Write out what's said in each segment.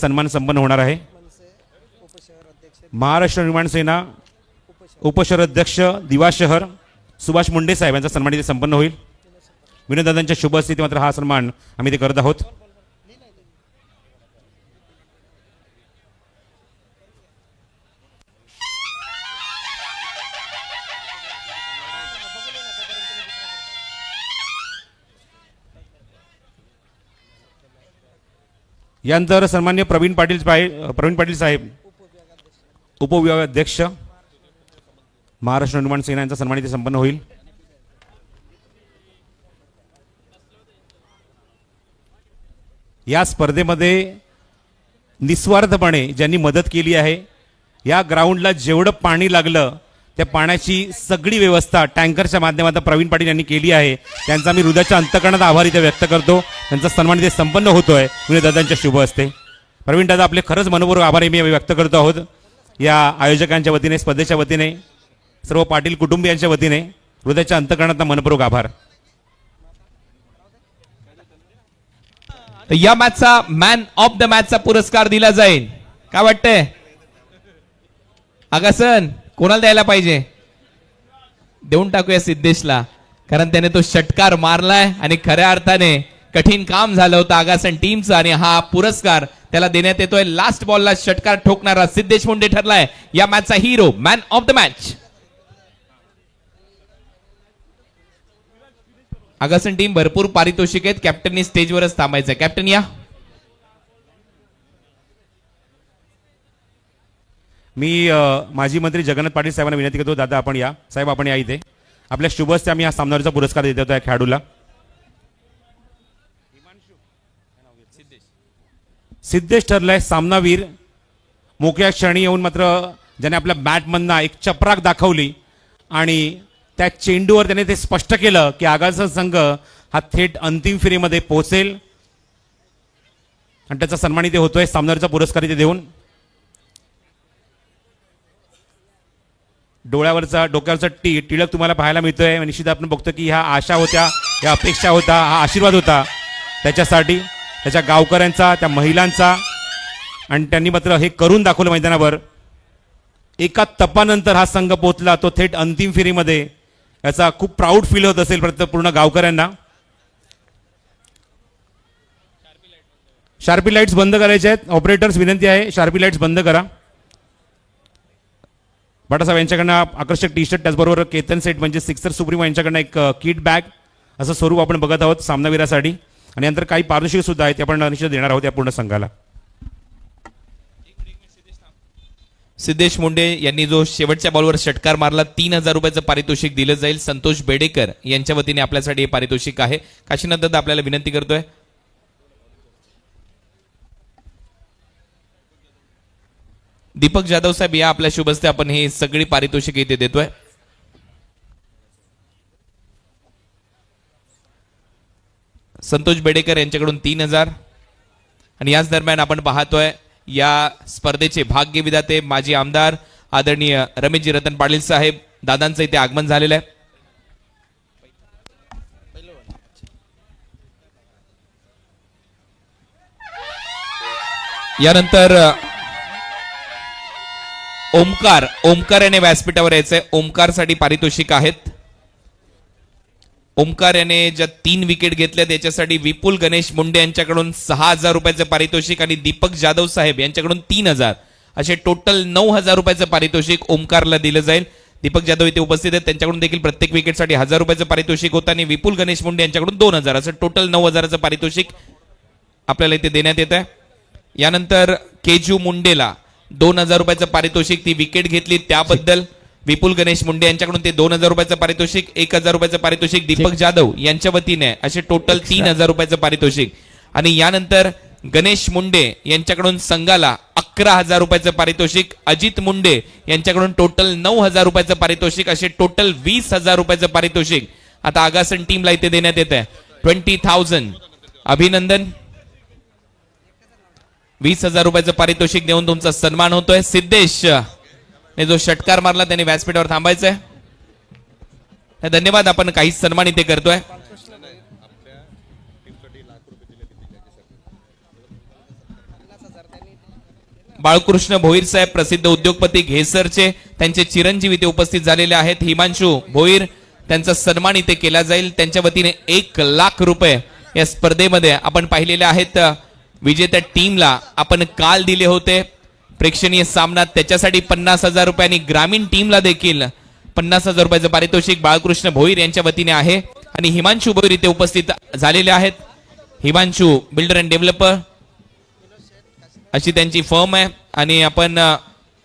सन्मान संपन्न होणार आहे। महाराष्ट्र निर्माण सेना उपशहराध्यक्ष दिवा शहर सुभाष मुंडे साहेब यांचा सन्मान इथे संपन्न होईल। विनोददादांच्या शुभ स्थिती मात्र हा सन्मान आम्ही ते करत आहोत। यानंतर सन्मान्य प्रवीण पाटील साहेब उपविभागाध्यक्ष महाराष्ट्र निर्माण सेना यांचा सन्मान इथे संपन्न होईल। या स्पर्धेमध्ये निस्वार्थपणे ज्यांनी मदत केली आहे, या ग्राउंडला जेवढं पाणी लागलं त्या पाण्याची सगळी व्यवस्था टँकरच्या माध्यमातून प्रवीण पाटील यांनी केली आहे, त्यांचा मी हृदयाच्या अंतकरणात आभार इथे व्यक्त करतो। त्यांचा सन्मान इथे संपन्न होतोय विनोददादांच्या शुभ हस्ते। प्रवीण दादा आपले खरंच मनपूर्वक आभार मी व्यक्त करतो आहोत। या आयोजकांच्या वतीने, स्पर्धेच्या वतीने, सर्व पाटील कुटुंबियांच्या वतीने हृदयाच्या अंतकरणात मनपूर्वक आभार। या मॅचचा मॅन ऑफ द मॅचचा पुरस्कार दिला जाईल। काय वाटतंय आगासन, कोणाला द्यायला पाहिजे? देऊन टाकूया सिद्धेशला, कारण त्याने तो षटकार मारलाय आणि खऱ्या अर्थाने कठीण काम झालं होतं आगासन टीमचं, आणि हा पुरस्कार त्याला देण्यात येतोय। लास्ट बॉलला षटकार ठोकणारा सिद्धेश मुंडे ठरलाय या मॅचचा hero, man of the match. Agasan team भरपूर पारितोषिक आहेत, कॅप्टननी स्टेजवरच थांबायचं। कॅप्टन या। मी माजी मंत्री जगन्नाथ पाटील साहेबांना विनंती करतो, दादा आपण या, साहेब आपण या इथे। आपल्या शुभ हस्ते आम्ही या सामनावीराचा पुरस्कार देत होतो या खेळाडूला। सिद्धेश ठरलाय सामनावीर। मोक्या क्षणी येऊन मात्र ज्याने आपल्या बॅटमधनं एक चपराक दाखवली आणि त्या चेंडूवर त्याने ते स्पष्ट केलं की आगासन संघ हा थेट अंतिम फेरीमध्ये पोहोचेल, आणि त्याचा सन्मान इथे होतोय सामनावीराचा पुरस्कार इथे देऊन। डोक्यावरचा टिळक तुम्हाला पाहायला मिळतोय। निश्चित आपण बघतो की ह्या आशा होत्या, या अपेक्षा होता, हा आशीर्वाद होता त्याच्यासाठी, त्याच्या गावकऱ्यांचा, त्या महिलांचा, आणि त्यांनी मात्र हे करून दाखवलं मैदानावर। एका तपानंतर हा संघ पोहोचला तो थेट अंतिम फेरीमध्ये, याचा खूप प्राऊड फील होत असेल पूर्ण गावकऱ्यांना। शार्पी लाईट्स बंद करायचे आहेत, ऑपरेटर्स विनंती आहे शार्पी लाईट्स बंद करा। बाटासाहेब यांच्याकडनं आकर्षक टी शर्ट, त्याचबरोबर केतन सेट म्हणजे सिक्सर सुप्रीमो यांच्याकडनं एक किट बॅग असं स्वरूप आपण बघत आहोत सामनावीरासाठी, आणि नंतर काही पारितोषिक सुद्धा आहेत ते आपण निश्चित देणार आहोत या पूर्ण संघाला। सिद्धेश मुंडे यांनी जो शेवटच्या बॉलवर षटकार मारला 3000 रुपयाचं पारितोषिक दिलं जाईल। संतोष बेडेकर यांच्या वतीने आपल्यासाठी हे पारितोषिक आहे। काशीनाथ दादा आपल्याला विनंती करतोय। दीपक जाधव साहेब या आपल्या शुभ हस्ते आपण हे सगळी पारितोषिक इथे देतोय। संतोष बेडेकर यांच्याकडून 3000, आणि याच दरम्यान आपण पाहतोय या स्पर्धेचे भाग्य विधाते माजी आमदार आदरणीय रमेशजी रतन पाटील साहेब दादांचं इथे आगमन झालेलं आहे। यानंतर ओमकार याने व्यासपीठावर यायचंय। ओमकारसाठी पारितोषिक आहेत। ओमकार याने ज्या 3 विकेट घेतल्या त्याच्यासाठी विपुल गणेश मुंडे यांच्याकडून 6000 रुपयाचं पारितोषिक आणि दीपक जाधव साहेब यांच्याकडून 3000, असे टोटल 9000 रुपयाचं पारितोषिक ओमकारला दिलं जाईल। दीपक जाधव इथे उपस्थित आहेत, त्यांच्याकडून देखील प्रत्येक विकेटसाठी 1000 रुपयाचं पारितोषिक होतं, आणि विपुल गणेश मुंडे यांच्याकडून 2000, असं टोटल 9000चं पारितोषिक आपल्याला इथे देण्यात येत आहे। यानंतर केजू मुंडेला 2000 रुपयाचं पारितोषिक, ती विकेट घेतली त्याबद्दल विपुल गणेश मुंडे यांच्याकडून ते 2000 रुपयाचं पारितोषिक, 1000 रुपयाचं पारितोषिक दीपक जाधव यांच्या वतीने, असे टोटल 3000 रुपयाचं पारितोषिक। आणि यानंतर गणेश मुंडे यांच्याकडून संघाला 11000 रुपयाचं पारितोषिक, अजित मुंडे यांच्याकडून टोटल 9000 रुपयाचं पारितोषिक, असे टोटल 20000 रुपयाचं पारितोषिक आता आगासन टीमला इथे देण्यात येत आहे। 20000 अभिनंदन। 20000 रुपयाचं पारितोषिक देऊन तुमचा सन्मान होतोय। सिद्धेश ने जो षटकार मारला त्याने व्यासपीठावर थांबायचंय। धन्यवाद, आपण काही सन्मान इथे करतोय। बाळकृष्ण भोईर साहेब प्रसिद्ध उद्योगपती घेसरचे त्यांचे चिरंजीव इथे उपस्थित झालेले आहेत. हिमांशू भोईर त्यांचा सन्मान इथे केला जाईल. त्यांच्या वतीने 1,00,000 रुपये या स्पर्धेमध्ये आपण पाहिलेले आहेत. विजेत्या टीमला आपण काल दिले होते प्रेक्षणीय सामना, त्याच्यासाठी 50,000 रुपये आणि ग्रामीण टीमला देखील 50,000 रुपयाचं पारितोषिक बाळकृष्ण भोईर यांच्या वतीने आहे. आणि हिमांशू भोईर इथे उपस्थित झालेले आहेत. हिमांशू बिल्डर अँड डेव्हलपर अशी त्यांची फर्म आहे. आणि आपण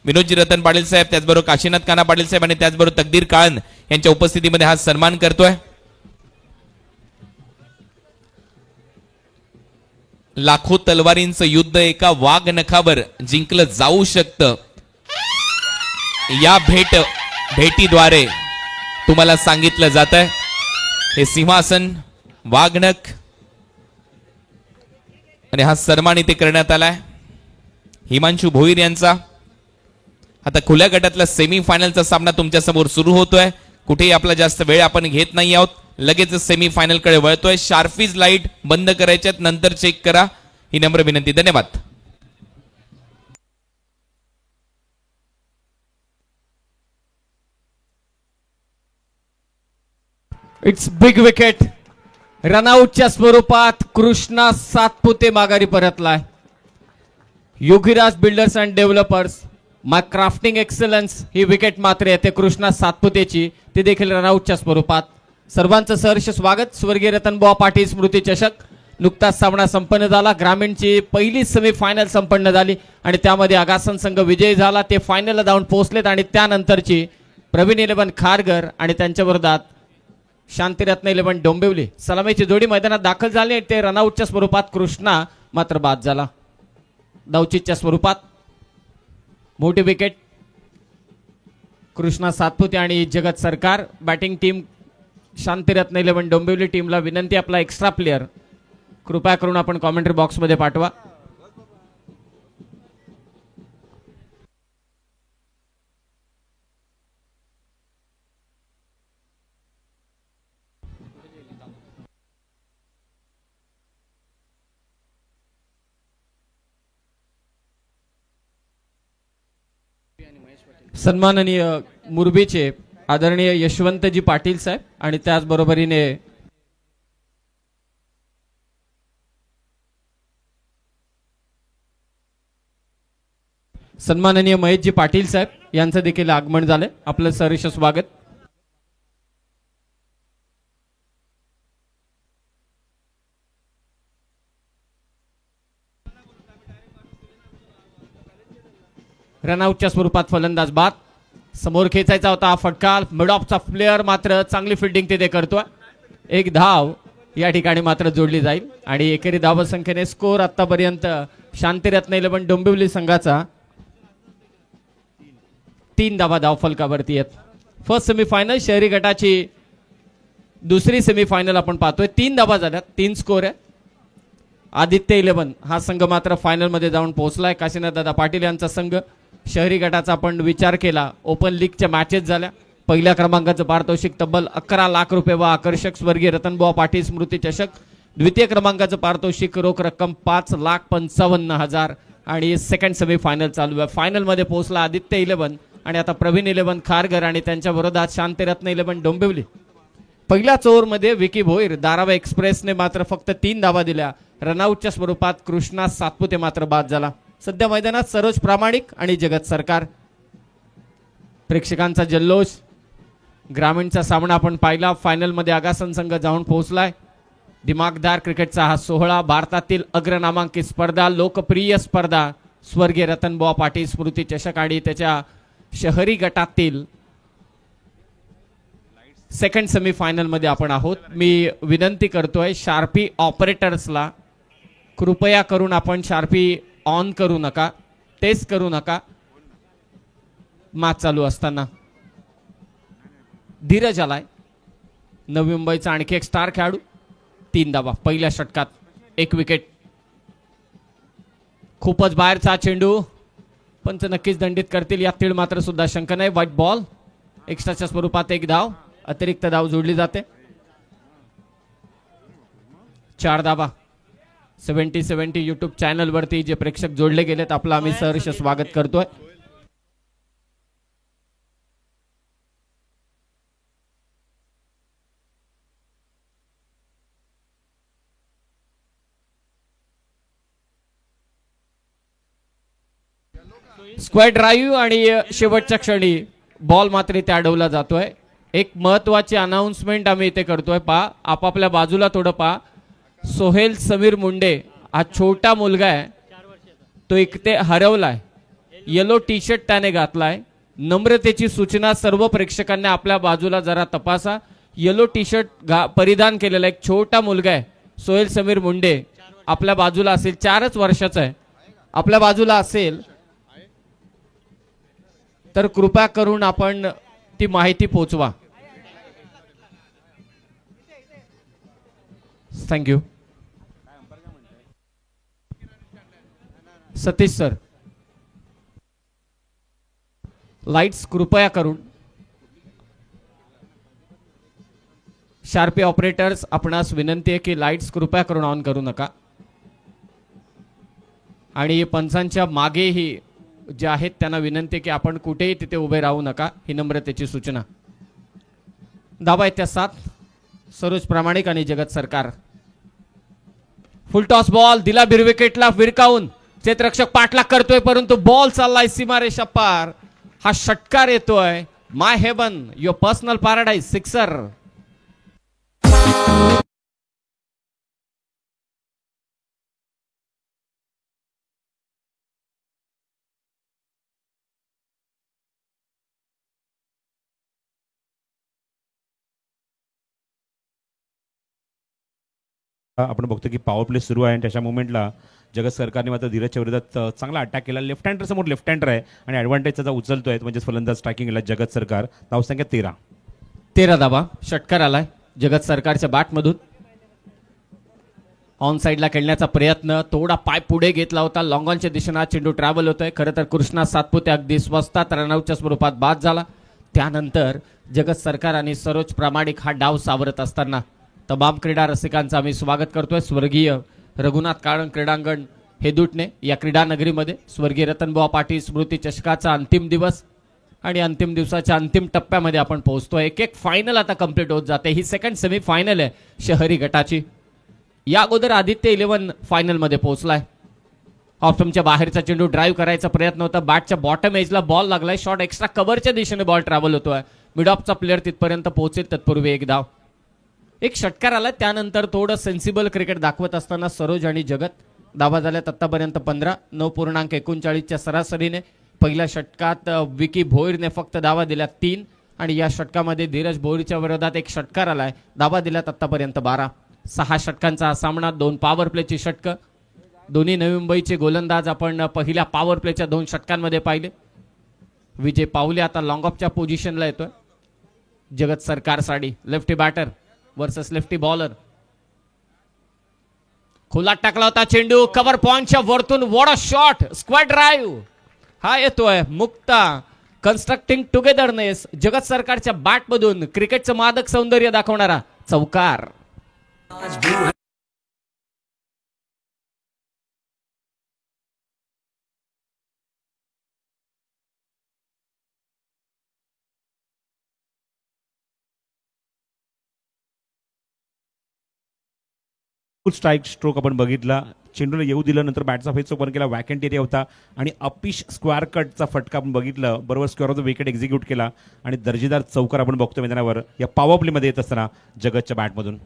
विनोदजी रतन पाटील साहेब, त्याचबरोबर काशीनाथ काना पाटील साहेब आणि त्याचबरोबर तकदीर काळन यांच्या उपस्थितीमध्ये हा सन्मान करतोय. लाखो तलवारींचं युद्ध एका वाघ नखावर जिंकलं जाऊ शकतं, या भेटीद्वारे तुम्हाला सांगितलं जात आहे. हे सिंहासन वाघनख आणि हा सन्मान इथे करण्यात आलाय हिमांशू भोईर यांचा. आता खुल्या गटातला सेमीफायनलचा सामना तुमच्या समोर सुरू होतोय. कुठेही आपला जास्त वेळ आपण घेत नाही आहोत, लगेच सेमीफायनल कडे वळतोय. शार्फीज लाईट बंद करायच्यात, नंतर चेक करा, ही नम्र विनंती. धन्यवाद. It's big wicket. रनआउटच्या स्वरूपात कृष्णा सातपुते माघारी परतलाय. Yogiraj builders and developers my crafting excellence ही विकेट मात्र येते कृष्णा सातपुतेची, ती देखील रनआउटच्या स्वरूपात. सर्वांचं सहर्ष स्वागत. स्वर्गीय रतनबुवा पाटील स्मृती चषक नुकताच सामना संपन्न झाला. ग्रामीणची पहिली सेमीफायनल संपन्न झाली आणि त्यामध्ये आगासन संघ विजयी झाला. ते फायनलला जाऊन पोहोचलेत आणि त्यानंतरची प्रवीण 11 खारघर आणि त्यांच्या विरोधात शांतिरत्न 11 डोंबिवली सलामीची जोडी मैदानात दाखल झाली. ते रनआउटच्या स्वरूपात कृष्णा मात्र बाद झाला. धावचीच्या स्वरूपात मोठी विकेट. कृष्णा सातपुते आणि जगत सरकार. बॅटिंग टीम शांतिरत्न 11 डोंबिवली टीमला विनंती, आपला एक्स्ट्रा प्लेयर कृपया करून आपण कॉमेंट्री बॉक्स मध्ये पाठवा. सन्माननीय मुरबीचे आदरणीय यशवंतजी पाटील साहेब आणि त्याचबरोबरीने सन्माननीय महेशजी पाटील साहेब यांचं देखील आगमन झालंय. आपलं सहर्ष स्वागत. रनआउटच्या स्वरूपात फलंदाज बाद. समोर खेचायचा होता फटका. मिड ऑफचा प्लेअर मात्र चांगली फिल्डिंग तिथे करतोय. एक धाव या ठिकाणी मात्र जोडली जाईल आणि एकेरी धाव संख्येने स्कोर आतापर्यंत शांतिरत्न 11 डोंबिवली संघाचा 3 धावा धाव फलकावरती आहेत. फर्स्ट सेमीफायनल शहरी गटाची दुसरी सेमीफायनल आपण पाहतोय. 3 धावा झाल्यात, 3 स्कोर आहे. आदित्य 11 हा संघ मात्र फायनल मध्ये जाऊन पोहोचलाय. काशीनाथ दादा पाटील यांचा संघ. शहरी गटाचा आपण विचार केला, ओपन लीगच्या मॅचेस झाल्या. पहिल्या क्रमांकाचं पारितोषिक तब्बल 11 लाख रुपये व आकर्षक स्वर्गीय रतनबुवा पाटील स्मृती चषक. द्वितीय क्रमांकाचं पारितोषिक रोख रक्कम 5,55,000 आणि सेकंड सेमीफायनल चालू आहे. फायनल मध्ये पोहोचला आदित्य 11 आणि आता प्रवीण 11 खारघर आणि त्यांच्या विरोधात शांतिरत्न 11 डोंबिवली. पहिल्याच ओव्हरमध्ये विकी भोईर धारावी एक्सप्रेसने मात्र फक्त 3 धावा दिल्या. रनआउटच्या स्वरूपात कृष्णा सातपुते मात्र बाद झाला. सध्या मैदानात सरोज प्रामाणिक आणि जगत सरकार. प्रेक्षकांचा जल्लोष. ग्रामीणचा सामना आपण पाहिला. फायनल मध्ये आगासन संघ जाऊन पोहोचलाय. दिमागदार क्रिकेटचा हा सोहळा. भारतातील अग्रनामांकित स्पर्धा, लोकप्रिय स्पर्धा स्वर्गीय रतनबुवा पाटील स्मृती चषक आणि त्याच्या शहरी गटातील सेकंड सेमीफायनल मध्ये आपण आहोत. मी विनंती करतोय शार्पी ऑपरेटर्सला, कृपया करून आपण शार्पी ऑन करू नका, टेस्ट करू नका मॅच चालू असताना. धीरज आलाय, नवी मुंबईचा आणखी एक स्टार खेळाडू. 3 धावा पहिल्या षटकात, 1 विकेट. खूपच बाहेरचा चेंडू, पंच नक्कीच दंडित करतील यात तीळ मात्र सुद्धा शंका नाही. White ball. एक्स्ट्राच्या स्वरूपात 1 धाव, अतिरिक्त धाव जोडली जाते. 4 धावा. 70-70 युट्यूब चॅनलवरती जे प्रेक्षक जोडले गेलेत आपलं आम्ही सहर्ष स्वागत करतोय. स्क्वेअर ड्राईव्ह आणि शेवटच्या क्षणी बॉल मात्र इथे अडवला जातोय. एक महत्वाची अनाउन्समेंट आम्ही इथे करतोय. पहा आपापल्या बाजूला थोडं पहा. सोहेल समीर मुंडे हा छोटा मुलगा आहे, तो इथे हरवलाय. येलो टी शर्ट त्याने घातलाय. नम्रतेची सूचना सर्व प्रेक्षकांनी आपल्या बाजूला जरा तपासा. येलो टी शर्ट परिधान केलेला एक छोटा मुलगा आहे सोहेल समीर मुंडे, आपल्या बाजूला असेल. 4च वर्षाचा आहे. आपल्या बाजूला असेल तर कृपा करून आपण ती माहिती पोहोचवा. थँक्यू. सतीश सर, लाईट्स कृपया करून. शार्पी ऑपरेटर्स आपणास विनंती आहे की लाईट्स कृपया करून ऑन करू नका. आणि पंचांच्या मागेही जे आहेत त्यांना विनंती आहे की आपण कुठेही तिथे उभे राहू नका, ही नम्रतेची सूचना. धावा आहेत त्या 7. सरोज प्रामाणिक आणि जगत सरकार. फुल टॉस बॉल दिला विकेटला विरकावून. क्षेत्ररक्षक पाठलाग करतोय परंतु बॉल चाललाय सीमारेषा पार. हा षटकार येतोय. My heaven your personal paradise, sixer. आपण बघतो की पॉवर प्ले सुरू आहे आणि त्याच्या मोमेंटला जगत सरकारने मात्र धीरजच्या विरोधात चांगला अटॅक केला. लेफ्ट हँडर समोर लेफ्ट हँडर आहे आणि ॲडव्हान्टेज त्याचा उचलतोय, म्हणजे फलंदाज स्ट्रायकिंगला जगत सरकार. धावसंख्या 13 धावा. षटकार आलाय जगत सरकारच्या बॅटमधून. ऑन साईडला खेळण्याचा प्रयत्न, थोडा पाय पुढे घेतला होता. लॉंग ऑनच्या दिशेने चेंडू ट्रॅव्हल होतोय. खरं तर कृष्णा सातपुते अगदी स्वस्तात रनआउटच्या स्वरूपात बाद झाला. त्यानंतर जगत सरकार आणि सरोज प्रामाणिक हा डाव सावरत असताना तमाम क्रीडा रसिकांचं आम्ही स्वागत करतोय. स्वर्गीय रघुनाथ काळंग क्रीडांगण हेदुटणे या क्रीडा नगरीमध्ये स्वर्गीय रतनबुवा पाटील स्मृती चषकाचा अंतिम दिवस आणि अंतिम दिवसाच्या अंतिम टप्प्यामध्ये आपण पोहोचतोय. एक फायनल आता कंप्लीट होत जाते. ही सेकंड सेमी फायनल आहे शहरी गटाची. या अगोदर आदित्य 11 फायनल मध्ये पोहोचलाय. ऑफस्टंपच्या बाहेरचा चेंडू ड्राईव्ह करायचा प्रयत्न होता. बॅटच्या बॉटम एजला बॉल लागलाय. शॉट एक्स्ट्रा कव्हरच्या दिशेने बॉल ट्रॅव्हल होतोय. मिड ऑफचा प्लेअर तिथपर्यंत पोहोचेल तत्पूर्वी एक धाव. एक षटकार आला. त्यानंतर थोडं सेन्सिबल क्रिकेट दाखवत असताना सरोज आणि जगत. धावा झाल्यात आतापर्यंत 15. 9.39च्या सरासरीने. पहिल्या षटकात विकी भोईरने फक्त धावा दिल्या 3 आणि या षटकामध्ये धीरज भोईरच्या विरोधात एक षटकार आलाय. धावा दिल्यात आतापर्यंत 12. 6 षटकांचा हा सामना. 2 पॉवर प्लेची षटकं. दोन्ही नवी मुंबईचे गोलंदाज आपण पहिल्या पॉवर प्लेच्या 2 षटकांमध्ये पाहिले. विजय पावले आता लॉंग ऑफच्या पोझिशनला येतोय. जगत सरकार साडी lefty batter versus lefty bowler. खुला टाकला होता चेंडू कव्हर पॉइंटच्या वरतून. What a shot. Square drive हा येतोय. मुक्ता कन्स्ट्रक्टिंग टुगेदरनेस जगत सरकारच्या बॅटमधून क्रिकेटचं मादक सौंदर्य दाखवणारा चौकार. स्ट्राईक स्ट्रोक आपण बघितला. चेंडूला येऊ दिलं, नंतर बॅटचा फेस ओपन केला. वॅकंट एरिया होता आणि अपिश स्क्वेअर कटचा फटका आपण बघितलं. बरोबर square of the wicket execute केला आणि दर्जेदार चौकार आपण बघतो मैदानावर या पॉवर प्लेमध्ये येत असताना जगतच्या बॅटमधून.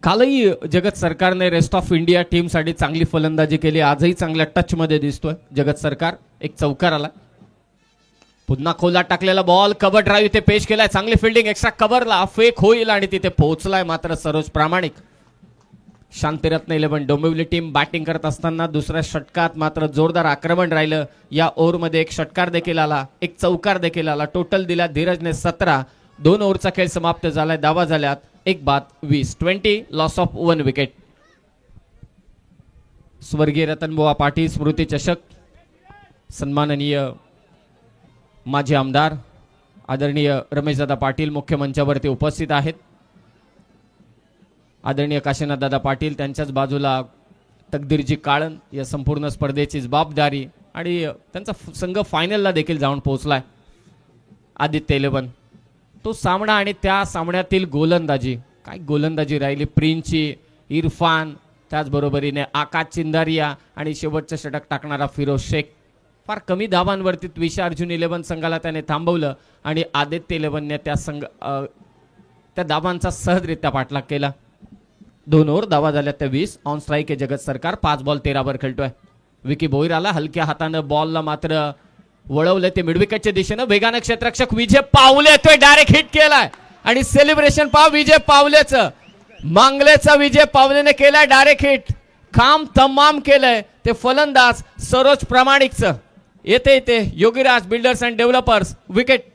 कालही जगत सरकारने रेस्ट ऑफ इंडिया टीमसाठी चांगली फलंदाजी केली. आजही चांगल्या टच मध्ये दिसतोय जगत सरकार. एक चौकार आला. पुन्हा खोला टाकलेला बॉल कव्हर ड्राईव्ह इथे पेश केलाय. चांगली फिल्डिंग. एक्स्ट्रा कव्हरला फेक होईल आणि तिथे पोहोचलाय मात्र सरोज प्रामाणिक. शांतिरत्न 11 डोंबिवली टीम बॅटिंग करत असताना दुसऱ्या षटकात मात्र जोरदार आक्रमण राहिलं. या ओव्हरमध्ये एक षटकार देखील आला, एक चौकार देखील आला. टोटल दिला धीरजने 17. 2 ओव्हरचा खेळ समाप्त झालाय. धावा झाल्यात 1-20. 20 लॉस ऑफ 1 विकेट. स्वर्गीय रतनबुवा पाटील स्मृती चषक. सन्माननीय माजी आमदार आदरणीय रमेशदादा पाटील मुख्य मंचावरती उपस्थित आहेत. आदरणीय काशीनाथ दादा पाटील त्यांच्याच बाजूला तकदीरजी काळन या संपूर्ण स्पर्धेची जबाबदारी आणि त्यांचा संघ फायनलला देखील जाऊन पोहोचलाय. आदित्य 11 तो सामना आणि त्या सामन्यातील गोलंदाजी, काय गोलंदाजी राहिली प्रिन्सची, इरफान, त्याचबरोबरीने आकाश चिंदारिया आणि शेवटचं षटक टाकणारा फिरोज शेख. फार कमी धावांवरती विशा अर्जुन 11 संघाला त्याने थांबवलं आणि आदित्य 11ने त्या धावांचा सहजरित्या पाठलाग केला. 2 ओव्हर धावा झाल्या त्या 20. ऑन स्ट्राईक आहे जगत सरकार. 5 बॉल 13 वर खेळतोय. विकी भोईर आला हलक्या हातानं बॉलला मात्र वळवलं ते मिडविकेटच्या दिशेनं. वेगानं क्षेत्ररक्षक विजय पावले येतोय, डायरेक्ट हिट केलाय आणि सेलिब्रेशन पहा विजय पावलेचं. मांगलेचा विजय पावलेने केलाय डायरेक्ट हिट. काम तमाम केलंय ते फलंदाज सरोज प्रामाणिकचं. येते Yogiraj builders and developers wicket.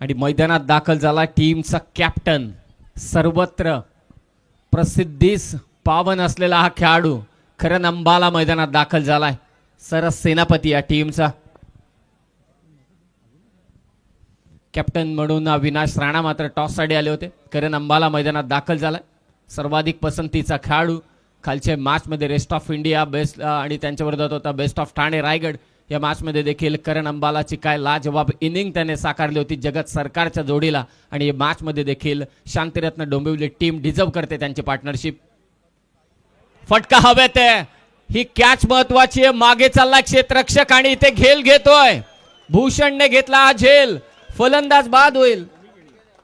आणि मैदानात दाखल झाला टीमचा कॅप्टन, सर्वत्र प्रसिद्धीस पावन असलेला हा खेळाडू खरं अंबाला मैदानात दाखल झालाय. सरस सेनापती या टीमचा कॅप्टन म्हणून अविनाश राणा मात्र टॉस साठी आले होते. करण अंबाला मैदानात दाखल झालाय. सर्वाधिक पसंतीचा खेळाडू. खालच्या मॅच मध्ये रेस्ट ऑफ इंडिया बेस्ट आणि त्यांच्या विरोधात होता बेस्ट ऑफ ठाणे रायगड. या मॅच मध्ये देखील करण अंबालाची काय लाजवाब इनिंग त्याने साकारली होती जगत सरकारच्या जोडीला. आणि या मॅच मध्ये देखील शांतिरत्न डोंबिवली टीम डिझर्व करते त्यांची पार्टनरशिप. फटका हवेत आहे. ही कॅच महत्वाची आहे. मागे चालला क्षेत्ररक्षक आणि इथे घेल घेतोय. भूषणने घेतला हा झेल. फलंदाज बाद होईल.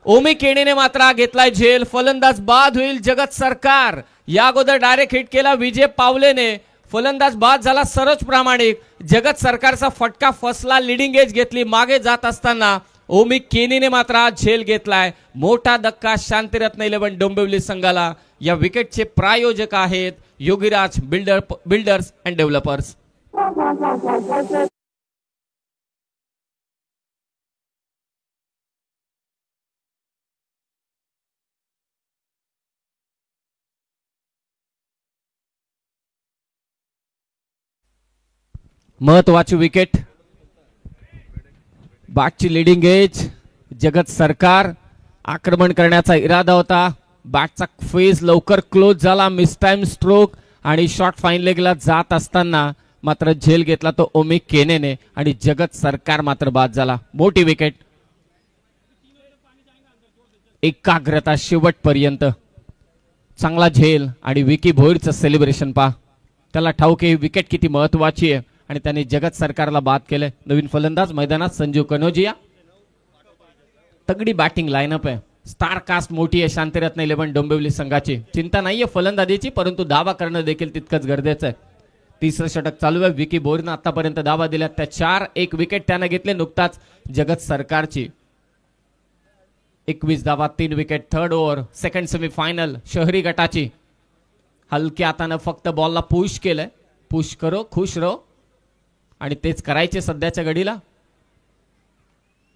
ओमी केणीने मात्र घेतलाय झेल. फलंदाज बाद होईल जगत सरकार. या अगोदर डायरेक्ट हिट केला विजय पावलेने. फलंदाज बाद झाला सरोज प्रामाणिक. जगत सरकारचा फटका फसला. लिडिंग एज घेतली मागे जात असताना ओमी केनीने मात्र हा झेल घेतलाय. मोठा धक्का शांतिरत्न 11 डोंबिवली संघाला. या विकेटचे प्रायोजक आहेत योगीराज बिल्डर्स अँड डेव्हलपर्स. महत्वाची विकेट. बॅटची लिडिंग एज. जगत सरकार आक्रमण करण्याचा इरादा होता. बॅटचा फेज लवकर क्लोज झाला. मिस टाइम स्ट्रोक आणि शॉट फाईन लेगला जात असताना मात्र झेल घेतला तो ओमी केनेने आणि जगत सरकार मात्र बाद झाला. मोठी विकेट. एकाग्रता शेवटपर्यंत. चांगला झेल आणि विकी भोईरचं सेलिब्रेशन पहा. त्याला ठाऊक आहे विकेट किती महत्वाची आहे आणि त्याने जगत सरकारला बाद केले. नवीन फलंदाज मैदानात संजीव कनोजिया. तगडी बॅटिंग लाईनअप आहे. स्टार कास्ट मोठी आहे शांतिरत्न 11 डोंबिवली संघाची. चिंता नाहीये फलंदाजीची परंतु दावा करणं देखील तितकंच गरजेचं आहे. तिसरं षटक चालू आहे. विकी भोईरनं आतापर्यंत दावा दिला त्या 4. 1 विकेट त्यानं घेतले नुकताच जगत सरकारची. 21 धावा 3 wicket. Third over second semifinal शहरी गटाची. हलक्या हातानं फक्त बॉलला पुश केलंय. पुश करो खुश रहो आणि तेच करायचे सध्याच्या घडीला.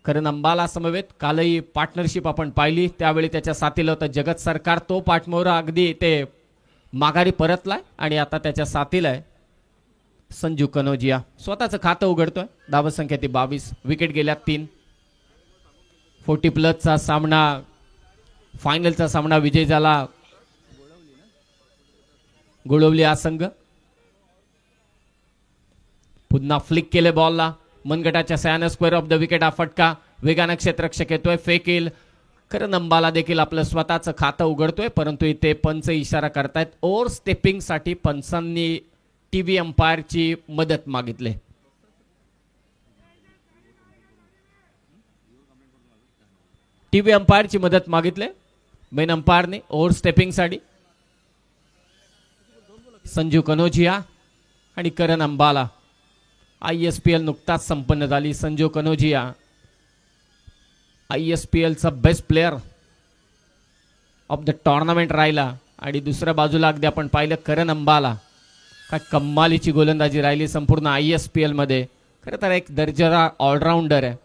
कारण अंबाला समवेत कालही पार्टनरशिप आपण पाहिली त्यावेळी त्याच्या साथीला होतं जगत सरकार. तो पाठमोहरा अगदी ते माघारी परतलाय आणि आता त्याच्या साथीला आहे संजू कनोजिया. स्वतःचं खातं उघडतोय. धावसंख्या ती 22. विकेट गेल्या 3. 40+ सामना फायनलचा सामना विजय झाला गोळवली हा संघ. पुन्हा फ्लिक केले बॉलला. मनगटाच्या सहाय्याने स्क्वेअर ऑफ द विकेट हा फटका. वेगानं क्षेत्ररक्षक येतोय फेकेल. खरं अंबाला देखील आपलं स्वतःचं खातं उघडतोय परंतु इथे पंच इशारा करतायत. ओव्हर स्टेपिंग साठी पंचांनी टीव्ही अंपायरची मदत मागितली. टीव्ही अंपायरची मदत मागितले मेन अंपायरने ओव्हर स्टेपिंग साठी. संजू कनोजिया आणि करण अंबाला. ISPL नुकताच संपन्न झाली. संजू कनोजिया ISPL चा best player of the tournament राहिला. आणि दुसऱ्या बाजूला अगदी आपण पाहिलं करण अंबाला, काय कम्मालीची गोलंदाजी राहिली संपूर्ण ISPL मध्ये. खरं तर एक दर्जेदार ऑलराऊंडर आहे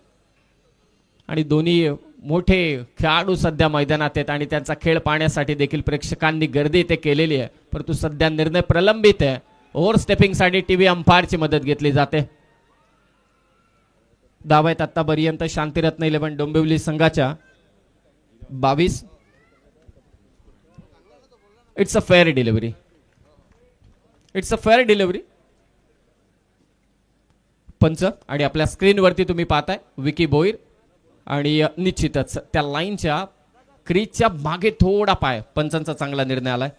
आणि दोन्ही मोठे खेळाडू सध्या मैदानात आहेत आणि त्यांचा खेळ पाहण्यासाठी देखील प्रेक्षकांनी गर्दी इथे केलेली आहे. परंतु सध्या निर्णय प्रलंबित आहे. ओव्हर स्टेपिंगसाठी टीव्ही अंपायरची मदत घेतली जाते. धावा आहेत आतापर्यंत शांतिरत्न 11 डोंबिवली संघाच्या 22. It's a fair delivery. It's a fair delivery. पंच आणि आपल्या स्क्रीनवरती तुम्ही पाहताय विकी भोईर आणि निश्चितच त्या लाईनच्या क्रीजच्या मागे थोडा पाय. पंचांचा चांगला निर्णय आलाय.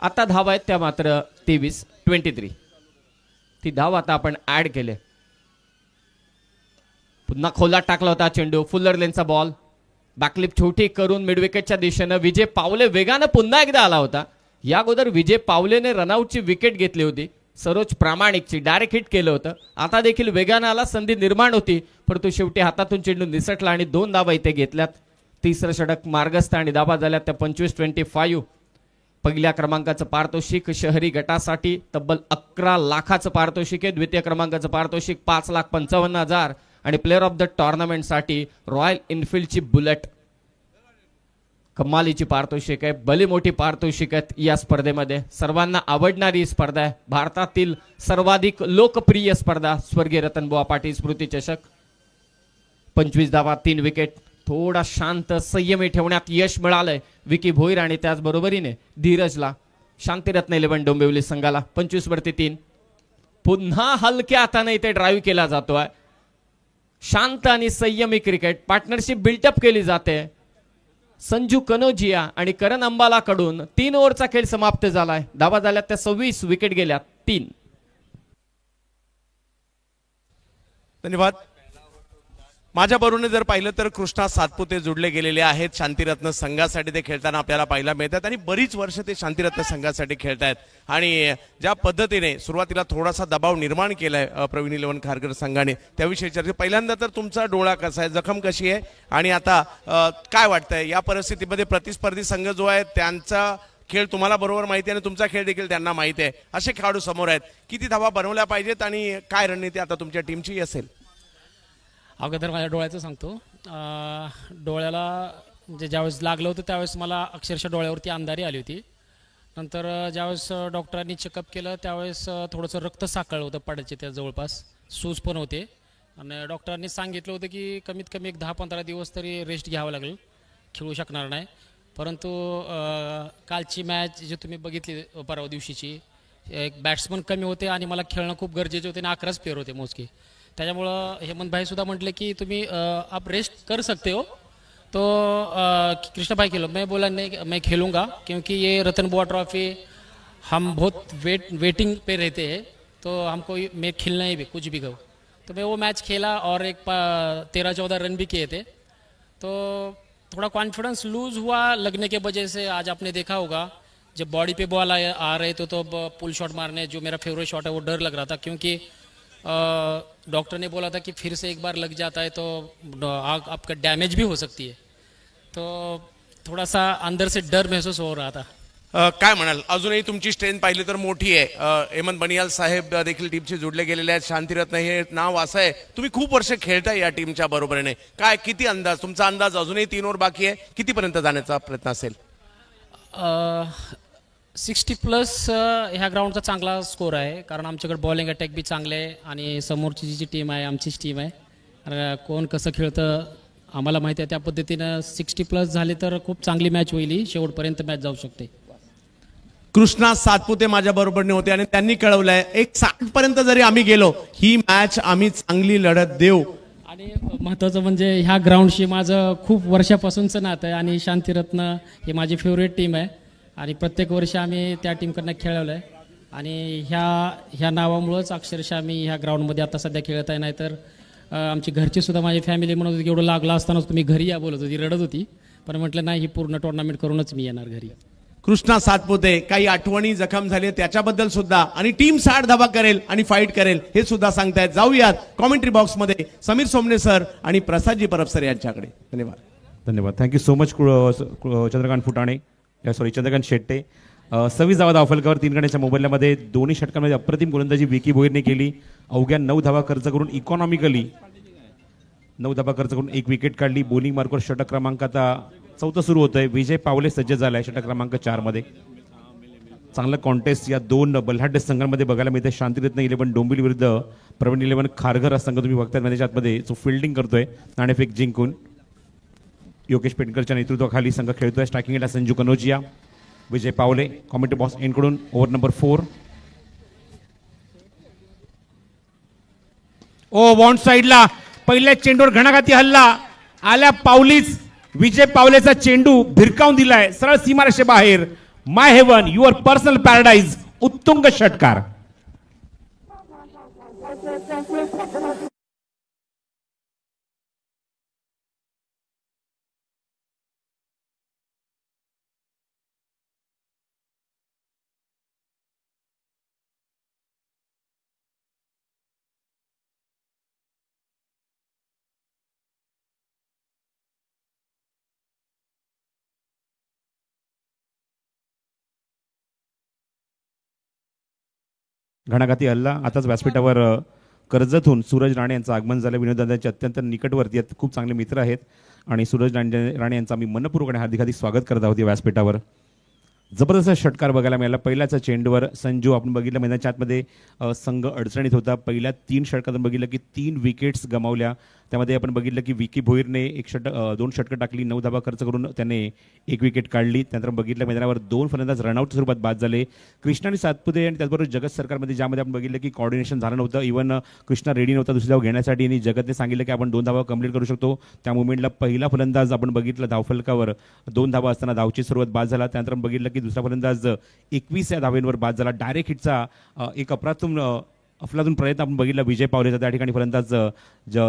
आता धावा आहेत त्या मात्र 23-23. ती धाव आता आपण ऍड केले. पुन्हा खोलात टाकला होता चेंडू. फुल्लर लेनचा बॉल बॅकलिप छोटी करून मिडविकेटच्या दिशेनं विजय पावले वेगानं पुन्हा एकदा आला होता. या अगोदर विजय पावलेने रनआउटची विकेट घेतली होती. सरोज प्रामाणिकची डायरेक्ट हिट केलं होतं. आता देखील वेगानं आला, संधी निर्माण होती परंतु शेवटी हातातून चेंडू निसटला आणि 2 धावा इथे घेतल्यात. तिसरं षटक मार्गस्थ आणि धावा झाल्यात त्या 25-25. पहिल्या क्रमांकाचं पारितोषिक शहरी गटासाठी तब्बल 11 लाखाचं पारितोषिक आहे. द्वितीय क्रमांकाचं पारितोषिक 5,55,000 आणि प्लेअर ऑफ द टुर्नामेंटसाठी रॉयल इनफिल्डची बुलेट कमालीची पारितोषिक आहे. भली मोठी पारितोषिक आहेत या स्पर्धेमध्ये. सर्वांना आवडणारी स्पर्धा आहे. भारतातील सर्वाधिक लोकप्रिय स्पर्धा स्वर्गीय रतनबुवा पाटील स्मृती चषक. 25 धावा 3 विकेट. थोडा शांत संयमी ठेवण्यात यश मिळालंय विकी भोईर आणि त्याचबरोबरीने धीरजला. शांतिरत्न 11 डोंबिवली संघाला 25वरती 3. पुन्हा हलक्या हाताने इथे ड्राईव्ह केला जातोय. शांत आणि संयमी क्रिकेट पार्टनरशिप बिल्टअप केली जाते. संजू कनोजिया आणि करण अंबाला कडून 3 ओव्हरचा खेळ समाप्त झालाय. धावा झाल्यात त्या 26. विकेट गेल्यात 3. धन्यवाद. माझ्या बरोबर जर पाहिलं तर कृष्णा सातपुते जोडले गेलेले आहेत. शांतिरत्न संघासाठी ते खेळताना आपल्याला पाहायला मिळतात आणि बरीच वर्ष ते शांतिरत्न संघासाठी खेळतायत. आणि ज्या पद्धतीने सुरुवातीला थोडासा दबाव निर्माण केलाय प्रवीण 11 खारघर संघाने त्याविषयी चर्चा. पहिल्यांदा तर तुमचा डोळा कसा आहे, जखम कशी आहे आणि आता काय वाटतंय या परिस्थितीमध्ये प्रतिस्पर्धी संघ जो आहे त्यांचा खेळ तुम्हाला बरोबर माहिती आहे आणि तुमचा खेळ देखील त्यांना माहिती आहे. असे खेळाडू समोर आहेत. किती धावा बनवल्या पाहिजेत आणि काय रणनीती आता तुमच्या टीमची असेल? अगोदर माझ्या डोळ्याचं सांगतो. डोळ्याला म्हणजे ज्यावेळेस लागलं होतं त्यावेळेस मला अक्षरशः डोळ्यावरती अंधारी आली होती. नंतर ज्यावेळेस डॉक्टरांनी चेकअप केलं त्यावेळेस थोडंसं रक्त साकळलं होतं पाडायचे त्या जवळपास. सूज पण होते आणि डॉक्टरांनी सांगितलं होतं की कमीत कमी एक 10-15 दिवस तरी रेस्ट घ्यावं लागेल, खेळू शकणार नाही. परंतु कालची मॅच जी तुम्ही बघितली परवा दिवशीची, एक बॅट्समन कमी होते आणि मला खेळणं खूप गरजेचे होते आणि 11च प्लेयर होते मोजके. त्याच्यामुळं हेमंत भाई सुद्धा म्हटले की तुम्ही आप रेस्ट कर सकते हो. तो कृष्णा भाई खेलो. मैं बोला नहीं मैं खेलूँगा क्योंकि ये रतनबुआ ट्रॉफी हम बहुत वेटिंग पे रहते हैं तो हमको मैं खेलना ही भी कुछ भी कहो. तो मैं वो मैच खेला और एक 13-14 रन भी किए थे. तो थोड़ा कॉन्फिडेंस लूज हुआ लगने के वजह से. आज आपने देखा होगा जब बॉडी पे बॉल आ रहे थे तो पुल शॉट मारने जो मेरा फेवरेट शॉट है वो डर लग रहा था क्योंकि डॉक्टर ने बोला था कि फिर से एक बार लग जाता है तो आपका डैमेज भी हो सकती है. तो थोड़ा सा अंदर से डर महसूस हो रहा था. काय म्हणाल? अजूनही तुमची स्ट्रेंथ पाहिली तर मोठी आहे. हेमंत बनियाल साहेब देखील टीमशी जोडले गेलेले आहेत. शांतिरत्न हे नाव असं आहे. तुम्ही खूप वर्ष खेळताय या टीमच्या बरोबरीने. काय किती अंदाज तुमचा अंदाज? अजूनही 3 ओव्हर बाकी आहे. कितीपर्यंत जाण्याचा प्रयत्न असेल? 60+ ह्या ग्राउंडचा चांगला स्कोर आहे कारण आमच्याकडे बॉलिंग अटॅक बी चांगले आहे आणि समोरची जी टीम आहे आमचीच टीम आहे. कोण कसं खेळतं आम्हाला माहिती आहे. त्या पद्धतीनं 60+ झाले तर खूप चांगली मॅच होईल. शेवटपर्यंत मॅच जाऊ शकते. कृष्णा सातपुते माझ्या बरोबरने होते आणि त्यांनी कळवलंय एक 60 पर्यंत जरी आम्ही गेलो ही मॅच आम्ही चांगली लढत देऊ. आणि महत्त्वाचं म्हणजे ह्या ग्राउंडशी माझं खूप वर्षापासूनचं नातं आहे आणि शांतिरत्न हे माझी फेवरेट टीम आहे आणि प्रत्येक वर्षी आम्ही त्या टीमकडनं खेळवलं आहे आणि ह्या नावामुळंच अक्षरशः आम्ही ह्या ग्राउंडमध्ये आता सध्या खेळत आहे. नाहीतर आमची घरची सुद्धा माझी फॅमिली म्हणत होती की एवढं लागलं असतानाच तुम्ही घरी या बोलत होती, रडत होती. पण म्हटलं नाही, ही पूर्ण टुर्नामेंट करूनच मी येणार घरी. कृष्णा सातपुते काही आठवणी जखम झाली त्याच्याबद्दल सुद्धा आणि टीम 60 धावा करेल आणि फाईट करेल हे सुद्धा सांगतायत. जाऊयात कॉमेंट्री बॉक्स मध्ये समीर सोमने सर आणि प्रसादजी परब सर यांच्याकडे. धन्यवाद. धन्यवाद. थँक्यू सो मच चंद्रकांत फुटाणे. सॉरी चंद्रकांत शेट्टे. 26 धावा धावफलकावर 3 गड्यांच्या मोबाईलमध्ये. दोन्ही षटकांमध्ये अप्रतिम गोलंदाजी विकी भोईरने केली. अवघ्या 9 धावा खर्च करून इकॉनॉमिकली 9 धावा खर्च करून 1 विकेट काढली. बोलिंग मार्कवर षटक क्रमांक आता 4 सुरू होतोय. विजय पावले सज्ज झालाय षटक क्रमांक 4 मध्ये. चांगलं कॉन्टेस्ट या 2 बल्हाढ्य संघांमध्ये बघायला मिळते. शांतिरत्न 11 डोंबिवली विरुद्ध प्रवीण 11 खारघर हा संघ तुम्ही बघताय मैदानाच्या आतमध्ये जो फिल्डिंग करतोय नाणेफेक जिंकून. योगेश पेटकरच्या नेतृत्वाखाली संघ खेळतोय. स्ट्रायकिंगला संजू कनोजिया, विजय पावले. कॉमेंट्री बॉक्स एंडकडून ओव्हर नंबर 4. वॉन्ट साइडला पहिल्या चेंडूवर घणाघाती हल्ला आल्या पावलीच. विजय पावलेचा चेंडू भिरकावून दिलाय सरळ सीमारेषे बाहेर. माय हेवन युअर पर्सनल पॅराडाईज. उत्तुंग षटकार. घणाघाती हल्ला. आताच व्यासपीठावर कर्जतहून सूरज राणे यांचं आगमन झालं. विनोददादांच्या अत्यंत निकटवर्ती आहेत, खूप चांगले मित्र आहेत आणि सूरज राणे यांचं आम्ही मनपूर्वक आणि हार्दिक स्वागत करत आहोत व्यासपीठावर. जबरदस्त षटकार बघायला मिळाला. पहिल्याच्या चेंडूवर संजू आपण बघितलं मैदानाच्या आतमध्ये संघ अडचणीत होता. पहिल्या 3 षटकातून बघितलं की 3 विकेट्स गमावल्या. त्यामध्ये आपण बघितलं की विकी भोईरने 2 षटकं टाकली. 9 धावा खर्च करून त्याने 1 विकेट काढली. त्यानंतर बघितलं मैदानावर 2 फलंदाज रनआउट स्वरूपात बाद झाले. कृष्णा आणि सातपुते आणि त्याचबरोबर जगत सरकारमध्ये ज्यामध्ये आपण बघितलं की कॉर्डिनेशन झालं नव्हतं. इव्हन कृष्णा रेडी नव्हता दुसरी धाव घेण्यासाठी आणि जगतने सांगितलं की आपण 2 धावा कंप्लीट करू शकतो. त्या मुवमेंटला पहिला फलंदाज आपण बघितलं धावफलकावर 2 धावा असताना धावची सुरुवात बाद झाला. त्यानंतर बघितलं की दुसरा फलंदाज 21 या धावेंवर बाद झाला. डायरेक्ट हिटचा एक अफलातून प्रयत्न आपण बघितला विजय पावलेचा. त्या ठिकाणी फलंदाज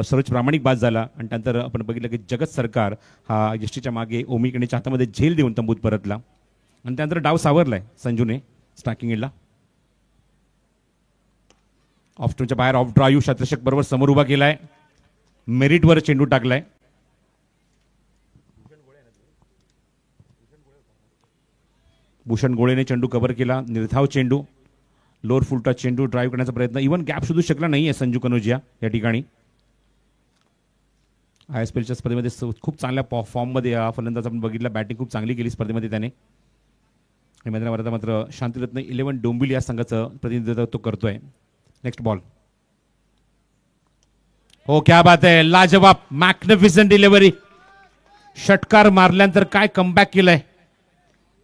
सरोज प्रामाणिक बाद झाला आणि त्यानंतर आपण बघितलं की जगत सरकार हा यष्टीच्या मागे ओमिकणीच्या हातामध्ये झेल देऊन तंबूत परतला आणि त्यानंतर डाव सावरलाय संजूने स्ट्रायकिंग एंडला. ऑफ स्टोनच्या बाहेर ऑफ ड्राईव्ह शतरषक बरोबर समोर उभा केलाय. मेरिटवर चेंडू टाकलाय. भूषण गोळेने चेंडू कव्हर केला. निर्धाव चेंडू, लोअर फुलटा चेंडू ड्राईव्ह करण्याचा प्रयत्न. इव्हन गॅप शोधू शकला नाहीये संजू कनोजिया या ठिकाणी. ISPLच्या स्पर्धेमध्ये खूप चांगल्या फॉर्ममध्ये हा फलंदाज आपण बघितला. बॅटिंग खूप चांगली केली स्पर्धेमध्ये त्याने. मैदानावर मात्र शांतिरत्न 11 डोंबिवली या संघाचं प्रतिनिधित्व तो करतोय. Next ball. हो क्या बात आहे. लाजवाब मॅग्निफिसंट डिलिव्हरी. षटकार मारल्यानंतर काय कमबॅक केलाय.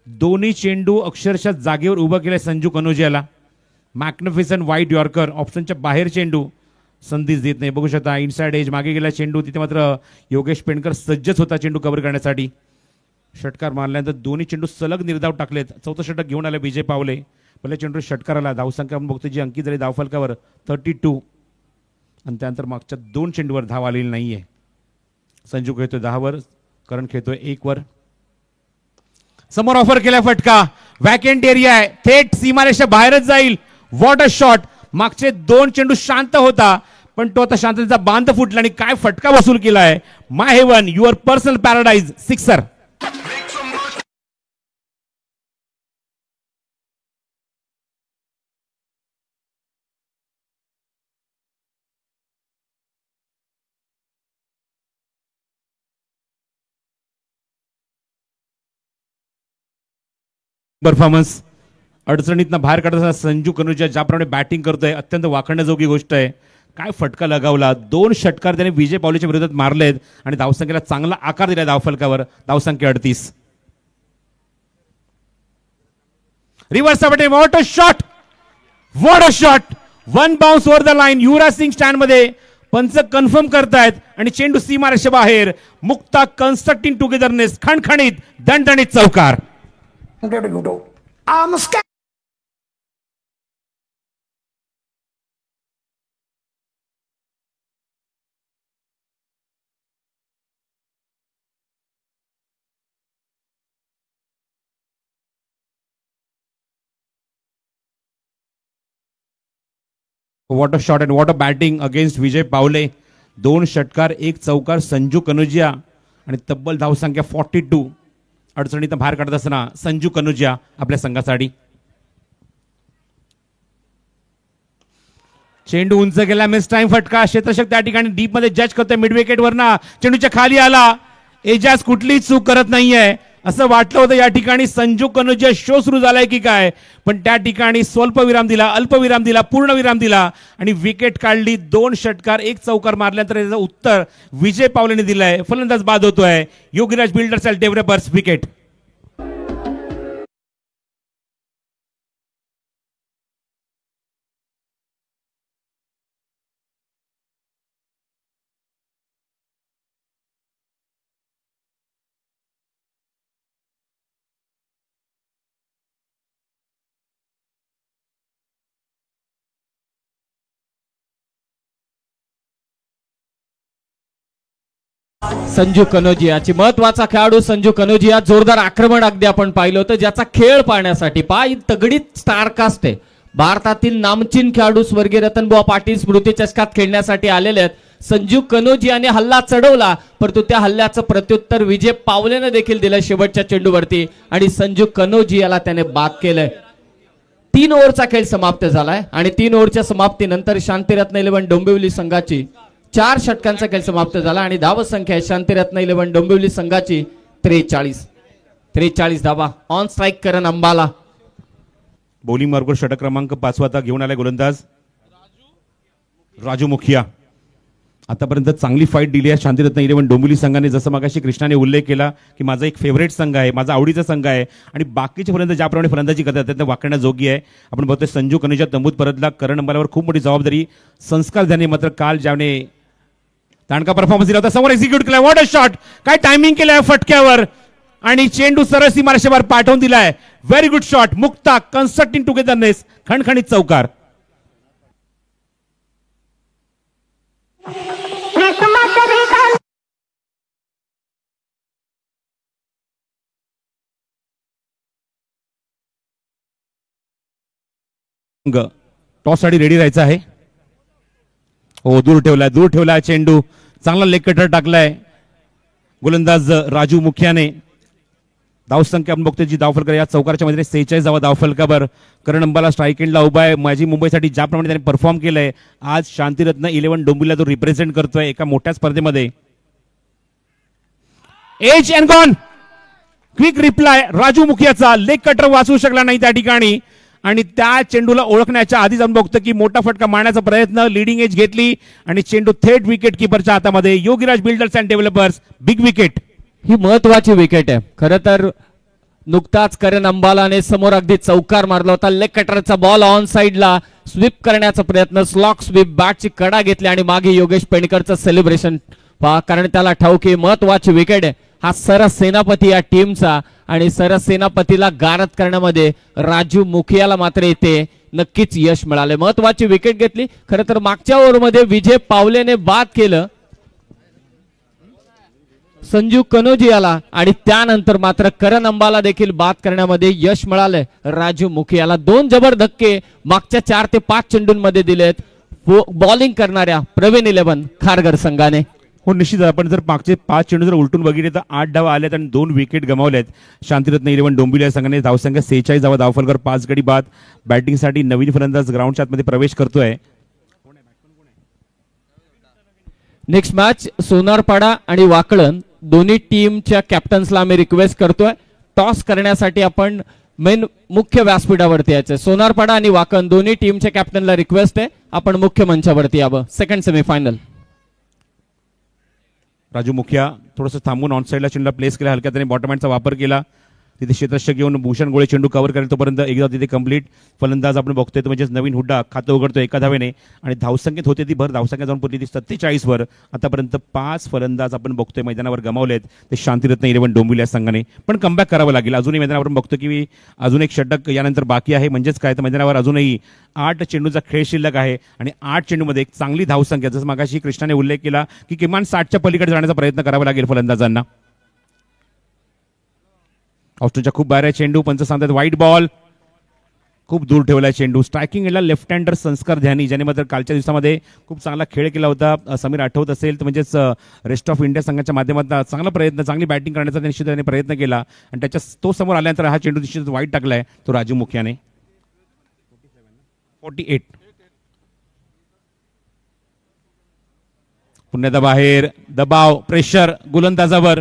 दोन्ही चेंडू अक्षरशः जागेवर उभं केलंय संजू कनोजियाला. मॅग्निफिसंट वाईट यॉर्कर. ऑप्शनच्या बाहेर चेंडू संधीच देत नाही. बघू शकता इनसाइड एज मागे गेला चेंडू. तिथे मात्र योगेश पेंडकर सज्जच होता चेंडू कव्हर करण्यासाठी. षटकार मारल्यानंतर दोन्ही चेंडू सलग निर्धाव टाकलेत. 4थं षटक घेऊन आले विजय पावले. पहिल्या चेंडू षटकाराला धावसंख्या आपण बघतो जी अंकित झाली धावफलकावर 32 आणि त्यानंतर मागच्या 2 चेंडूवर धाव आलेली नाहीये. संजू खेळतोय 10 वर, करण खेळतोय 1 वर. समोर ऑफर केला फटका. वॅकेंट एरिया आहे, थेट सीमारेषा बाहेरच जाईल. What a shot. मागचे 2 चेंडू शांत होता पण तो आता शांततेचा बांध फुटला आणि काय फटका वसूल केलाय. My heaven your personal paradise. Sixer. Performance अडचणीतनं बाहेर काढताना संजू कनोजिया ज्याप्रमाणे बॅटिंग करतोय अत्यंत वाखण्याजोगी गोष्ट आहे. काय फटका लगावला. 2 षटकार त्याने विजय पावलेच्या विरोधात मारलेत आणि धावसंख्येला चांगला आकार दिलाय धावफलकावर. धावसंख्या 38. Reverse what a shot. What a shot. 1 bounce over the line. Yuvraj Singh stand मध्ये पंच कन्फर्म करतायत आणि चेंडू सीमारेषे बाहेर. Mukta constructing togetherness. खणखणीत दणदणीत चौकार. What a shot and what a batting against Vijay Pawale. 2 षटकार 1 चौकार संजू कनोजिया आणि तब्बल धावसंख्या 42. अडचणीतून बाहेर काढत असताना संजू कनुजिया आपल्या संघासाठी. चेंडू उंच गेला, मिस टाइम फटका. क्षेत्ररक्षक त्या ठिकाणी डीप मध्ये जज करतोय. मिड विकेट वरना चेंडूच्या खाली आला. एजाज कुठलीच चूक करत नाहीये असं वाटलं होतं या ठिकाणी संजू कनुजिया शो सुरू झालाय की काय, पण त्या ठिकाणी स्वल्प विराम दिला, अल्प विराम दिला, पूर्ण विराम दिला आणि विकेट काढली. 2 षटकार 1 चौकार मारल्यानंतर याचं उत्तर विजय पावलेने दिलंय. फलंदाज बाद होतोय. Yogiraj builders and developers wicket. Sanju कनोजियाची महत्वाचा खेळाडू संजू कनोजिया. जोरदार आक्रमण अगदी आपण पाहिलं होतं, ज्याचा खेळ पाहण्यासाठी पाय तगडीत स्टारकास्ट आहे. भारतातील नामचीन खेळाडू स्वर्गीय रतनबुवा पाटील स्मृती चषकात खेळण्यासाठी आलेले आहेत. संजू कनोजियाने हल्ला चढवला, परंतु त्या हल्ल्याचं प्रत्युत्तर विजय पावलेने देखील दिलं शेवटच्या चेंडूवरती आणि संजू कनोजियाला त्याने बाद केलंय. 3 ओव्हरचा खेळ समाप्त झालाय आणि 3 ओव्हरच्या समाप्तीनंतर शांतिरत्न 11 डोंबिवली संघाची 4 षटकांचा खेळ समाप्त झाला आणि धाव संख्या आहे शांतिरत्न 11 डोंबिवली संघाची 43 धावा. On strike Karan Ambala. Bowling मार्गवर षटक क्रमांक 5 आता घेऊन आलाय गोलंदाज राजू मुखिया. आतापर्यंत चांगली फाईट दिली आहे शांतिरत्न 11 डोंबिवली संघाने. जसं मगाशी कृष्णाने उल्लेख केला की माझा एक फेवरेट संघ आहे, माझा आवडीचा संघ आहे आणि बाकीचे फलंदाज ज्याप्रमाणे फलंदाजी करतात त्यात वाकण्याजोगी आहे. आपण बघतोय संजू कनुजिया तंबूत परतला. करण अंबालावर खूप मोठी जबाबदारी संस्कार त्याने मात्र काल ज्याने ताणका परफॉर्मन्स दिला होता समोर एक्झिक्यूट केलाय. What a shot. काय टायमिंग केलाय फटक्यावर आणि चेंडू सरळ सीमारेषेवर पाठवून दिलाय. Very good shot. Mukta constructing togetherness. खणखणीत चौकार. टॉस साठी रेडी राहायचं आहे. हो दूर ठेवलाय चेंडू. चांगला लेग कटर टाकलाय गोलंदाज राजू मुखियाने. धावसंख्या आपण बघतोय जी धावफलक या चौकारच्या मध्ये 46 धावा धावफलकावर. करण अंबाला स्ट्राईक एंडला उभा आहे. माझी मुंबईसाठी ज्याप्रमाणे त्याने परफॉर्म केलंय आज शांतिरत्न 11 डोंबिवलीला तो रिप्रेझेंट करतोय एका मोठ्या स्पर्धेमध्ये. Edge and gone. Quick reply Raju मुखियाचा. लेग कटर वाचवू शकला नाही त्या ठिकाणी आणि त्या चेंडूला ओळखण्याच्या आधीच आपण बघतो की मोठा फटका मारण्याचा प्रयत्न. लिडिंग एज घेतली आणि चेंडू थेट विकेट किपरच्या हातामध्ये. Yogiraj builders and developers big wicket. ही महत्वाची विकेट आहे. खरं तर नुकताच करण अंबालाने समोर अगदी चौकार मारला होता. लेग कटरचा बॉल ऑन साइडला स्वीप करण्याचा प्रयत्न. Slog sweep. बॅटची कडा घेतली आणि मागे योगेश पेणकरचं सेलिब्रेशन पहा, कारण त्याला ठाऊक आहे महत्वाची विकेट आहे. हा सरस सेनापती या टीमचा आणि सरस सेनापतीला गारद करण्यामध्ये राजू मुखियाला मात्र येते नक्कीच यश मिळाले. महत्वाची विकेट घेतली. खरं तर मागच्या ओव्हरमध्ये विजय पावलेने बाद केलं संजू कनोजियाला आणि त्यानंतर मात्र करण अंबाला देखील बाद करण्यामध्ये यश मिळालंय राजू मुखियाला. 2 जबर धक्के मागच्या 4 ते 5 चेंडूंमध्ये दिलेत बॉलिंग करणाऱ्या प्रवीण 11 खारघर संघाने. हो निश्चित. आपण जर मागचे 5 चेंडू जर उलटून बघितले तर 8 धावा आल्यात आणि 2 विकेट गमावल्यात शांतिरत्न 11 डोंबिवली या संघाने. धावसंख्या 46 धावा धावफलकर 5 गडी बाद. बॅटिंगसाठी नवीन फलंदाज ग्राउंडच्या आतमध्ये प्रवेश करतोय. नेक्स्ट मॅच सोनारपाडा आणि वाकळण दोन्ही टीमच्या कॅप्टन्सला आम्ही रिक्वेस्ट करतोय टॉस करण्यासाठी आपण मेन मुख्य व्यासपीठावरती यायचं. सोनारपाडा आणि वाकण दोन्ही टीमच्या कॅप्टनला रिक्वेस्ट आहे आपण मुख्य मंचावरती यावं. Second semifinal. राजू मुखिया थोडंसं थांबून ऑन साईडला चेंडूला प्लेस केला. हलक्या त्याने बॉटम हँडचा वापर केला. तिथे क्षेत्ररक्षक घेऊन भूषण गोळे चेंडू कव्हर करेल तोपर्यंत एकदा तिथे कंप्लीट. फलंदाज आपण बघतोय तो म्हणजे नवीन हुड्डा खातं उघडतोय 1 धावेने आणि धावसंख्येत होते ती भर. धावसंख्या जाऊन पुरली ती 47 वर. आतापर्यंत 5 फलंदाज आपण बघतोय मैदानावर गमावलेत ते शांतिरत्न 11 डोंबिवली या संघाने. पण कमबॅक करावं लागेल. अजूनही मैदानावर आपण बघतो की अजून एक षटक यानंतर बाकी आहे. म्हणजेच काय तर मैदानावर अजूनही 8 चेंडूचा खेळ शिल्लक आहे आणि 8 चेंडूमध्ये एक चांगली धावसंख्या जसं मागाशी कृष्णाने उल्लेख केला की किमान 60च्या पलीकडे जाण्याचा प्रयत्न करावा लागेल फलंदाजांना. ऑस्ट्रेलियाच्या खूप बाहेर आहे चेंडू. पंच सांगतात वाईट बॉल. खूप दूर ठेवलाय चेंडू. स्ट्रायकिंग एंडला लेफ्ट हँडर संस्कार ध्यानी, ज्याने मात्र कालच्या दिवसामध्ये खूप चांगला खेळ केला होता. समीर आठवत असेल तर म्हणजेच रेस्ट ऑफ इंडिया संघाच्या माध्यमातून चांगला प्रयत्न, चांगली बॅटिंग करण्याचा निश्चितपणे प्रयत्न केला आणि त्याच्या तो समोर आल्यानंतर हा चेंडू निश्चित वाईट टाकलाय तो राजू मुखियाने. 48. पुन्हा बाहेर दबाव, प्रेशर गोलंदाजावर.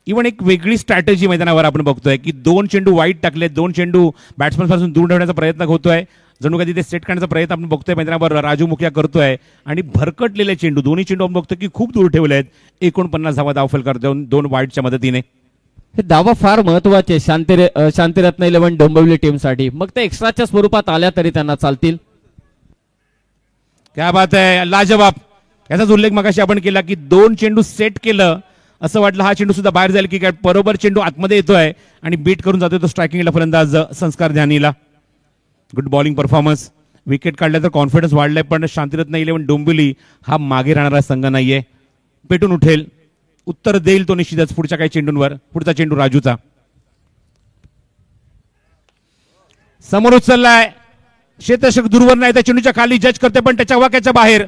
इव्हन एक वेगळी स्ट्रॅटेजी मैदानावर आपण बघतोय की 2 चेंडू वाईट टाकले, 2 चेंडू बॅट्समन पासून दूर ठेवण्याचा प्रयत्न होतोय. जणू काही तिथे सेट करण्याचा प्रयत्न आपण बघतोय मैदानावर राजू मुखिया करतोय आणि भरकटलेले चेंडू, दोन्ही चेंडू आपण बघतोय की खूप दूर ठेवले आहेत. 49 धावा धावफलक देऊन 2 वाईटच्या मदतीने. हे धावा फार महत्वाचे शांतिरत्न 11 डोंबिवली टीमसाठी. मग ते एक्स्ट्राच्या स्वरूपात आल्या तरी त्यांना चालतील. क्या बात आहे, लाजवाब. याचाच उल्लेख मगाशी आपण केला की 2 चेंडू सेट केलं, असं वाटलं हा चेंडू सुद्धा बाहेर जाईल की काय, बरोबर चेंडू आतमध्ये येतोय आणि बीट करून जातोय तो स्ट्रायकिंगला फलंदाज संस्कार ध्यानीला. Good bowling performance. विकेट काढल्या तर कॉन्फिडन्स वाढलाय, पण शांतिरत्न 11 डोंबिवली हा मागे राहणारा संघ नाहीये. पेटून उठेल, उत्तर देईल तो निश्चितच पुढच्या काही चेंडूंवर. पुढचा चेंडू राजूचा समोर उचललाय, क्षेत्ररक्षक दूरवर नाही, त्या चेंडूच्या खाली जज करते पण त्याच्या वाक्याच्या बाहेर.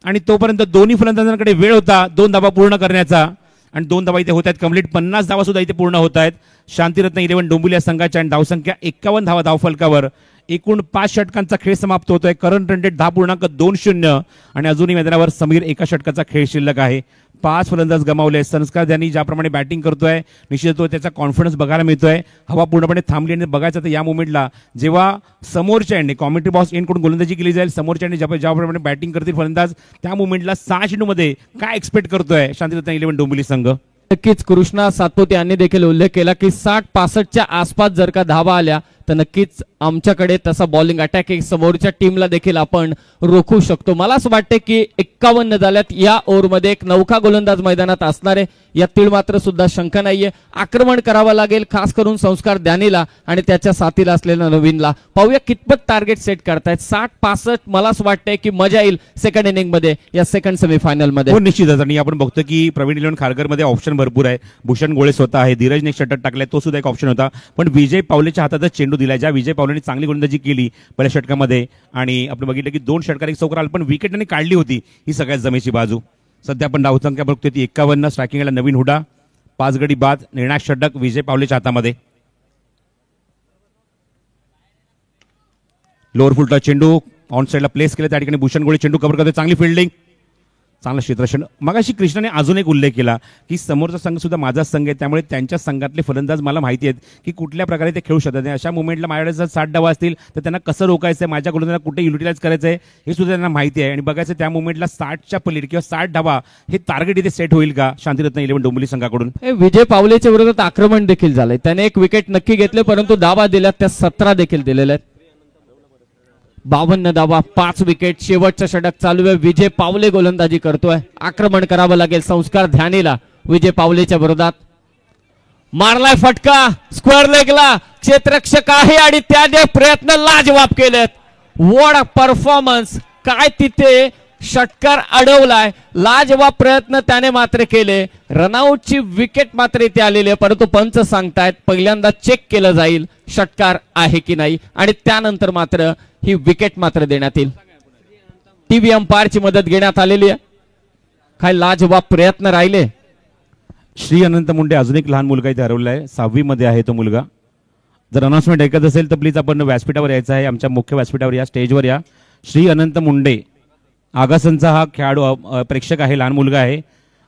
आणि तोपर्यंत दोन्ही फलंदाजांकडे वेळ होता 2 धावा पूर्ण करण्याचा आणि 2 धावा इथे होत आहेत कंप्लीट. 50 धावा सुद्धा इथे पूर्ण होत आहेत शांतिरत्न 11 डोंबिवली या संघाच्या आणि धावसंख्या 51 धावा धावफलकावर. एकूण 5 षटकांचा खेळ समाप्त होतोय. करंट रन रेट 10.20 आणि अजूनही मैदानावर समीर 1 षटकाचा खेळ शिल्लक आहे. 5 फलंदाज गमावले. संस्कार ध्यानी ज्याप्रमाणे बॅटिंग करतोय निश्चित तो त्याचा कॉन्फिडन्स बघायला मिळतोय. हवा पूर्णपणे थांबली आणि बघायचं तर या मोमेंटला जेव्हा समोरच्या एंडने कॉमेंट्री बॉक्स एंडकडून गोलंदाजी केली जाईल, समोरच्या एंडने ज्याप्रमाणे बॅटिंग करतील फलंदाज त्या मोमेंटला 6 चेंडूमध्ये काय एक्सपेक्ट करतोय शांतिरत्न 11 डोंबिवली संघ. नक्कीच कृष्णा सातपुते यांनी देखील उल्लेख केला की 60-65च्या आसपास जर का धावा आल्या तर नक्कीच आमच्याकडे तसा बॉलिंग अटॅक समोरच्या टीमला देखील आपण रोखू शकतो. मला असं वाटतं की 51 झाल्यात. या ओव्हरमध्ये एक नौका गोलंदाज मैदानात असणार आहे, यातील मात्र सुद्धा शंका नाहीये. आक्रमण करावं लागेल खास करून संस्कार ध्यानीला आणि त्याच्या साथीला असलेल्या नवीनला. पाहूया कितपत टार्गेट सेट करतायत. 60-65 मला असं वाटतंय की मजा येईल सेकंड इनिंग मध्ये, या सेकंड सेमीफायनल मध्ये. हो निश्चितच. आणि आपण बघतो की प्रवीण 11 खारघर मध्ये ऑप्शन भरपूर आहे. भूषण गोळे स्वतः आहे, धीरजने षटक टाकलाय, तो सुद्धा एक ऑप्शन होता. पण विजय पावलेच्या हातातच चेंडू दिलाय, ज्या विजय पावलेने चांगली गोलंदाजी केली पहिल्या षटकामध्ये आणि आपण बघितलं की 2 षटकार 1 चौकार आला, पण विकेट त्यांनी काढली होती. ही सगळ्यात जमेची बाजू. सध्या आपण धावसंख्या बघतोय ती 51. स्ट्रायकिंगला नवीन हुडा, 5 गडी बाद, निर्णायक षटक विजय पावलेच्या हातामध्ये. लोअर फुलटा चेंडू ऑन साईडला प्लेस केला, त्या ठिकाणी भूषण गोळे चेंडू कव्हर करतोय. चांगली फिल्डिंग, चांगला क्षेत्ररक्षण. मगाशी कृष्णाने अजून एक उल्लेख केला की समोरचा संघ सुद्धा माझा संघ आहे, त्यामुळे त्यांच्या संघातले फलंदाज मला माहिती आहेत की कुठल्या प्रकारे ते खेळू शकतात. अशा मुवमेंटला माझ्याकडे जर 60 धावा असतील तर त्यांना कसं रोखायचं आहे, माझ्या गोलंदाजांना कुठे युटिलाइज करायचं आहे हे सुद्धा त्यांना माहिती आहे. आणि बघायचं त्या मुवमेंटला 60च्या पलीकडे किंवा 60 धावा हे टार्गेट इथे सेट होईल का शांतिरत्न 11 डोंबिवली संघाकडून. विजय पावलेच्या विरोधात आक्रमण देखील झालंय. त्याने एक विकेट नक्की घेतले, परंतु धावा दिल्या त्या 17 देखील दिलेल्या आहेत. 52 धावा, 5 विकेट. शेवटचं षटक चालू आहे. विजय पावले गोलंदाजी करतोय. आक्रमण करावं लागेल संस्कार ध्यानीला विजय पावलेच्या विरोधात. मारलाय फटका स्क्वेअर लेगला, क्षेत्ररक्षक आहे आणि त्याने प्रयत्न लाजवाब केलेत. What a performance. काय तिथे षटकार अडवलाय, लाजवाब प्रयत्न त्याने मात्र केले. रनआउटची विकेट मात्र इथे आलेली आहे, परंतु पंच सांगतायत पहिल्यांदा चेक केलं जाईल षटकार आहे की नाही आणि त्यानंतर मात्र ही विकेट मात्र देण्यात येईल. टीव्ही अंपायरची मदत घेण्यात आलेली आहे. काय लाजवाब प्रयत्न राहिले. श्री अनंत मुंडे अजून एक लहान मुलगा इथे हरवलाय, 6वी मध्ये आहे तो मुलगा. जर अनाउन्समेंट ऐकत असेल तर प्लीज आपण व्यासपीठावर यायचं आहे, आमच्या मुख्य व्यासपीठावर या, स्टेजवर या. श्री अनंत मुंडे आगासनचा हा खेळाडू प्रेक्षक आहे, लहान मुलगा आहे.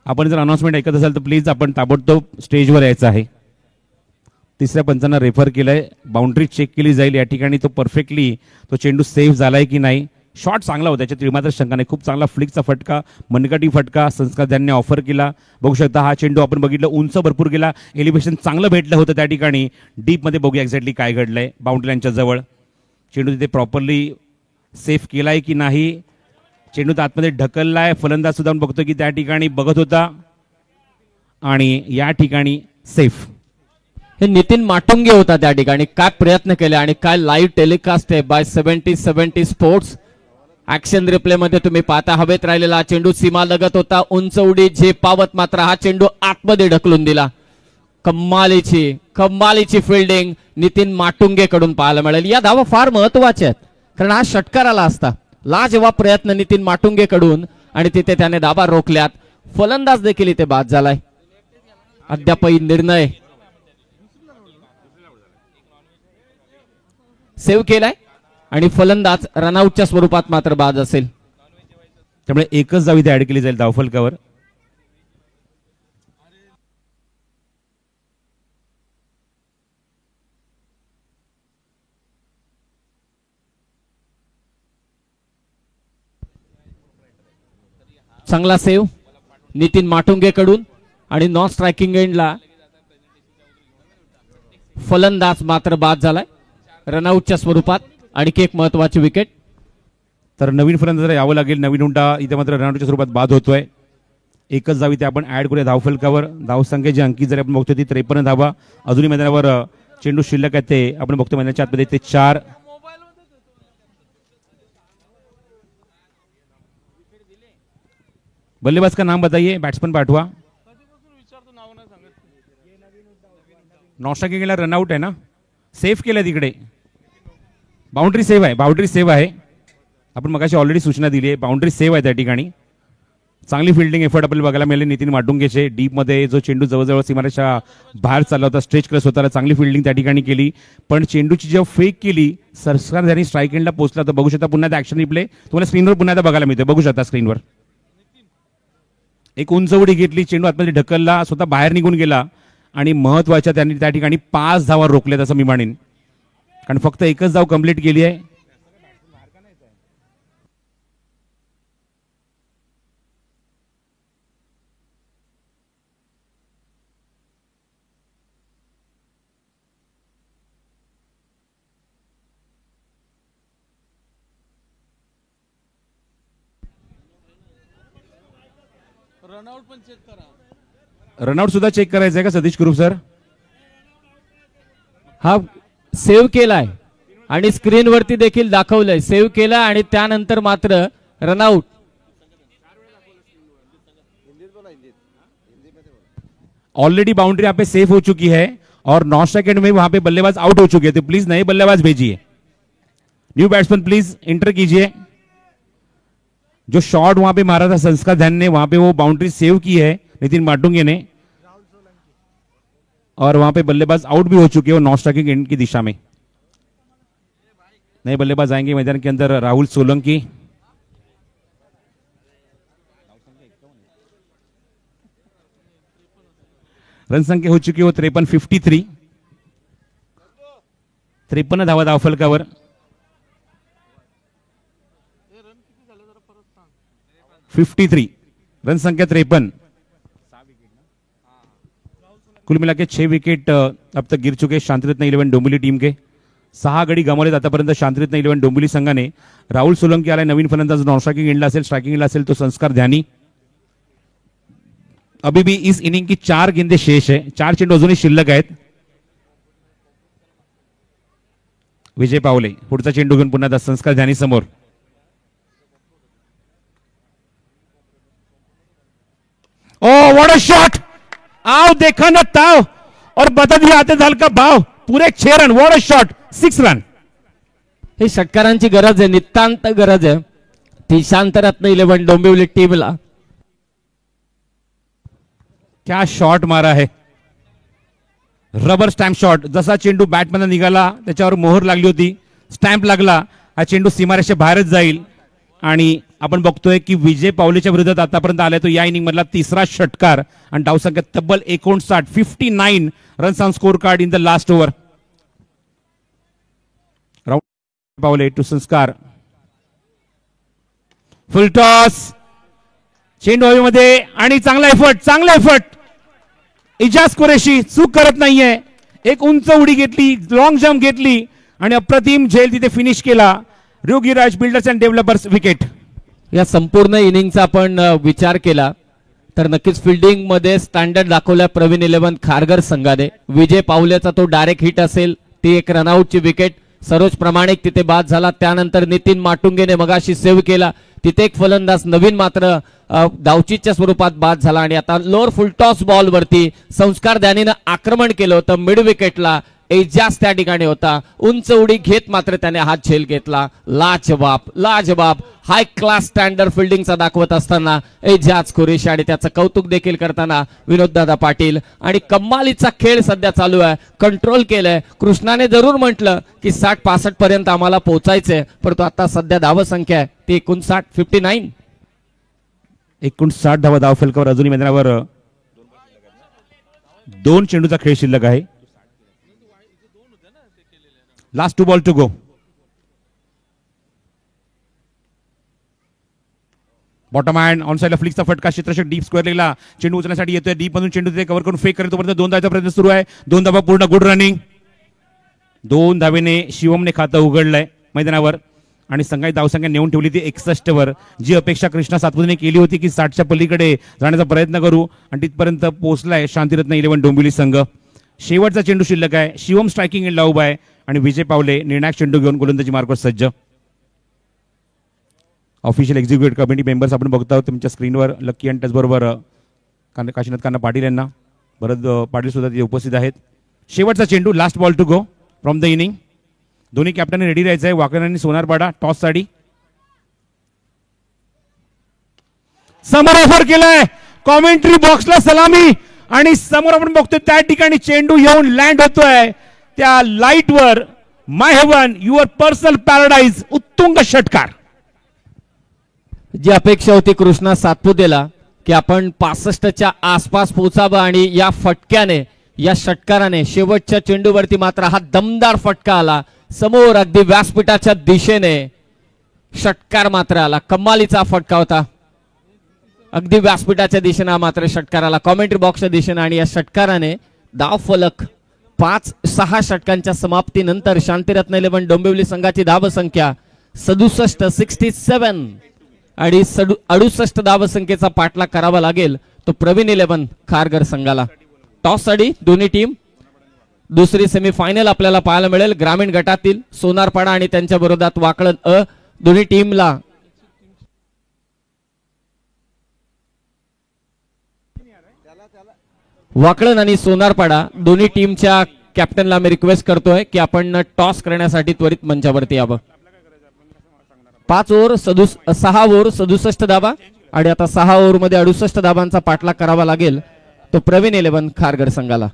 आपण जर अनाउन्समेंट ऐकत असाल तर प्लीज आपण ताबडतोब स्टेजवर यायचं आहे. तिसऱ्या पंचांना रेफर केलंय, बाउंड्री चेक केली जाईल. या ठिकाणी तो परफेक्टली तो चेंडू सेफ झालाय की नाही. शॉट चांगला होता, त्याच्या मात्र शंका नाही. खूप चांगला फ्लिकचा फटका, मनगटी फटका संस्कार त्यांनी ऑफर केला. बघू शकता हा चेंडू आपण बघितलं उंच भरपूर गेला, एलिव्हेशन चांगलं भेटलं होतं त्या ठिकाणी. डीप मध्ये बघूया एक्झॅक्टली काय घडलंय. बाउंड्री लाईनच्या जवळ चेंडू तिथे प्रॉपरली सेफ केलाय की नाही. चेंडू आतमध्ये ढकललाय, फलंदाज सुद्धा बघतो की त्या ठिकाणी बघत होता आणि या ठिकाणी सेफ. हे नितीन माटुंगे होता त्या ठिकाणी. काय प्रयत्न केले आणि काय लाईव्ह टेलिकास्ट आहे बाय 70 स्पोर्ट्स. ऍक्शन रिप्ले मध्ये तुम्ही पाहता हवेत राहिलेला चेंडू सीमा लगत होता, उंच उडी झेपावत मात्र हा चेंडू आतमध्ये ढकलून दिला. कमालीची फिल्डिंग नितीन माटुंगे कडून पाहायला मिळेल. या धावा फार महत्वाच्या आहेत कारण हा षटकार आला असता. लाजवाब प्रयत्न नितीन माटुंगे कडून आणि तिथे त्याने धावा रोखल्यात. फलंदाज देखील इथे बाद झालाय. अद्यापही निर्णय सेव्ह केलाय आणि फलंदाज रनआउटच्या स्वरूपात मात्र बाद असेल. त्यामुळे एकच धाव इथे ऍड केली जाईल धावफलकावर. चांगला सेव्ह नितीन माटुंगे कडून आणि नॉन स्ट्रायकिंग एंडला फलंदाज मात्र बाद झालाय रनआउटच्या स्वरूपात. आणखी एक महत्वाची विकेट. तर नवीन फलंदाज यावं लागेल. नवीन उंडा इथे मात्र रनआउटच्या स्वरूपात बाद होतोय. एकच धाव इथे आपण ऍड करूया धावफलकावर. धावसंख्येची अंकी जर आपण बघतो ती 53 धावा. अजूनही मैदानावर चेंडू शिल्लक आहेत ते आपण बघतो मैदानाच्या आतमध्ये ते 4. बल्लेबाज का नाम बताइए. बैट्समैन पाठवा. नॉस्ट्रायकिंग केला रनआउट आहे ना. सेफ केलं तिकडे. बाउंड्री सेव्ह आहे. आपण मगाशी ऑलरेडी सूचना दिली आहे. बाउंड्री सेव्ह आहे त्या ठिकाणी. चांगली फिल्डिंग एफर्ट आपल्याला बघायला मिळाले नितीन माटुंगेचे. डीपमध्ये जो चेंडू जवळजवळ सीमारेषा बाहेर चालला होता स्ट्रेच क्रॉस होता चांगली फिल्डिंग त्या ठिकाणी केली. पण चेंडूची जेव्हा फेक केली सरकार त्यांनी स्ट्राईक एंडला पोहोचला तर बघू शकता पुन्हा ऍक्शन रिप्ले तुम्हाला स्क्रीनवर पुन्हा एकदा बघायला मिळते. बघू शकता स्क्रीनवर एक उंच उडी घेतली. चेंडू आतमध्ये ढकलला स्वतः बाहेर निघून गेला आणि महत्वाच्या त्यांनी त्या ठिकाणी 5 धावा रोखल्यात असं मी म्हणेन कारण फक्त एकच धाव कंप्लीट केली आहे. रनआउट सुद्धा चेक करायचं आहे का सतीश कुरूप सर. हा सेव्ह केलाय आणि स्क्रीनवरती देखील दाखवलंय. सेव्ह केला आणि त्यानंतर मात्र रनआउट. ऑलरेडी बाउंड्री यहाँ पे सेफ हो चुकी है और 9 सेकंड में वहां पे बल्लेबाज आउट हो चुके थे. प्लीज नए बल्लेबाज भेजिए. न्यू बैट्समैन प्लीज एंटर कीजिए. जो शॉट वहां पे मारा था संस्कार ध्यान ने वहां पे वो बाउंड्री सेव की है नितिन माटुंगे ने और वहां पे बल्लेबाज आउट भी हो चुके हैं नॉन स्ट्राइकिंग एंड की दिशा में. नए बल्लेबाज आएंगे मैदान के अंदर. राहुल सोलंकी रन संख्या हो चुकी है वो 53. 53 धावा धावफलकावर. रन संख्या 53. कुल मिला के 6 विकेट अब तक गिर चुके शांतिरत्न 11 डोंबिवली टीम के. 6 गडी गमावलेत आतापर्यंत शांतिरत्न 11 डोंबिवली संघाने. राहुल सोलंकी आलाय नवीन फलंदाज. नॉन स्ट्राइकिंग एंडला असेल. स्ट्राइकिंग एंडला असेल तो संस्कार ध्यानी. अभी भी इस इनिंग की 4 गेंदे शेष है. 4 चेंडू अजूनही शिल्लक आहेत. विजय पावले पुढचा चेंडू घेऊन पुन्हा संस्कार ध्यानी समोर. Oh what a shot. आओ देखा ना ताव और बता दिया आते झाल का भाव. पुरे 6 run. What a shot. 6 run. हे षटकारांची गरज आहे. नितांत गरज आहे ती शांतरत्न 11 डोंबिवली टीमला. क्या शॉट मारा है. Rubber stamp shot. जसा चेंडू बॅटमधून निघाला त्याच्यावर मोहर लागली होती. स्टॅम्प लागला. हा चेंडू सीमारेषे बाहेरच जाईल आणि आपण बघतोय की विजय पावलेच्या विरोधात आतापर्यंत आलाय तो या इनिंग मधला 3रा षटकार आणि धावसंख्या तब्बल 59. 59 runs on score card in the last over. पावले टू संस्कार. फुल टॉस. चेंडू हवेमध्ये आणि चांगला एफर्ट. इजाज कुरेशी चूक करत नाहीये. एक उंच उडी घेतली. लॉंग जंप घेतली आणि अप्रतिम झेल तिथे फिनिश केला. Yogiraj builders and developers wicket. या संपूर्ण इनिंगचा आपण विचार केला तर नक्कीच फिल्डिंग मध्ये स्टँडर्ड दाखवल्या प्रवीण 11 खारघर संघाने. विजय पावलेचा तो डायरेक्ट हिट असेल ती एक रनआउटची विकेट. सरोज प्रामाणिक तिथे बाद झाला. त्यानंतर नितीन माटुंगेने मगाशी सेव्ह केला. तिथे एक फलंदाज नवीन मात्र धावचीच्या स्वरूपात बाद झाला. आणि आता लोअर फुलटॉस बॉल वरती संस्कार द्यानीनं आक्रमण केलं होतं. मिड विकेटला एजाज त्या ठिकाणी होता. उंच उडी घेत मात्र त्याने हात झेल घेतला. लाजवाब हाय क्लास स्टँडर्ड फिल्डिंगचा दाखवत असताना एजाज कुरेशी आणि त्याचं कौतुक देखील करताना विनोददादा पाटील. आणि कम्मालीचा खेळ सध्या चालू आहे. कंट्रोल केलंय. कृष्णाने जरूर म्हटलं की 60-65 पर्यंत आम्हाला पोहोचायचंय, परंतु आता सध्या धावसंख्या आहे ती 59. 59 धावा धावफलकावर अजूनही मैदानावर 2 चेंडूचा खेळ शिल्लक आहे. Last 2 ball to go. Bottom hand on साइडला फ्लिकचा फटका. क्षेत्ररक्षक डीप स्क्वेअर लेगला चेंडू उचलण्यासाठी येतोय. डीप मधून चेंडू कव्हर करून फेक करतो. 2 धावाचा प्रयत्न सुरू आहे. 2 धावा पूर्ण. Good running. 2 धावेने शिवमने खातं उघडलंय मैदानावर आणि संघाची धावसंख्या नेऊन ठेवली ती 61 वर. जी अपेक्षा कृष्णा सातपुतेने केली होती की 60च्या पलीकडे जाण्याचा प्रयत्न करू आणि तिथपर्यंत पोहोचलाय शांतिरत्न 11 डोंबिवली संघ. शेवटचा चेंडू शिल्लक आहे. शिवम स्ट्रायकिंग एंडला उभा आहे आणि विजय पावले निर्णायक चेंडू घेऊन गोलंदाजी मार्गावर सज्ज. ऑफिशियल एक्झिक्युटिव्ह कमिटी मेंबर्स आपण बघतो तुमच्या स्क्रीनवर. लकी आणि त्याचबरोबर काशीनाथ कान्हा पाटील यांना भरत पाटील सुद्धा तिथे उपस्थित आहेत. शेवटचा चेंडू. Last ball to go from the innings. दोन्ही कॅप्टनने रेडी राहायचं आहे. वाकड आणि सोनारपाडा टॉस साठी. समोर ऑफर केलाय. कॉमेंट्री बॉक्सला सलामी आणि समोर आपण बघतोय त्या ठिकाणी चेंडू येऊन लँड होतोय त्या लाईट वर. माय हेवन युअर पर्सनल पॅराडाईज. उत्तुंग षटकार. जी अपेक्षा होती कृष्णा सातपुतेला की आपण 65च्या आसपास पोहोचावं आणि या फटक्याने या षटकाराने शेवटच्या चेंडूवरती मात्र हा दमदार फटका आला. समोर अगदी व्यासपीठाच्या दिशेने षटकार मात्र आला. कमालीचा फटका होता. अगदी व्यासपीठाच्या दिशेने मात्र षटकार आला. कॉमेंट्री बॉक्सच्या दिशेने आणि या षटकाराने धाव फलक 5-6 षटकांच्या समाप्तीनंतर शांतिरत्न 11 डोंबिवली संघाची धावसंख्या 67 आणि 68 धावसंख्येचा पाठलाग करावा लागेल तो प्रवीण 11 खारघर संघाला. टॉस साठी दोन्ही टीम. दुसरी सेमीफायनल आपल्याला पाहायला मिळेल. ग्रामीण गटातील सोनारपाडा आणि त्यांच्या विरोधात वाकळण अ. दोन्ही टीमला वाकळण आणि सोनारपाडा दोन्ही टीमच्या कॅप्टनला मी रिक्वेस्ट करतोय की आपण टॉस करण्यासाठी त्वरित मंचावरती यावं. 6 ओव्हर 67 धावा आणि आता 6 ओव्हर मध्ये 68 धावांचा पाठलाग करावा लागेल तो प्रवीण 11 खारघर संघाला.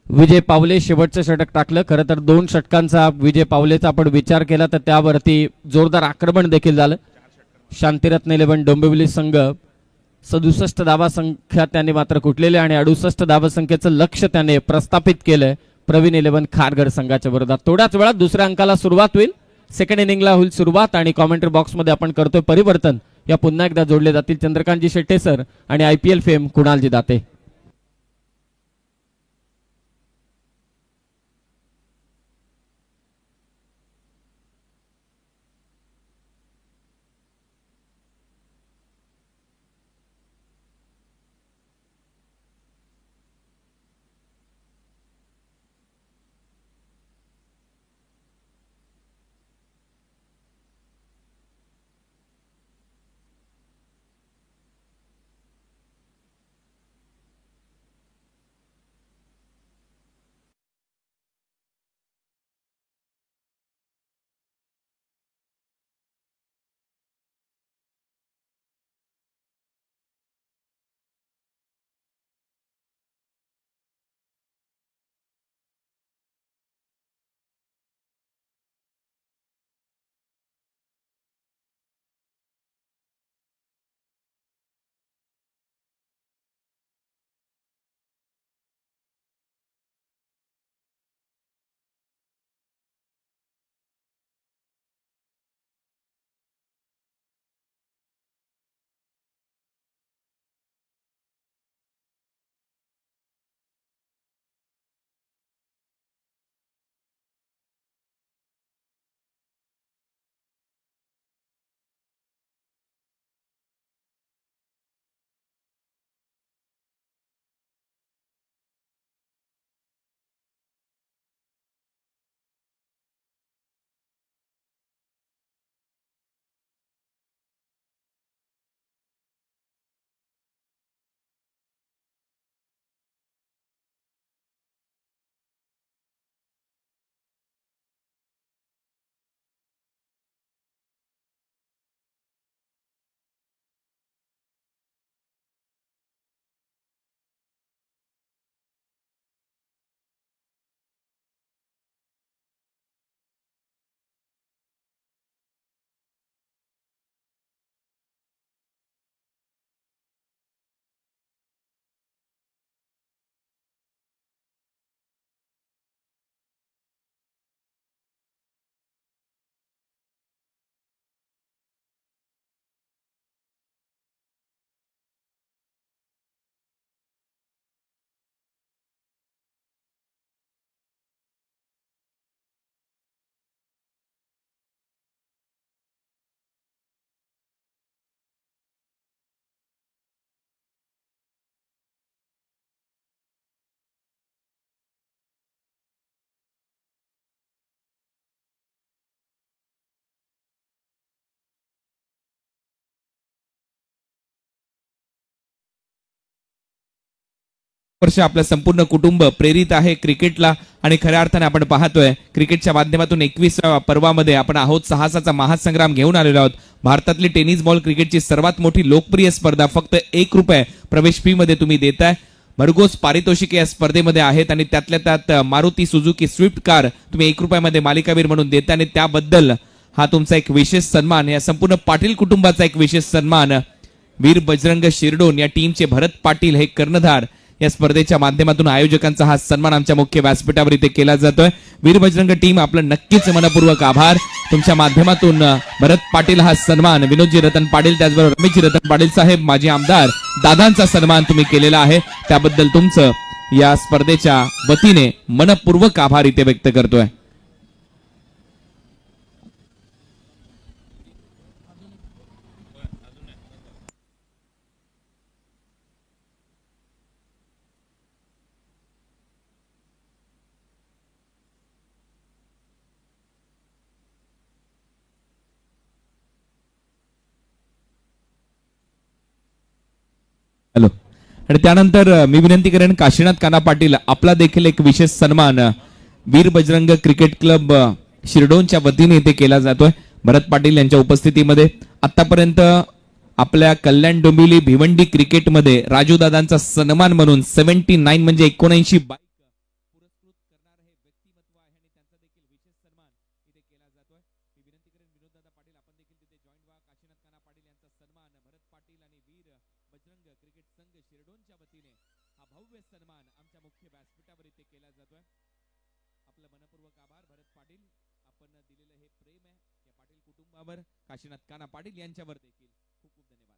विजय पावले शेवटचं षटक टाकलं. खरं तर 2 षटकांचा विजय पावलेचा आपण विचार केला तर त्यावरती जोरदार आक्रमण देखील झालं. शांतिरत्न 11 डोंबिवली संघ 67 धावा संख्या त्याने मात्र कुटलेले आणि 68 धावा संख्येचं लक्ष्य त्याने प्रस्थापित केलंय प्रवीण 11 खारघर संघाच्या विरोधात. थोड्याच वेळात दुसऱ्या अंकाला सुरुवात होईल. सेकंड इनिंगला होईल सुरुवात आणि कॉमेंट्री बॉक्समध्ये आपण करतोय परिवर्तन. या पुन्हा एकदा जोडले जातील चंद्रकांतजी शेट्टे सर आणि IPL फेम कुणालजी दाते. वर्ष आपलं संपूर्ण कुटुंब प्रेरित आहे क्रिकेटला आणि खऱ्या अर्थाने आपण पाहतोय क्रिकेटच्या माध्यमातून 21व्या पर्वामध्ये आपण आहोत. साहसाचा महासंग्राम घेऊन आलेलो आहोत. भारतातली टेनिस बॉल क्रिकेटची सर्वात मोठी लोकप्रिय स्पर्धा फक्त ₹1 प्रवेश फी मध्ये तुम्ही देताय. भरघोस पारितोषिके या स्पर्धेमध्ये आहेत आणि त्यातल्या त्यात मारुती सुझुकी स्विफ्ट कार तुम्ही ₹1 मध्ये मालिकावीर म्हणून देताय आणि त्याबद्दल हा तुमचा एक विशेष सन्मान, या संपूर्ण पाटील कुटुंबाचा एक विशेष सन्मान. वीर बजरंग शिरडोन या टीमचे भरत पाटील हे कर्णधार या स्पर्धेच्या माध्यमातून आयोजकांचा हा सन्मान आमच्या मुख्य व्यासपीठावर इथे केला जातोय. वीर बजरंग टीम आपलं नक्कीच मनपूर्वक आभार. तुमच्या माध्यमातून भरत पाटील हा सन्मान, विनोदजी रतन पाटील त्याचबरोबर रमेशजी रतन पाटील साहेब माजी आमदार दादांचा सन्मान तुम्ही केलेला आहे. त्याबद्दल तुमचं या स्पर्धेच्या वतीने मनपूर्वक आभार इथे व्यक्त करतोय. हॅलो. आणि त्यानंतर मी विनंती करेन काशीनाथ काना पाटील आपला देखील एक विशेष सन्मान वीर बजरंग क्रिकेट क्लब शिरडोनच्या वतीने इथे केला जातोय. भरत पाटील यांच्या उपस्थितीमध्ये आतापर्यंत आपल्या कल्याण डोंबिवली भिवंडी क्रिकेटमध्ये राजू दादांचा सन्मान म्हणून 79 म्हणजे 79 बाईक पुरस्कृत करणार हे व्यक्तिमत्व आहे आणि त्यांचा देखील विशेष सन्मान इथे केला जातोय. मी विनंती करेन विनोद दादा पाटील आपण देखील तिथे जॉईन व्हा. काशीनाथ काना पाटील यांचा सन्मान भरत पाटील आणि वीर बजरंग क्रिकेट संघ शिरडोनच्या वतीने हा भव्य सन्मान आमच्या मुख्य व्यासपीठावर इथे केला जातोय. आपलं मनपूर्वक आभार भरत पाटील. आपण दिलेलं हे प्रेम आहे या पाटील कुटुंबावर, काशीनाथ काना पाटील यांच्यावर देखील खूप खूप धन्यवाद.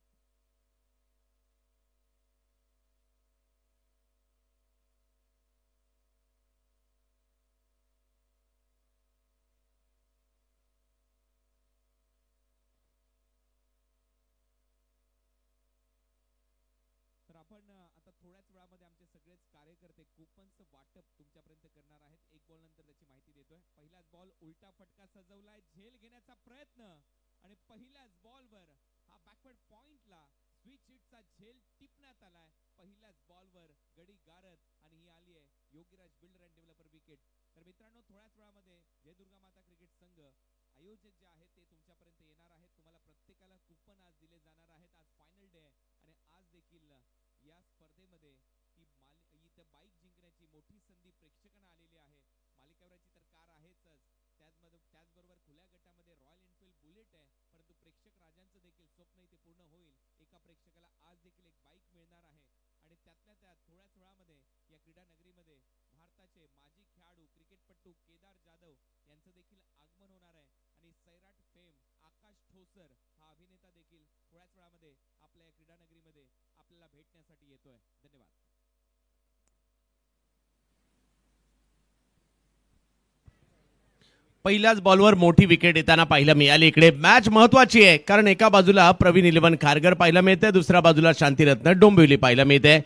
तर आपण आता थोड्याच वेळामध्ये आमचे सगळेच कार्यकर्ते कुपन्स वाटप तुमच्यापर्यंत करणार आहेत. एक बॉल नंतर त्याची माहिती देतोय. पहिलाच बॉल उलटा फटका सजवलाय, झेल घेण्याचा प्रयत्न आणि पहिल्याच बॉलवर हा बॅकवर्ड पॉइंटला स्विच हिटचा झेल टिपण्यात आलाय. पहिल्याच बॉलवर गडी गारत आणि ही आली आहे Yogiraj builder and developer wicket. तर मित्रांनो थोड्याच वेळामध्ये जय दुर्गा माता क्रिकेट संघ आयोजक जे आहेत ते तुमच्यापर्यंत येणार आहेत. तुम्हाला प्रत्येकाला कुपन आज दिले जाणार आहेत. आज फायनल डे आहे आणि आज देखील या स्पर्धेमध्ये इथं बाईक जिंकण्याची मोठी संधी प्रेक्षकांना आलेली आहे. मालिकावीराची तर कार आहेच, त्याचबरोबर खुल्या गटामध्ये रॉयल एनफील्ड बुलेट आहे. परंतु प्रेक्षक राजांचं देखील स्वप्न इथे पूर्ण होईल. एका प्रेक्षकाला आज देखील एक बाईक मिळणार आहे आणि त्यातल्या त्यात थोड्याच वेळामध्ये या क्रीडा नगरीमध्ये भारताचे माजी खेळाडू क्रिकेटपटू केदार जाधव यांचं देखील आगमन होणार आहे आणि सैराट फेम आकाश ठोसर हा अभिनेता देखील थोड्याच वेळामध्ये आपल्या या क्रीडा नगरीमध्ये आपल्याला भेटण्यासाठी येतोय. धन्यवाद. पहिल्याच बॉलवर मोठी विकेट येताना पाहायला मिळाली. इकडे मॅच महत्वाची आहे कारण एका बाजूला प्रवीण इलेव्हन खारघर पाहायला मिळते, दुसऱ्या बाजूला शांतीरत्न डोंबिवली पाहायला मिळते.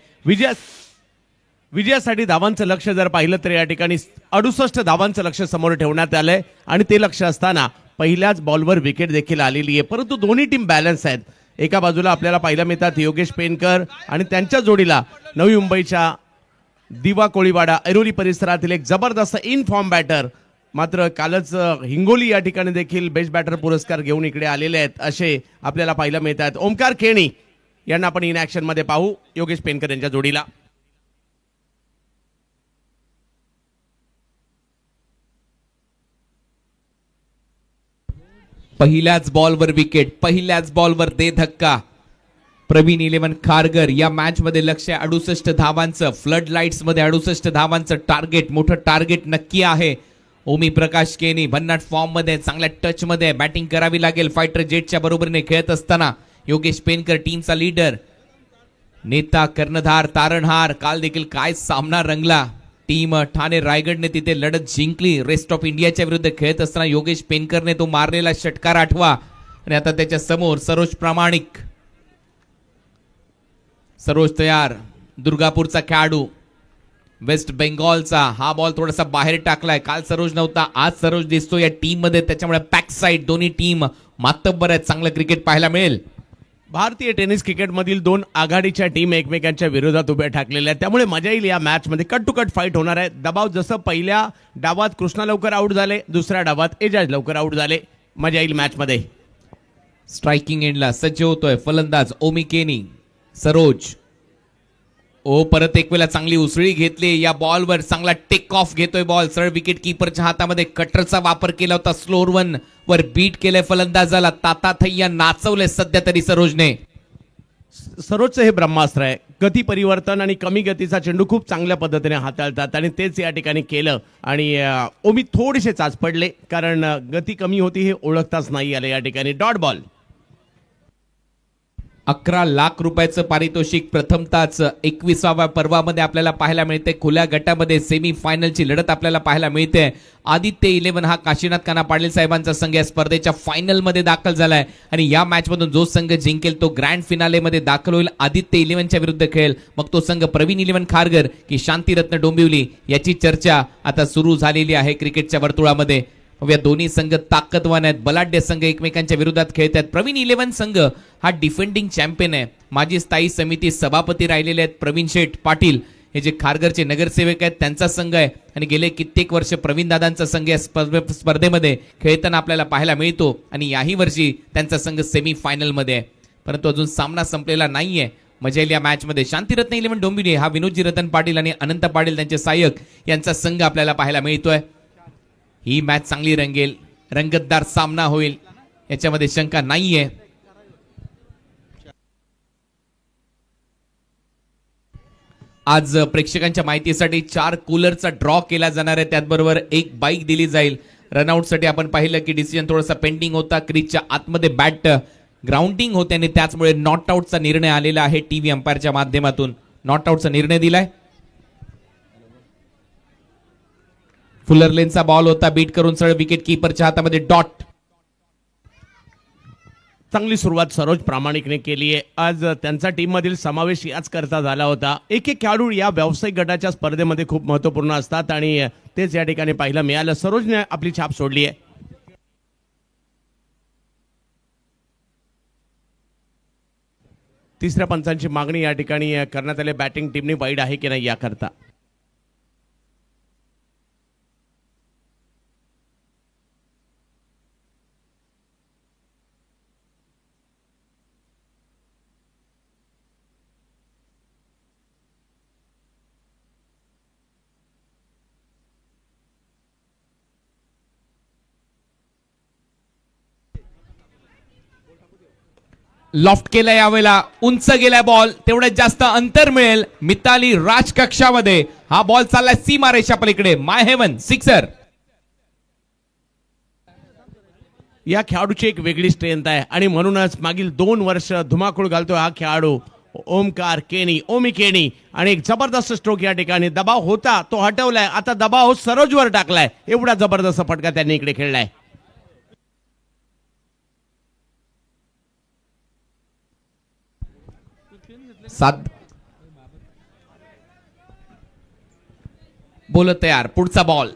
विजयासाठी धावांचं लक्ष जर पाहिलं तर या ठिकाणी 68 धावांचं लक्ष समोर ठेवण्यात आलंय आणि ते लक्ष असताना पहिल्याच बॉलवर विकेट देखील आलेली आहे. परंतु दोन्ही टीम बॅलन्स आहेत. एका बाजूला आपल्याला पाहायला मिळतात योगेश पेनकर आणि त्यांच्या जोडीला नवी मुंबईच्या दिवा कोळीवाडा ऐरोली परिसरातील एक जबरदस्त इन फॉर्म बॅटर. मात्र कालच हिंगोली या ठिकाणी देखील बेस्ट बॅटर पुरस्कार घेऊन इकडे आलेले आहेत असे आपल्याला पाहायला मिळतात. ओमकार केणी यांना आपण इन ऍक्शन मध्ये पाहू योगेश पेनकर यांच्या जोडीला. पहिल्याच बॉलवर विकेट, पहिल्याच बॉलवर दे धक्का. प्रवीण इलेव्हन खारघर या मॅच मध्ये लक्ष 68 धावांचं, फ्लड लाईट्स मध्ये 68 धावांचं टार्गेट, मोठं टार्गेट नक्की आहे. ओमी प्रकाश केनी भन्नाट फॉर्म मध्ये, चांगल्या टच मध्ये बॅटिंग करावी लागेल. फायटर जेटच्या बरोबरीने खेळत असताना योगेश पेनकर टीमचा लीडर, नेता, कर्णधार, तारणहार. काल देखील काय सामना रंगला. टीम ठाणे रायगडने तिथे लढत जिंकली. रेस्ट ऑफ इंडियाच्या विरुद्ध खेळत असताना योगेश पेनकरने तो मारलेला षटकार आठवा आणि आता त्याच्या समोर सरोज प्रामाणिक. सरोज तयार, दुर्गापूरचा खेळाडू, वेस्ट बेंगॉलचा. हा बॉल थोडासा बाहेर टाकलाय. काल सरोज नव्हता, आज सरोज दिसतो या टीम मध्ये, त्याच्यामुळे बॅक साइड दोन्ही टीम मातब्बर आहेत. चांगलं क्रिकेट पाहायला मिळेल. भारतीय टेनिस क्रिकेटमधील दोन आघाडीच्या टीम एकमेकांच्या विरोधात उभ्या ठाकलेल्या आहेत, त्यामुळे मजा येईल या मॅचमध्ये. कट टू कट फाईट होणार आहे. दबाव जसं पहिल्या डावात कृष्णा लवकर आउट झाले, दुसऱ्या डावात एजाज लवकर आउट झाले. मजा येईल मॅचमध्ये. स्ट्रायकिंग एंडला सज्ज होतोय फलंदाज ओमी केनी. सरोज परत एक वेळा चांगली उसळी घेतली या बॉलवर. चांगला टेक ऑफ घेतोय बॉल. सरळ विकेट कीपरच्या हातामध्ये कटरचा वापर केला होता. स्लोअर वन वर बीट केलंय फलंदाजाला. ताताथैया नाचवलंय सध्या तरी सरोजने. सरोजचं हे ब्रह्मास्त्र आहे. गती परिवर्तन आणि कमी गतीचा चेंडू खूप चांगल्या पद्धतीने हाताळतात आणि तेच या ठिकाणी केलं. आणि ओमी थोडेसे चाच पडले कारण गती कमी होती हे ओळखताच नाही आले या ठिकाणी. Dot ball. 11 लाख रुपयाचं पारितोषिक प्रथमताच 21व्या पर्वामध्ये आपल्याला पाहायला मिळते. खुल्या गटामध्ये सेमी फायनलची लढत आपल्याला पाहायला मिळते. आदित्य 11 हा काशीनाथ काना पाटील साहेबांचा संघ या स्पर्धेच्या फायनलमध्ये दाखल झालाय आणि या मॅच मधून जो संघ जिंकेल तो ग्रँड फिनालेमध्ये दाखल होईल. आदित्य 11च्या विरुद्ध खेळेल. मग तो संघ प्रवीण 11 खारघर की शांतीरत्न डोंबिवली याची चर्चा आता सुरू झालेली आहे क्रिकेटच्या वर्तुळामध्ये. या दोन्ही संघ ताकदवान आहेत. बलाढ्य संघ एकमेकांच्या विरोधात खेळत आहेत. प्रवीण 11 संघ हा डिफेंडिंग चॅम्पियन आहे. माजी स्थायी समिती सभापती राहिलेले आहेत प्रवीण शेठ पाटील हे जे खारघरचे नगरसेवक आहेत त्यांचा संघ आहे आणि गेले कित्येक वर्ष प्रवीण दादांचा संघ या स्पर्धेमध्ये खेळताना आपल्याला पाहायला मिळतो आणि याही वर्षी त्यांचा संघ सेमी फायनल मध्ये आहे. परंतु अजून सामना संपलेला नाहीये. मजा येईल या मॅच मध्ये. शांतीरत्न 11 डोंबिवली हा विनोदजी रतन पाटील आणि अनंत पाटील त्यांचे सहाय्यक यांचा संघ आपल्याला पाहायला मिळतोय. ही मॅच चांगली रंगेल. रंगतदार सामना होईल याच्यामध्ये शंका नाहीये. आज प्रेक्षकांच्या माहितीसाठी 4 कूलरचा ड्रॉ केला जाणार आहे. त्याचबरोबर 1 बाईक दिली जाईल. रनआउट साठी आपण पाहिलं की डिसिजन थोडासा पेंडिंग होता. क्रीजच्या आतमध्ये बॅट ग्राउंडिंग होते आणि त्याचमुळे नॉट आउटचा निर्णय आलेला आहे. टीव्ही अंपायरच्या माध्यमातून नॉट आउटचा निर्णय दिलाय. फुलर लेनचा बॉल होता. बीट करून सरळ विकेट कीपरच्या हातामध्ये डॉट. चांगली सुरुवात सरोज प्रामाणिकने केली आहे. आज त्यांचा टीम मधील समावेश याच करता झाला होता. एक एक खेळाडू या व्यावसायिक गटाच्या स्पर्धेमध्ये खूप महत्वपूर्ण असतात आणि तेच या ठिकाणी पाहायला मिळालं. सरोजने आपली छाप सोडली आहे. तिसऱ्या पंचांची मागणी या ठिकाणी करण्यात आली. बॅटिंग टीमने वाईड आहे की नाही याकरता. लॉफ्ट केलाय यावेळेला. उंच गेलाय बॉल. तेवढ्यात जास्त अंतर मिळेल. मिताली राज कक्षामध्ये हा बॉल चाललाय सीमारेषा पलीकडे. माय हेवन सिक्सर. या खेळाडूची एक वेगळी स्ट्रेंथ आहे आणि म्हणूनच मागील 2 वर्ष धुमाकूळ घालतोय हा खेळाडू ओमकार केनी. ओमी केनी आणि एक जबरदस्त स्ट्रोक या ठिकाणी. दबाव होता तो हटवलाय. आता दबाव सरोजवर टाकलाय. एवढा जबरदस्त फटका त्यांनी इकडे खेळलाय. बोल तयार. पुढचा बॉल.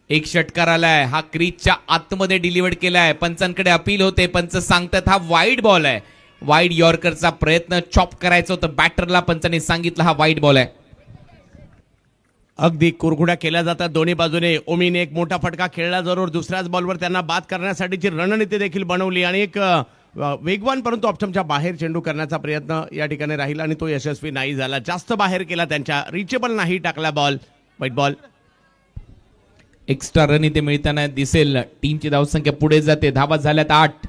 एक षटकार आलाय. हा क्रीजच्या आतमध्ये डिलिव्हर्ड केलाय. पंचांकडे अपील होते. पंच सांगतात हा वाईड बॉल आहे. वाईड यॉर्करचा प्रयत्न चॉप करायचा होता बॅटरला. पंचांनी सांगितलं हा वाईड बॉल आहे. अगदी कुरघुड्या केल्या जातात दोन्ही बाजूने. ओमीने एक मोठा फटका खेळला जरूर. दुसऱ्याच बॉलवर त्यांना बाद करण्यासाठीची रणनीती देखील बनवली आणि एक वेगवान परंतु ऑप्शनच्या बाहेर चेंडू करण्याचा प्रयत्न या ठिकाणी राहिला आणि तो यशस्वी नाही झाला. जास्त बाहेर केला त्यांच्या. रिचेबल नाही टाकला बॉल. वाईट बॉल. एक्स्ट्रा रन इथे मिळताना दिसेल. टीमची धावसंख्या पुढे जाते. धावा झाल्यात 8.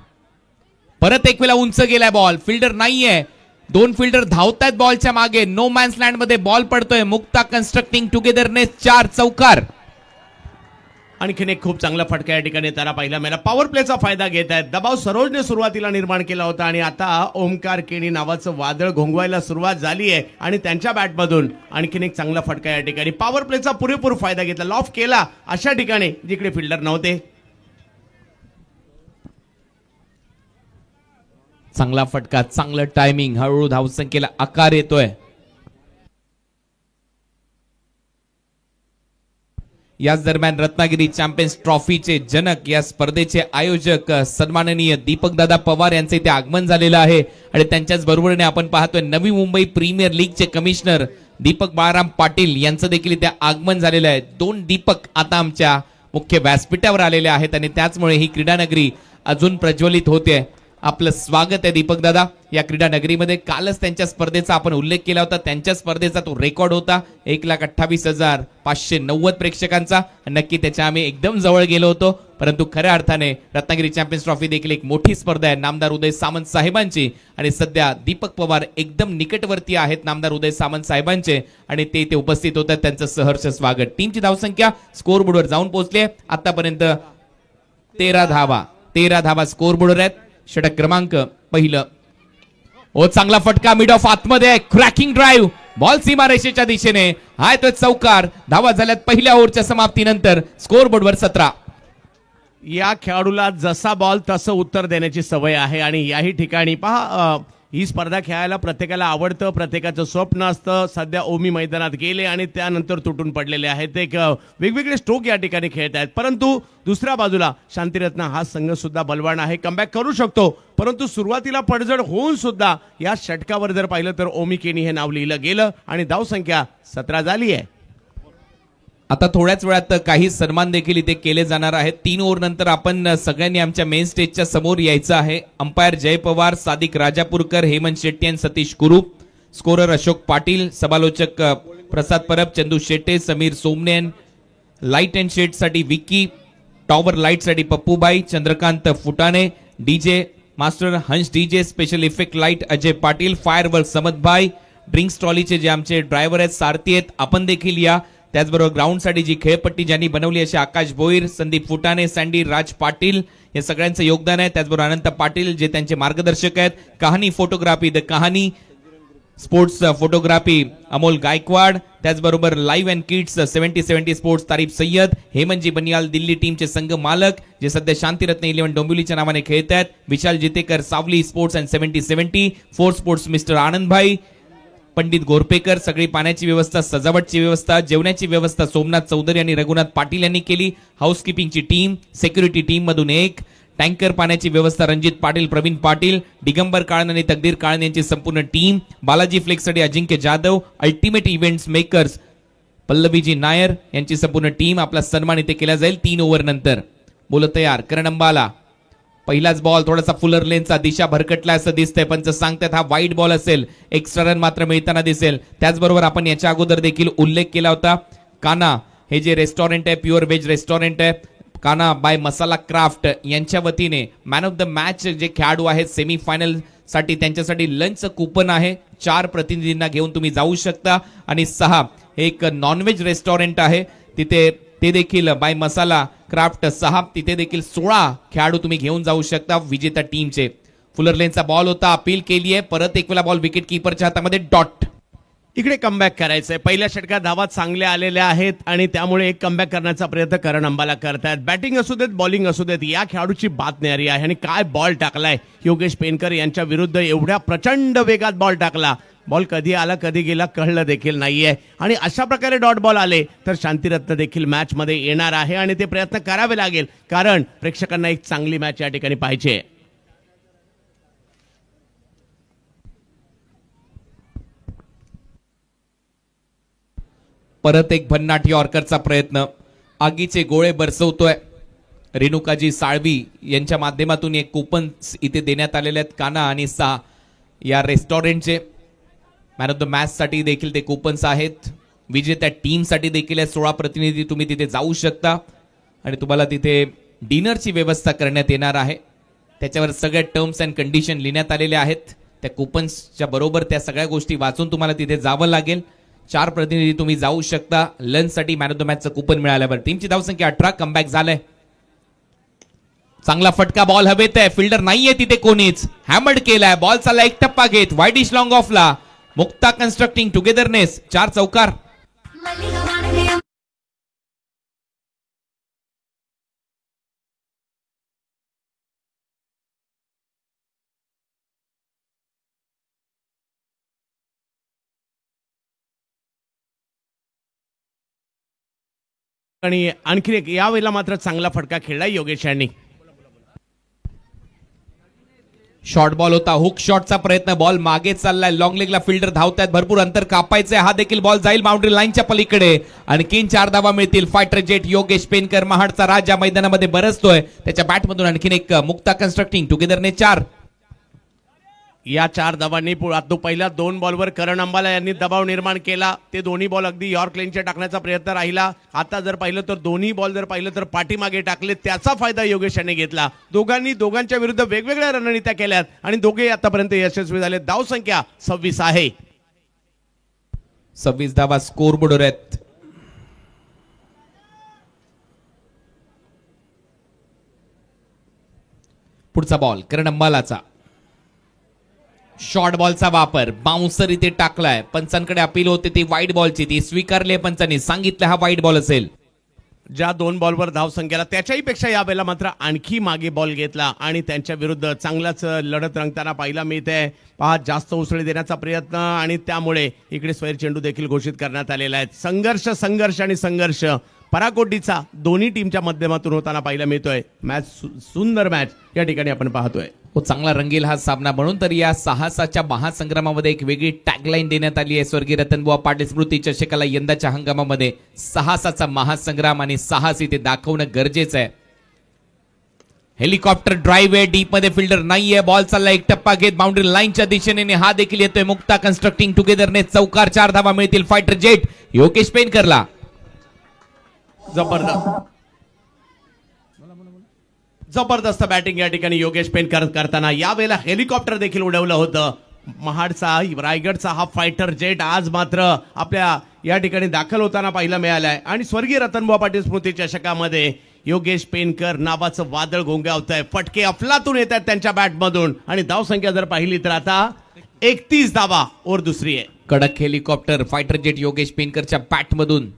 परत एक वेळा उंच गेलाय बॉल. फिल्डर नाहीये. 2 फिल्डर धावतायत बॉलच्या मागे. नो मॅन्स लँड मध्ये बॉल पडतोय. मुक्ता कन्स्ट्रक्टिंग टुगेदरनेस 4 चौकार. आणखीन एक खूप चांगला फटका या ठिकाणी त्याला पाहिला मिळाला. पॉवर प्लेचा फायदा घेत आहेत. दबाव सरोजने सुरुवातीला निर्माण केला होता आणि आता ओमकार केणी नावाचं वादळ घोंगवायला सुरुवात झाली आहे आणि त्यांच्या बॅटमधून आणखीन एक चांगला फटका या ठिकाणी. पॉवर प्लेचा पुरेपूर फायदा घेतला. लॉफ्ट केला अशा ठिकाणी जिकडे फिल्डर नव्हते. चांगला फटका. चांगलं टायमिंग. हळूहळू धावसंख्येला आकार येतोय. याच दरम्यान रत्नागिरी चॅम्पियन्स ट्रॉफीचे जनक, या स्पर्धेचे आयोजक सन्माननीय दीपकदादा पवार यांचे इथे आगमन झालेलं आहे आणि त्यांच्याच बरोबरीने आपण पाहतोय नवी मुंबई प्रीमियर लीगचे कमिशनर दीपक बाळाराम पाटील यांचं देखील इथे आगमन झालेलं आहे. 2 दीपक आता आमच्या मुख्य व्यासपीठावर आलेले आहेत आणि त्याचमुळे ही क्रीडानगरी अजून प्रज्वलित होते. आपलं स्वागत आहे दीपक दादा या क्रीडा नगरीमध्ये. कालच त्यांच्या स्पर्धेचा आपण उल्लेख केला होता. त्यांच्या स्पर्धेचा तो रेकॉर्ड होता 1,28,590 प्रेक्षकांचा. नक्की त्याच्या आम्ही एकदम जवळ गेलो होतो, परंतु खऱ्या अर्थाने रत्नागिरी चॅम्पियन्स ट्रॉफी देखील एक मोठी स्पर्धा आहे नामदार उदय सामंत साहेबांची आणि सध्या दीपक पवार एकदम निकटवर्ती आहेत नामदार उदय सामंत साहेबांचे आणि ते इथे उपस्थित होतात. त्यांचं सहर्ष स्वागत. टीमची धावसंख्या स्कोअरबोर्डवर जाऊन पोहोचली. आतापर्यंत 13 धावा स्कोअरबोर्डवर आहेत. षटक क्रमांक पहिलं. ओ चांगला फटका मिड ऑफ आतमध्ये, क्रॅकिंग ड्राईव्ह, बॉल सीमारेषेच्या दिशेने, हाय तो चौकार. धावा झाल्यात पहिल्या ओव्हरच्या समाप्तीनंतर. स्कोअरबोर्डवर 17. या खेळाडूला जसा बॉल तसं उत्तर देण्याची सवय आहे आणि याही ठिकाणी पहा ही स्पर्धा खेळायला प्रत्येकाला आवडतं, प्रत्येकाचं स्वप्न असतं. सध्या ओमी मैदानात गेले आणि त्यानंतर तुटून पडलेले आहेत. एक वेगवेगळे स्ट्रोक या ठिकाणी खेळत आहेत, परंतु दुसऱ्या बाजूला शांतिरत्न हा संघ सुद्धा बलवान आहे, कमबॅक करू शकतो. परंतु सुरुवातीला पडझड होऊन सुद्धा या षटकावर जर पाहिलं तर ओमी केनी हे नाव लिहिलं गेलं आणि धावसंख्या 17 झाली आहे. आता थोड्याच वेळात काही सन्मान देखील इथे केले जाणार आहेत. 3 ओव्हर नंतर आपण सगळ्यांनी आमच्या मेन स्टेजच्या समोर यायचं आहे. अंपायर जय पवार, सादिक राजापूरकर, हेमंत शेट्टी आणि सतीश कुरूप, स्कोरर अशोक पाटील, समालोचक Prasad Parab, Chandu Shette, Sameer Somnen, light and shade साठी विकी, टॉवर लाईट साठी Pappubai, Chandrakant Phutane, DJ master Hans DJ, special effect light Ajay Patil, firework Samatbhai, drinks ट्रॉलीचे जे आमचे ड्रायव्हर आहेत सारथी आहेत आपण देखील या. त्याचबरोबर ग्राउंडसाठी जी खेळपट्टी ज्यांनी बनवली असे आकाश भोईर, संदीप फुटाणे, सँडी राज पाटील हे सगळ्यांचं योगदान आहे. त्याचबरोबर अनंत पाटील जे त्यांचे मार्गदर्शक आहेत. कहाणी फोटोग्राफी द कहाणी, स्पोर्ट्स फोटोग्राफी अमोल गायकवाड, त्याचबरोबर लाईव्ह अँड किड्स 70-70 स्पोर्ट्स तारीफ सय्यद, हेमंतजी बनियाल दिल्ली टीमचे संघ मालक जे सध्या शांतिरत्न 11 डोंबिवलीच्या नावाने खेळत आहेत. Vishal Jitekar Sawali sports and 70-70, four sports mister Anandbhai, Pandit Gorpekar, सगळी पाण्याची व्यवस्था, सजावटची व्यवस्था, जेवणाची व्यवस्था सोमनाथ चौधरी आणि रघुनाथ पाटील यांनी केली. हाऊसकीपिंगची टीम, सिक्युरिटी टीम मधून एक, टँकर पाण्याची व्यवस्था रणजित पाटील, प्रवीण पाटील, दिगंबर काळन आणि तकदीर काळन यांची संपूर्ण टीम, बालाजी फ्लेक्ससाठी Ajinkya Jadhav, ultimate events makers पल्लवीजी नायर यांची संपूर्ण टीम. आपला सन्मान इथे केला जाईल 3 ओव्हर नंतर. बोल तयार, करण अंबाला. पहिलाच बॉल थोडासा फुलर लेनचा, दिशा भरकटला असं दिसतंय. पंच सांगतात हा वाईट बॉल असेल, एक्स्ट्रा रन मात्र मिळताना दिसेल. त्याचबरोबर आपण याच्या अगोदर देखील उल्लेख केला होता, काना हे जे रेस्टॉरंट आहे, प्युअर व्हेज रेस्टॉरंट आहे, काना बाय मसाला क्राफ्ट यांच्या वतीने मॅन ऑफ द मॅच जे खेळाडू आहेत सेमीफायनल साठी त्यांच्यासाठी लंच कुपन आहे. 4 प्रतिनिधींना घेऊन तुम्ही जाऊ शकता आणि 6 एक नॉनव्हेज रेस्टॉरंट आहे तिथे, ते देखील बाय मसाला क्राफ्ट 6, तिथे देखील 16 खेळाडू तुम्ही घेऊन जाऊ शकता विजेता टीमचे. फुलर लेनचा बॉल होता, अपील केली आहे, परत एक वेळा बॉल विकेट कीपरच्या हातामध्ये. डॉट इकडे कमबॅक करायचंय. पहिल्या षटकात धावा चांगल्या आलेल्या आहेत आणि त्यामुळे एक कमबॅक करण्याचा प्रयत्न करण अंबाला करतायत. बॅटिंग असू देत, बॉलिंग असू देत, या खेळाडूची बात न्यारी आहे आणि काय बॉल टाकलाय योगेश पेनकर यांच्या विरुद्ध. एवढ्या प्रचंड वेगात बॉल टाकला, बॉल कधी आला कधी गेला कळलं देखील नाहीये आणि अशा प्रकारे डॉट बॉल आले तर शांतिरत्न देखील मॅच मध्ये येणार आहे आणि ते प्रयत्न करावे लागेल, कारण प्रेक्षकांना एक चांगली मॅच या ठिकाणी पाहिजे. परत एक भन्नाट यॉर्करचा प्रयत्न, आगीचे गोळे बरसवतोय. रेणुकाजी साळवी यांच्या माध्यमातून एक कुपन इथे देण्यात आलेले आहेत. काना आणि 6 या रेस्टॉरंटचे मॅन ऑफ द मॅच साठी देखील ते कुपन्स आहेत. विजेत्या टीम साठी देखील 16 प्रतिनिधी तुम्ही तिथे जाऊ शकता आणि तुम्हाला तिथे डिनरची व्यवस्था करण्यात येणार आहे. त्याच्यावर सगळ्या टर्म्स अँड कंडिशन लिहिण्यात आलेल्या आहेत. त्या कुपन्सच्या बरोबर त्या सगळ्या गोष्टी वाचून तुम्हाला तिथे जावं लागेल. 4 प्रतिनिधी तुम्ही जाऊ शकता लंच साठी मॅन ऑफ द मॅचचं कुपन मिळाल्यावर. टीमची धावसंख्या 18, कमबॅक झालंय. चांगला फटका, बॉल हवेत आहे, फिल्डर नाहीये तिथे कोणीच, हॅमर्ड केलाय बॉल, चालला एक टप्पा घेत वाईडिश लॉंग ऑफला. मुक्ता कन्स्ट्रक्टिंग टुगेदरनेस 4 चौकार. आणि आणखी एक यावेळेला मात्र चांगला फटका खेळला योगेश यांनी. शॉर्ट बॉल होता, हुक शॉटचा प्रयत्न, बॉल मागे चाललाय, लॉंग लेगला फिल्डर धावतायत, भरपूर अंतर कापायचंय, हा देखील बॉल जाईल बाउंड्री लाईनच्या पलीकडे. आणखीन 4 धावा मिळतील. फायटर जेट योगेश पेनकर महाडचा राजा मैदानामध्ये बरसतोय. त्याच्या बॅटमधून आणखीन एक मुक्ता कन्स्ट्रक्टिंग टुगेदरने 4. या 4 धावांनी पहिल्या 2 बॉलवर करण अंबाला यांनी दबाव निर्माण केला. ते दोन्ही बॉल अगदी यॉर्क लेनचे टाकण्याचा प्रयत्न राहिला. आता जर पाहिलं तर दोन्ही बॉल जर पाहिलं तर पाठीमागे टाकले, त्याचा फायदा योगेश यांनी घेतला. दोघांच्या विरुद्ध वेगवेगळ्या रणनीत्या केल्यात आणि दोघे आतापर्यंत यशस्वी झाले. धावसंख्या 26 आहे. 26 धावा स्कोर बोर्डवर आहेत. पुढचा बॉल करण अंबालाचा. शॉर्ट बॉलचा वापर, बाउन्सर इथे टाकलाय. पंचांकडे अपील होते ती वाईट बॉलची, ती स्वीकारली पंचांनी, सांगितलं हा वाईट बॉल असेल. ज्या 2 बॉलवर धावसंख्येला त्याच्याही पेक्षा यावेळेला मात्र आणखी मागे बॉल घेतला आणि त्यांच्या विरुद्ध चांगलाच लढत रंगताना पाहायला मिळते. पहा, जास्त उसळी देण्याचा प्रयत्न आणि त्यामुळे इकडे स्वैर चेंडू देखील घोषित करण्यात आलेला आहे. संघर्ष आणि संघर्ष पराकोटीचा दोन्ही टीमच्या माध्यमातून होताना पाहायला मिळतोय. मॅच सुंदर मॅच या ठिकाणी आपण पाहतोय. हो, चांगला रंगील हा सामना. म्हणून तर या साहसाच्या महासंग्रामामध्ये एक वेगळी टॅगलाईन देण्यात आली आहे. स्वर्गीय रतनबुवा पाटील स्मृती चषकाला यंदाच्या हंगामामध्ये साहसाचा महासंग्राम आणि साहस इथे दाखवणं गरजेचं आहे. हेलिकॉप्टर ड्राईव्ह आहे, डीप मध्ये फिल्डर नाहीये, बॉल चालला एक टप्पा घेत बाउंड्री लाईनच्या दिशेने, हा देखील येतोय. मुक्ता कन्स्ट्रक्टिंग टुगेदरने चौकार 4 धावा मिळतील. फायटर जेट योगेश पेनकरला. जबरदस्त बॅटिंग या ठिकाणी योगेश पेनकर करताना. यावेळेला हेलिकॉप्टर देखील उडवलं होतं. महाडचा रायगडचा हा फायटर जेट आज मात्र आपल्या या ठिकाणी दाखल होताना पाहायला मिळालाय. आणि स्वर्गीय रतनबुवा पाटील स्मृती चषकामध्ये योगेश पेनकर नावाचं वादळ घोंगावत आहे. फटके अफलातून येत आहेत त्यांच्या बॅटमधून आणि धावसंख्या जर पाहिली तर आता 31 धावा और दुसरी आहे. कडक हेलिकॉप्टर फायटर जेट योगेश पेनकरच्या बॅटमधून.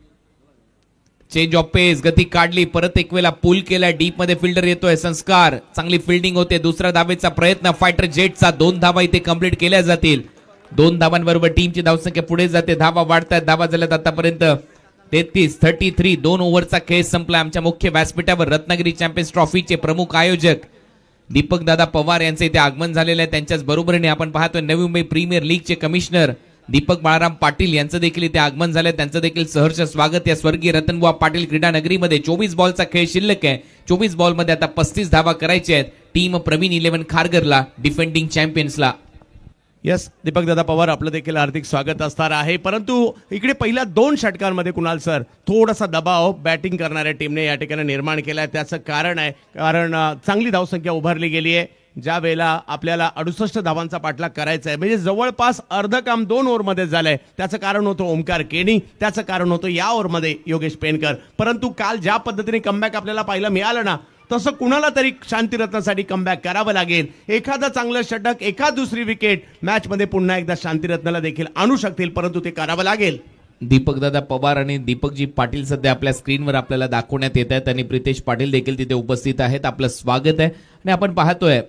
चेंज ऑफ पेस, गती काढली, परत एक वेळा पूल केला, डीप मध्ये फिल्डर येतोय. संस्कार, चांगली फिल्डिंग होते. दुसऱ्या धावेचा प्रयत्न फायटर जेटचा. 2 धावा इथे कंप्लीट केल्या जातील. 2 धावांबरोबर टीमची धावसंख्या पुढे जाते. धावा वाढतात. धावा झाल्यात आतापर्यंत 33 2 ओव्हरचा खेळ संपला. आमच्या मुख्य व्यासपीठावर रत्नागिरी चॅम्पियन्स ट्रॉफीचे प्रमुख आयोजक दीपक दादा पवार यांचे इथे आगमन झालेलं आहे. त्यांच्याच बरोबरीने आपण पाहतोय नवी मुंबई प्रीमियर लीगचे कमिशनर दीपक बाळाराम पाटील यांचं देखील इथे आगमन झालंय. त्यांचं देखील सहर्ष स्वागत या स्वर्गीय रतनबुवा पाटील क्रीडा नगरीमध्ये. 24 बॉलचा खेळ शिल्लक आहे. 24 बॉलमध्ये आता 35 धावा करायच्या आहेत टीम प्रवीण 11 खारघरला, डिफेंडिंग चॅम्पियन्सला. यस, दीपक दादा पवार आपलं देखील हार्दिक स्वागत असणार आहे. परंतु इकडे पहिल्या 2 षटकांमध्ये कुणाल सर थोडासा दबाव बॅटिंग करणाऱ्या टीमने या ठिकाणी निर्माण केलाय. त्याचं कारण आहे कारण चांगली धावसंख्या उभारली गेली आहे. ज्या वेळेला आपल्याला 68 धावांचा पाठलाग करायचा आहे, म्हणजे जवळपास अर्ध काम 2 ओव्हरमध्ये झालंय. त्याचं कारण होतं ओमकार केणी, त्याचं कारण होतं या ओव्हरमध्ये योगेश पेनकर. परंतु काल ज्या पद्धतीने कमबॅक आपल्याला पाहायला मिळालं ना, तसं कुणाला तरी शांतिरत्नासाठी कमबॅक करावं लागेल. एखादं चांगलं षटक, एखाद दुसरी विकेट मॅचमध्ये पुन्हा एकदा शांतिरत्नाला देखील आणू शकतील, परंतु ते करावं लागेल. दीपक दादा पवार आणि दीपकजी पाटील सध्या आपल्या स्क्रीनवर आपल्याला दाखवण्यात येत आहेत आणि प्रितेश पाटील देखील तिथे उपस्थित आहेत. आपलं स्वागत आहे. आणि आपण पाहतोय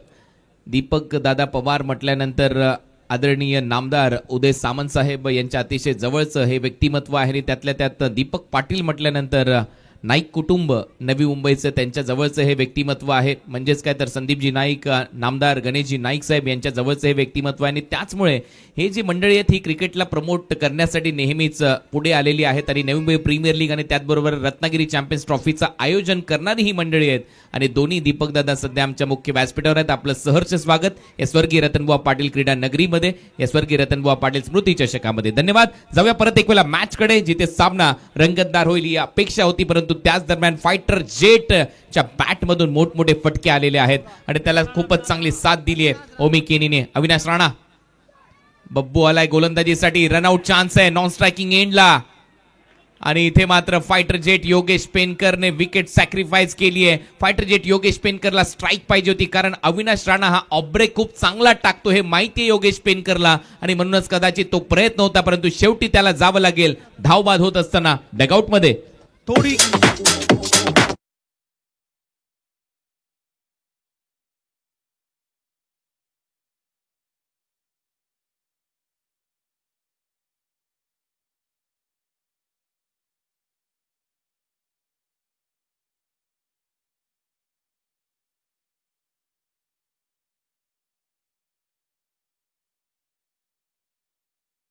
दीपक दादा पवार म्हटल्यानंतर आदरणीय नामदार उदय सामंत साहेब यांच्या अतिशय जवळचं हे व्यक्तिमत्व आहे. आणि त्यातल्या त्यात दीपक पाटील म्हटल्यानंतर नाईक कुटुंब नवी मुंबईचं त्यांच्या जवळचं हे व्यक्तिमत्व आहे. म्हणजेच काय तर संदीपजी नाईक, नामदार गणेशजी नाईक साहेब यांच्या जवळचं हे व्यक्तिमत्व आहे. आणि त्याचमुळे हे जी मंडळी आहेत ही क्रिकेटला प्रमोट करण्यासाठी नेहमीच पुढे आलेली आहेत. आणि नवी मुंबई प्रीमियर लीग आणि त्याचबरोबर रत्नागिरी चॅम्पियन्स ट्रॉफीचं आयोजन करणारी ही मंडळी आहेत. आणि दोन्ही दीपकदादा सध्या आमच्या मुख्य व्यासपीठावर आहेत. आपलं सहर्ष स्वागत या स्वर्गीय रतनबुवा पाटील क्रीडा नगरीमध्ये, या स्वर्गीय रतनबुवा पाटील स्मृती चषकामध्ये. धन्यवाद. जाऊया परत एक वेळा मॅचकडे, जिथे सामना रंगतदार होईल ही अपेक्षा होती. परंतु त्याच दरम्यान फायटर जेटच्या बॅटमधून मोठमोठे फटके आलेले आहेत आणि त्याला खूपच चांगली साथ दिली आहे ओमी केनीने. अविनाश राणा, बब्बू आलाय गोलंदाजीसाठी. रनआउट चान्स आहे नॉन स्ट्रायकिंग एंडला. आणि इथे मात्र फायटर जेट योगेश पेनकरने विकेट सॅक्रिफाईस केली आहे. फायटर जेट योगेश पेनकरला स्ट्राईक पाहिजे होती, कारण अविनाश राणा हा ऑफ ब्रेक खूप चांगला टाकतो हे माहिती आहे योगेश पेनकरला. आणि म्हणूनच कदाचित तो प्रयत्न होता, परंतु शेवटी त्याला जावं लागेल. धावबाद होत असताना डगआउटमध्ये थोडी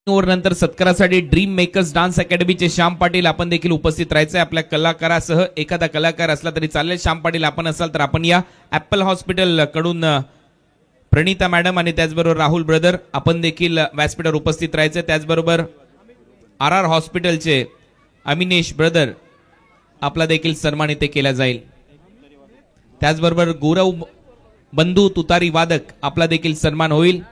नंतर सत्कारासाठी ड्रीम मेकर्स डान्स अकॅडमीचे श्याम पाटील आपण देखील उपस्थित राहायचंय. आपल्या कलाकारासह एखादा कलाकार असला तरी चालेल. श्याम पाटील आपण असाल तर आपण या. ॲपल हॉस्पिटल कडून प्रणिता मॅडम आणि त्याचबरोबर राहुल ब्रदर आपण देखील व्यासपीठावर उपस्थित राहायचे. त्याचबरोबर RR हॉस्पिटलचे अमिनेश ब्रदर आपला देखील सन्मान इथे केला जाईल. त्याचबरोबर गौरव बंधू तुतारी वादक आपला देखील सन्मान होईल.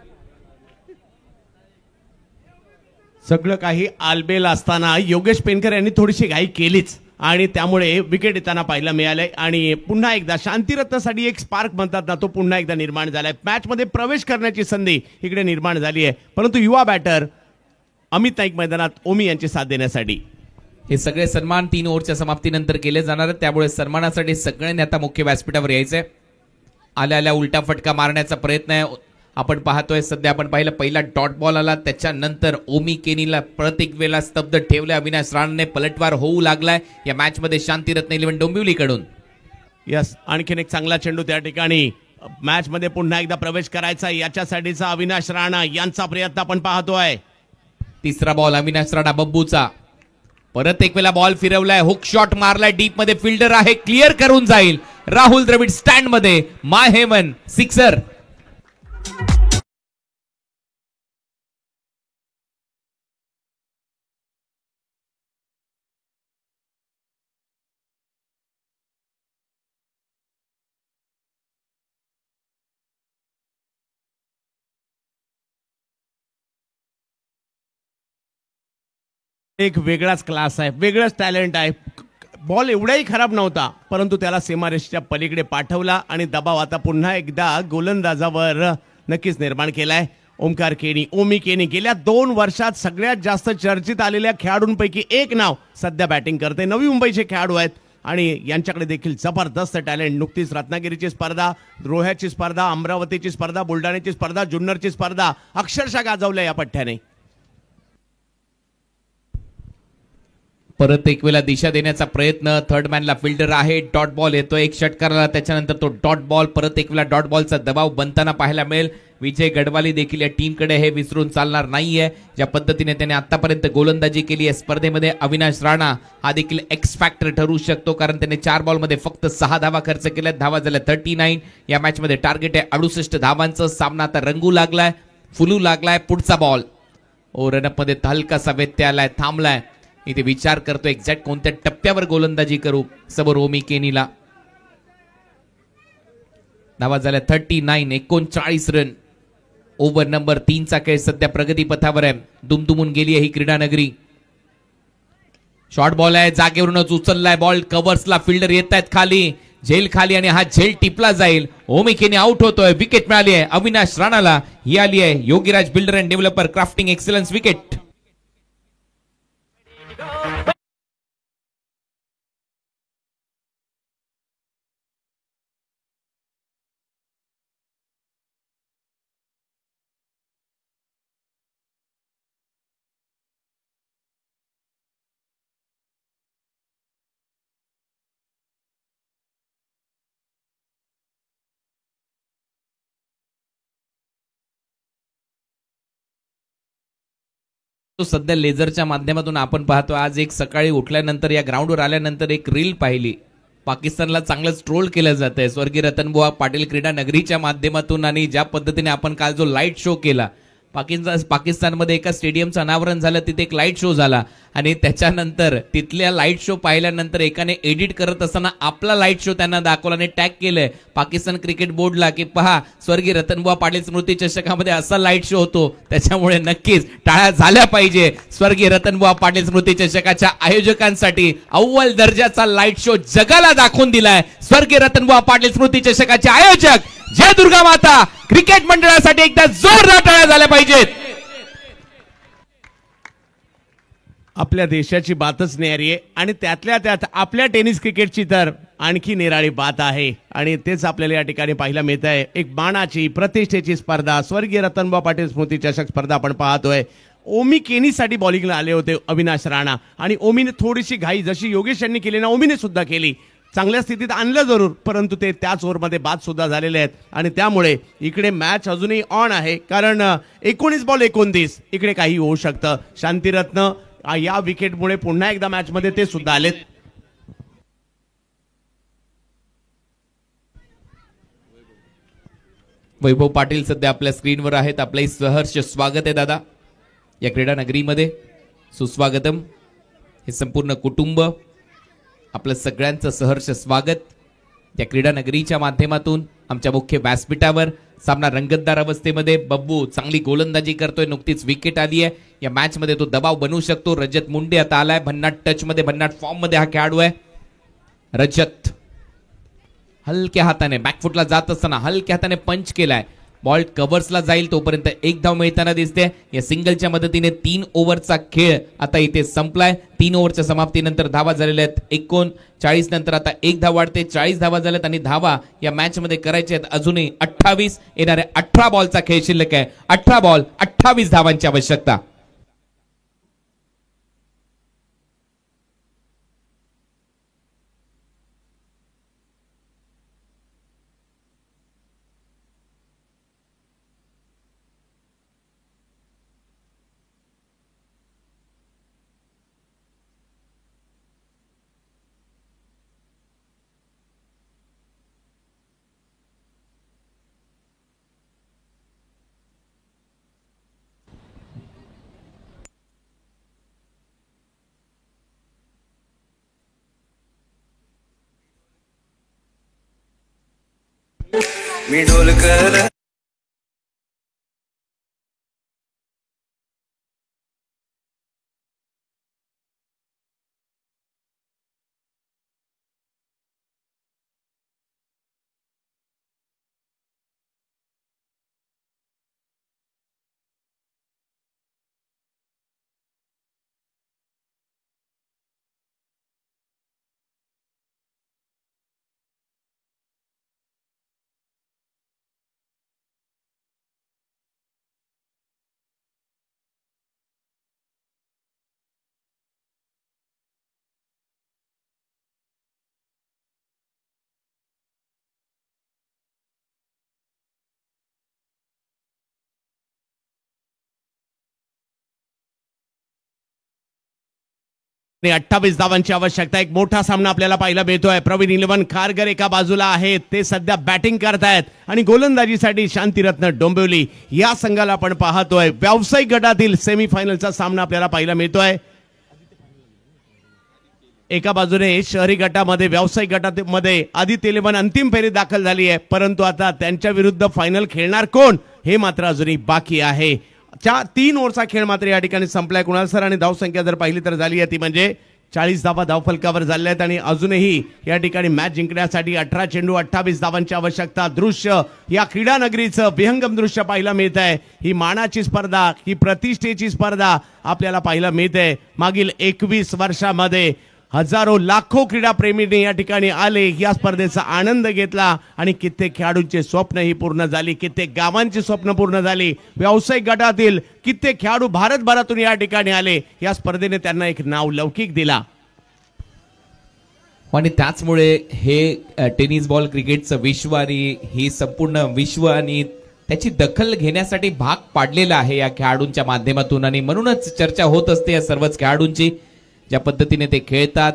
सगळं काही आलबेल असताना योगेश पेनकर यांनी थोडीशी घाई केलीच आणि त्यामुळे विकेट येताना पाहायला मिळालंय. आणि पुन्हा एकदा शांतिरत्नासाठी एक स्पार्क म्हणतात ना, तो पुन्हा एकदा निर्माण झालाय. मॅच मध्ये प्रवेश करण्याची संधी इकडे निर्माण झाली आहे, परंतु युवा बॅटर अमित नाईक मैदानात ओमी यांची साथ देण्यासाठी. हे सगळे सन्मान 3 ओव्हरच्या समाप्तीनंतर केले जाणार आहेत. त्यामुळे सन्मानासाठी सगळ्यांनी आता मुख्य व्यासपीठावर यायचंय. आल्या आल्या उलटा फटका मारण्याचा प्रयत्न आहे. आपण पाहतोय सध्या आपण पाहिलं पहिला डॉट बॉल आला, त्याच्यानंतर ओमी केनीला परत एक वेळा स्तब्ध ठेवले. अविनाश राणाने पलटवार होऊ लागलाय या मॅच मध्ये शांतिरत्न 11 डोंबिवलीकडून. यस, आणखीन एक चांगला चेंडू त्या ठिकाणी. मॅच मध्ये पुन्हा एकदा प्रवेश करायचा याच्यासाठीचा अविनाश राणा यांचा प्रयत्न आपण पाहतोय. तिसरा बॉल अविनाश राणा बब्बूचा. परत एक वेळा बॉल फिरवलाय, हुक शॉट मारलाय, डीप मध्ये फिल्डर आहे, क्लिअर करून जाईल. राहुल द्रविड स्टँड मध्ये, माय हेवन सिक्सर. एक वेगळाच क्लास आहे, वेगळंच टॅलेंट आहे. बॉल एवढाही खराब नव्हता, परंतु त्याला सीमारेषेच्या पलीकडे पाठवला आणि दबाव आता पुन्हा एकदा गोलंदाजावर नक्कीच निर्माण केलाय. ओमकार केनी, ओमी केनी गेल्या 2 वर्षात सगळ्यात जास्त चर्चेत आलेल्या खेळाडूंपैकी एक नाव सध्या बॅटिंग करते. नवी मुंबईचे खेळाडू आहेत आणि यांच्याकडे देखील जबरदस्त टॅलेंट. नुकतीच रत्नागिरीची स्पर्धा, रोह्याची स्पर्धा, अमरावतीची स्पर्धा, बुलढाण्याची स्पर्धा, जुन्नरची स्पर्धा अक्षरशः गाजवल्या या पठ्ठ्याने. परत एक वेळा दिशा देण्याचा प्रयत्न. थर्ड मॅनला फिल्डर आहे, डॉट बॉल येतो एक षटकाराला, त्याच्यानंतर तो डॉट बॉल. परत एक वेळा डॉट बॉलचा दबाव बनताना पाहायला मिळेल. विजय गडवाली देखील या टीमकडे हे विसरून चालणार नाहीये. ज्या पद्धतीने त्याने आतापर्यंत गोलंदाजी केली आहे स्पर्धेमध्ये, अविनाश राणा हा देखील एक्स फॅक्टर ठरू शकतो, कारण त्याने 4 बॉलमध्ये फक्त 6 धावा खर्च केल्यात. धावा झाल्या 39. या मॅच मध्ये टार्गेट आहे 68 धावांचं. सामना आता रंगू लागलाय, फुलू लागलाय. पुढचा बॉल रनअप मध्ये हलकासा व्यत्यय आलाय, थांबलाय. इथे विचार करतो एक्झॅक्ट कोणत्या टप्प्यावर गोलंदाजी करू समोर ओमी केनीला. धावा झाल्या 39, 39 रन. ओव्हर नंबर 3 चा खेळ सध्या प्रगती पथावर आहे. दुमदुमून गेली आहे ही क्रीडा नगरी. शॉर्ट बॉल आहे, जागेवरूनच उचललाय बॉल. कव्हर्सला फिल्डर येत आहेत खाली, झेल खाली आणि हा झेल टिपला जाईल. ओमी केनी आउट होतोय. विकेट मिळाली आहे अविनाश राणाला. ही आली आहे Yogiraj builder and developer crafting excellence wicket. तो सध्या लेझरच्या माध्यमातून आपण पाहतो. आज एक सकाळी उठल्यानंतर या ग्राउंडवर आल्यानंतर एक रील पाहिली. पाकिस्तानला चांगलंच ट्रोल केलं जात आहे स्वर्गीय रतनबुवा पाटील क्रीडा नगरीच्या माध्यमातून. आणि ज्या पद्धतीने आपण काल जो लाईट शो केला, पाकिस्तानमध्ये एका स्टेडियमचं अनावरण झालं, तिथे एक लाईट शो झाला आणि त्याच्यानंतर तिथल्या लाईट शो पाहिल्यानंतर एकाने एडिट करत असताना आपला लाईट शो त्यांना दाखवला आणि टॅग केलंय पाकिस्तान क्रिकेट बोर्डला की पहा स्वर्गीय रतनबुवा पाटील स्मृती चषकामध्ये असा लाईट शो होतो. त्याच्यामुळे नक्कीच टाळ्या झाल्या पाहिजे स्वर्गीय रतनबुवा पाटील स्मृती चषकाच्या आयोजकांसाठी. अव्वल दर्जाचा लाईट शो जगाला दाखवून दिलाय स्वर्गीय रतनबुवा पाटील स्मृती चषकाचे आयोजक. जय दुर्गा माता. क्रिकेट मंडळासाठी एकदा जोरदार टाळ्या झाल्या पाहिजेत. आपल्या देशाची बातच न्यारी आहे आणि त्यातल्या त्यात आपल्या टेनिस क्रिकेटची तर आणखी निराळी बात आहे. आणि तेच आपल्याला या ठिकाणी पाहायला मिळत आहे. एक मानाची प्रतिष्ठेची स्पर्धा, स्वर्गीय रतनबुवा पाटील स्मृती चषक स्पर्धा आपण पाहतोय. ओमी केनीसाठी बॉलिंगला आले होते अविनाश राणा आणि ओमीने थोडीशी घाई जशी योगेश यांनी केली ना, ओमीने सुद्धा केली. चांगल्या स्थितीत आणलं जरूर, परंतु ते त्याच ओव्हरमध्ये बाद सुद्धा झालेले आहेत आणि त्यामुळे इकडे मॅच अजूनही ऑन आहे. कारण 19 बॉल 29 इकडे काही होऊ शकतं. शांतिरत्न या विकेटमुळे पुन्हा एकदा मॅचमध्ये ते सुद्धा आलेत. वैभव पाटील सध्या आपल्या स्क्रीनवर आहेत. आपले सहर्ष स्वागत आहे दादा या क्रीडा नगरीमध्ये. सुस्वागतम. हे संपूर्ण कुटुंब आपलं सगळ्यांचं सहर्ष स्वागत या क्रीडा नगरीच्या माध्यमातून आमच्या मुख्य व्यासपीठावर. सामना रंगतदार अवस्थेमध्ये. बब्बू चांगली गोलंदाजी करतोय, नुकतीच विकेट आली आहे. या मॅच मध्ये तो दबाव बनवू शकतो. रजत मुंडे आता आलाय भन्नाट टच मध्ये, भन्नाट फॉर्म मध्ये हा खेळाडू आहे. रजत हलक्या हाताने बॅकफुटला जात असताना हलक्या हाताने पंच केलाय. बॉल कव्हर्सला जाईल तोपर्यंत एक धाव मिळताना दिसते. या सिंगलच्या मदतीने 3 ओव्हरचा खेळ आता इथे संपलाय. 3 ओव्हरच्या समाप्तीनंतर धावा झालेल्या आहेत 39. नंतर आता 1 धाव वाढते. 40 धावा झाल्यात आणि धावा या मॅच मध्ये करायच्या आहेत अजूनही 28. येणाऱ्या 18 बॉलचा खेळ शिल्लक आहे. 18 बॉल 28 धावांची आवश्यकता. मी ढोलकर आणि 28 धावांची आवश्यकता. एक मोठा सामना आपल्याला पाहायला मिळतोय. प्रवीण इलेव्हन खारघर एका बाजूला आहेत, ते सध्या बॅटिंग करतायत आणि गोलंदाजीसाठी शांतिरत्न डोंबिवली या संघाला आपण पाहतोय. व्यावसायिक गटातील सेमीफायनलचा सामना आपल्याला पाहायला मिळतोय. एका बाजूने शहरी गटामध्ये व्यावसायिक गटामध्ये आदित्य इलेव्हन अंतिम फेरीत दाखल झाली आहे, परंतु आता त्यांच्या विरुद्ध फायनल खेळणार कोण हे मात्र अजूनही बाकी आहे. 3 ओव्हरचा खेळ मात्र या ठिकाणी संपलाय. कुणाल सर आणि धावसंख्या जर पाहिली तर झाली आहे ती म्हणजे 40 धावा धावफलकावर झाल्या आहेत आणि अजूनही या ठिकाणी मॅच जिंकण्यासाठी 18 चेंडू 28 धावांची आवश्यकता. दृश्य या क्रीडा नगरीचं विहंगम दृश्य पाहायला मिळत आहे. ही मानाची स्पर्धा, ही प्रतिष्ठेची स्पर्धा आपल्याला पाहायला मिळते. मागील 21 वर्षामध्ये हजारो लाखो क्रीडाप्रेमींनी या ठिकाणी आले, या स्पर्धेचा आनंद घेतला आणि कित्येक खेळाडूंचे स्वप्नही पूर्ण झाली, कित्येक गावांची स्वप्न पूर्ण झाली. व्यावसायिक गटातील कित्येक खेळाडू भारतभरातून या ठिकाणी आले. या स्पर्धेने त्यांना एक नाव लौकिक दिला आणि त्याचमुळे हे टेनिस बॉल क्रिकेटचं विश्व आणि ही संपूर्ण विश्व आणि त्याची दखल घेण्यासाठी भाग पाडलेला आहे या खेळाडूंच्या माध्यमातून. आणि म्हणूनच चर्चा होत असते या सर्वच खेळाडूंची, ज्या पद्धतीने ते खेळतात,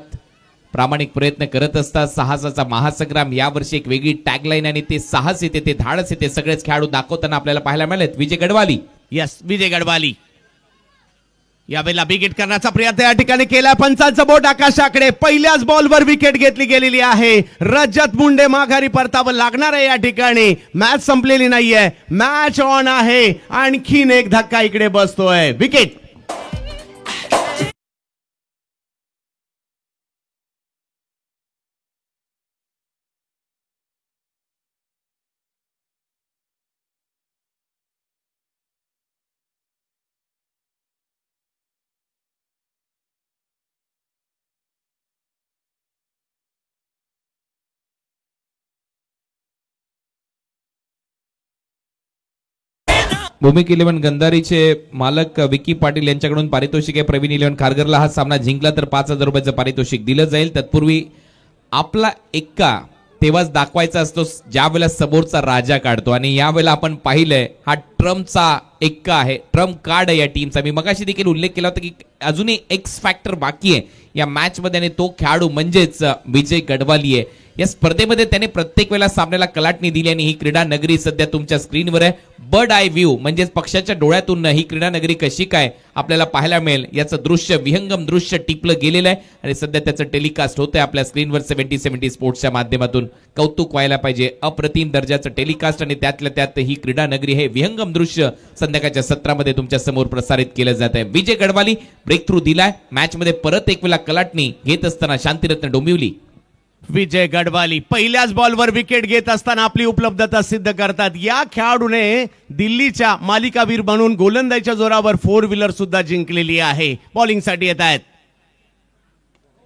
प्रामाणिक प्रयत्न करत असतात. साहसाचा महासंग्राम यावर्षी एक वेगळी टॅगलाईन आणि ते साहस येते, ते धाडस येते, सगळेच खेळाडू दाखवताना आपल्याला पाहायला मिळालेत. विजय गडवाली, यस विजय गडवाली यावेळेला विकेट करण्याचा प्रयत्न या ठिकाणी केला. पंचांचं बोट आकाशाकडे. पहिल्याच बॉलवर विकेट घेतली गेलेली आहे. रजत मुंडे माघारी परतावं लागणार आहे या ठिकाणी. मॅच संपलेली नाहीये, मॅच ऑन आहे. आणखीन एक धक्का इकडे बसतोय. विकेट. भूमिक इलेव्हन गंधारीचे मालक विकी पाटील यांच्याकडून पारितोषिक आहे. प्रवीण इलेव्हन खारघरला हा सामना जिंकला तर 5,000 रुपयाचं पारितोषिक दिलं जाईल. तत्पूर्वी आपला एक्का तेव्हाच दाखवायचा असतो ज्या वेळेला समोरचा राजा काढतो, आणि यावेळेला आपण पाहिलंय हा ट्रम्पचा एक्का आहे, ट्रम्प कार्ड आहे या टीमचा. मी मगाशी देखील उल्लेख केला होता की अजूनही एक्स फॅक्टर बाकी आहे या मॅच मध्ये, आणि तो खेळाडू म्हणजेच विजय गडवाली आहे. या स्पर्धेमध्ये त्याने प्रत्येक वेळेला सामन्याला कलाटणी दिली, आणि ही क्रीडा नगरी सध्या तुमच्या स्क्रीनवर आहे. बर्ड आय व्ह्यू म्हणजेच पक्षाच्या डोळ्यातून ही क्रीडा नगरी कशी काय आपल्याला पाहायला मिळेल याचं दृश्य, विहंगम दृश्य टिपलं गेलेलं आहे, आणि सध्या त्याचं टेलिकास्ट होतंय आपल्या स्क्रीनवर 70-70 स्पोर्ट्सच्या माध्यमातून. कौतुक व्हायला पाहिजे, अप्रतिम दर्जाचं टेलिकास्ट, आणि त्यातल्या त्यात ही क्रीडा नगरी हे विहंगम दृश्य संध्याकाळच्या सत्रामध्ये तुमच्या समोर प्रसारित केलं जात आहे. विजय गडवाली ब्रेक थ्रू दिलाय मॅच मध्ये, परत एक वेळा कलाटणी घेत असताना शांतिरत्न डोंबिवली. विजय गडवाली पहिल्याच बॉलवर विकेट घेत असताना आपली उपलब्धता सिद्ध करतात. या खेळाडूने दिल्लीच्या मालिकावीर म्हणून गोलंदाजीच्या जोरावर 4 व्हीलर सुद्धा जिंकलेली आहे. बॉलिंगसाठी येत आहेत.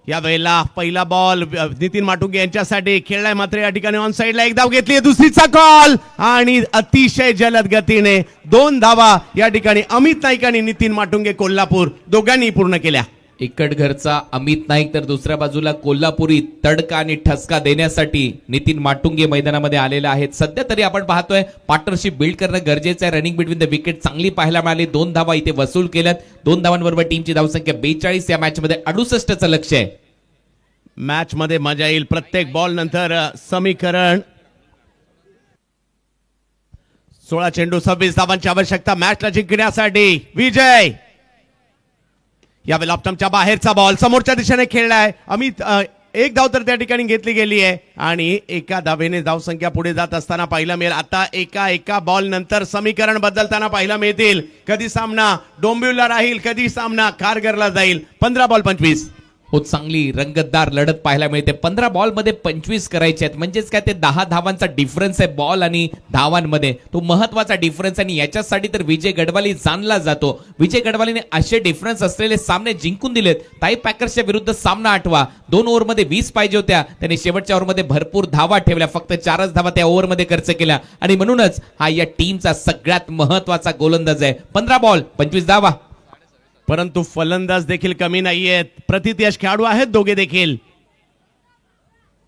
यावेळेला पहिला बॉल नितीन माटुंगे यांच्यासाठी खेळलाय, मात्र या ठिकाणी ऑन साइडला एक धाव घेतली, दुसरीचा कॉल, आणि अतिशय जलद गतीने 2 धावा या ठिकाणी अमित नाईक आणि नितीन माटुंगे कोल्हापूर दोघांनी पूर्ण केल्या. इकडघरचा अमित नाईक तर दुसऱ्या बाजूला कोल्हापुरी तडका आणि ठसका देण्यासाठी नितीन माटुंगे मैदानामध्ये आलेले आहेत. सध्या तरी आपण पाहतोय पार्टनरशिप बिल्ड करणं गरजेचं आहे. रनिंग बिटवीन द विकेट चांगली पाहायला मिळाली, 2 धावा इथे वसूल केल्यात. 2 धावांबरोबर टीमची धावसंख्या 42, या मॅच मध्ये 68चं लक्ष्य आहे. मॅच मध्ये मजा येईल. प्रत्येक बॉल नंतर समीकरण 16 चेंडू 26 धावांची आवश्यकता मॅचला जिंकण्यासाठी. विजय यावेळेला ऑप्टमच्या बाहेरचा बॉल समोरच्या दिशेने खेळलाय. अमित एक धाव तर त्या ठिकाणी घेतली गेली आहे, आणि एका धावेने धावसंख्या पुढे जात असताना पाहायला मिळेल. आता एका बॉल नंतर समीकरण बदलताना पाहायला मिळतील. कधी सामना डोंबिवलीला राहील, कधी सामना खारघरला जाईल. 15 बॉल 25. हो, चांगली रंगतदार लढत पाहायला मिळते. 15 बॉल मध्ये 25 करायचे आहेत, म्हणजेच काय ते 10 धावांचा डिफरन्स आहे बॉल आणि धावांमध्ये. तो महत्वाचा डिफरन्स, आणि याच्यासाठी तर विजय गडवाली जाणला जातो. विजय गडवालीने असे डिफरन्स असलेले सामने जिंकून दिलेत. ताई पॅकर्सच्या विरुद्ध सामना आठवा, 2 ओव्हरमध्ये 20 पाहिजे होत्या, त्याने शेवटच्या ओव्हरमध्ये भरपूर धावा ठेवल्या, फक्त 4च धावा त्या ओव्हरमध्ये खर्च केल्या, आणि म्हणूनच हा या टीमचा सगळ्यात महत्वाचा गोलंदाज आहे. 15 बॉल 25 धावा. परंतु फलंदाज देखील कमी नाहीयेत, प्रतियश खेळाडू आहेत दोघे देखील.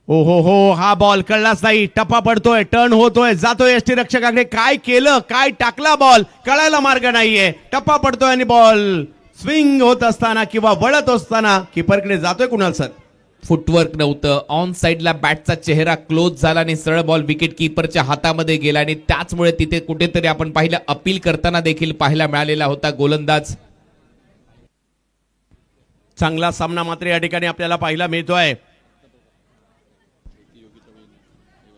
ओ हो, हा बॉल कळलाच नाही, टप्पा पडतोय, टर्न होतोय, जातोय यष्टीरक्षकाकडे. काय केलं, काय टाकला बॉल, कळायला मार्ग नाहीये. टप्पा पडतोय आणि बॉल स्विंग होत असताना किंवा वळत असताना किपरकडे जातोय. कुणाल सर फुटवर्क नव्हतं, ऑन साइडला बॅटचा चेहरा क्लोज झाला आणि सरळ बॉल विकेट कीपरच्या हातामध्ये गेला, आणि त्याचमुळे तिथे कुठेतरी आपण पाहिलं अपील करताना देखील पाहायला मिळालेला होता गोलंदाज. चांगला सामना मात्र या ठिकाणी आपल्याला पाहायला मिळतोय.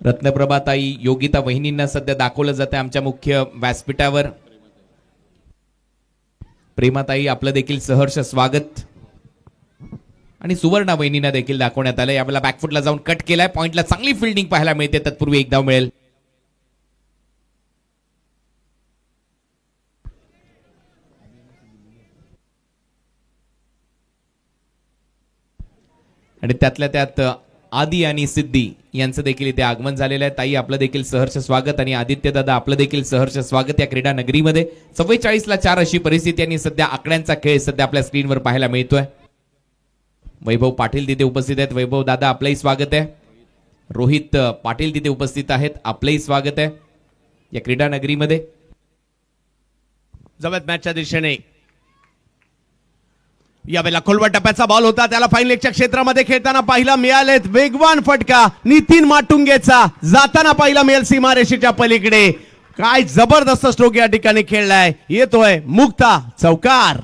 रत्नप्रभाताई योगिता वहिनींना सध्या दाखवलं जातं आमच्या मुख्य व्यासपीठावर. प्रेमाताई आपलं देखील सहर्ष स्वागत, आणि सुवर्णा वहिनींना देखील दाखवण्यात आलं. यावेळेला बॅकफुटला जाऊन कट केलाय, पॉइंटला चांगली फिल्डिंग पाहायला मिळते. तत्पूर्वी एक धाव मिळेल. आणि त्यातल्या त्यात आदी आणि सिद्धी यांचं देखील इथे आगमन झालेलं आहे. ताई आपलं देखील सहर्ष स्वागत, आणि आदित्य दादा आपलं देखील सहर्ष स्वागत या क्रीडा नगरीमध्ये. 44ला 4 अशी परिस्थिती, आणि सध्या आकड्यांचा खेळ सध्या आपल्या स्क्रीनवर पाहायला मिळतोय. वैभव पाटील तिथे उपस्थित आहेत. वैभव दादा आपलंही स्वागत आहे. रोहित पाटील तिथे उपस्थित आहेत, आपलंही स्वागत आहे या क्रीडा नगरीमध्ये. जवळ मॅचच्या दिशेने यावेळेला खोलवर टप्प्याचा बॉल होता, त्याला फाईन लेगच्या क्षेत्रामध्ये खेळताना पाहायला मिळालेत. वेगवान फटका नितीन माटुंगेचा जाताना पाहायला मिळेल सीमारेषेच्या पलीकडे. काय जबरदस्त स्ट्रोक या ठिकाणी खेळलाय. येतोय मुक्ता चौकार.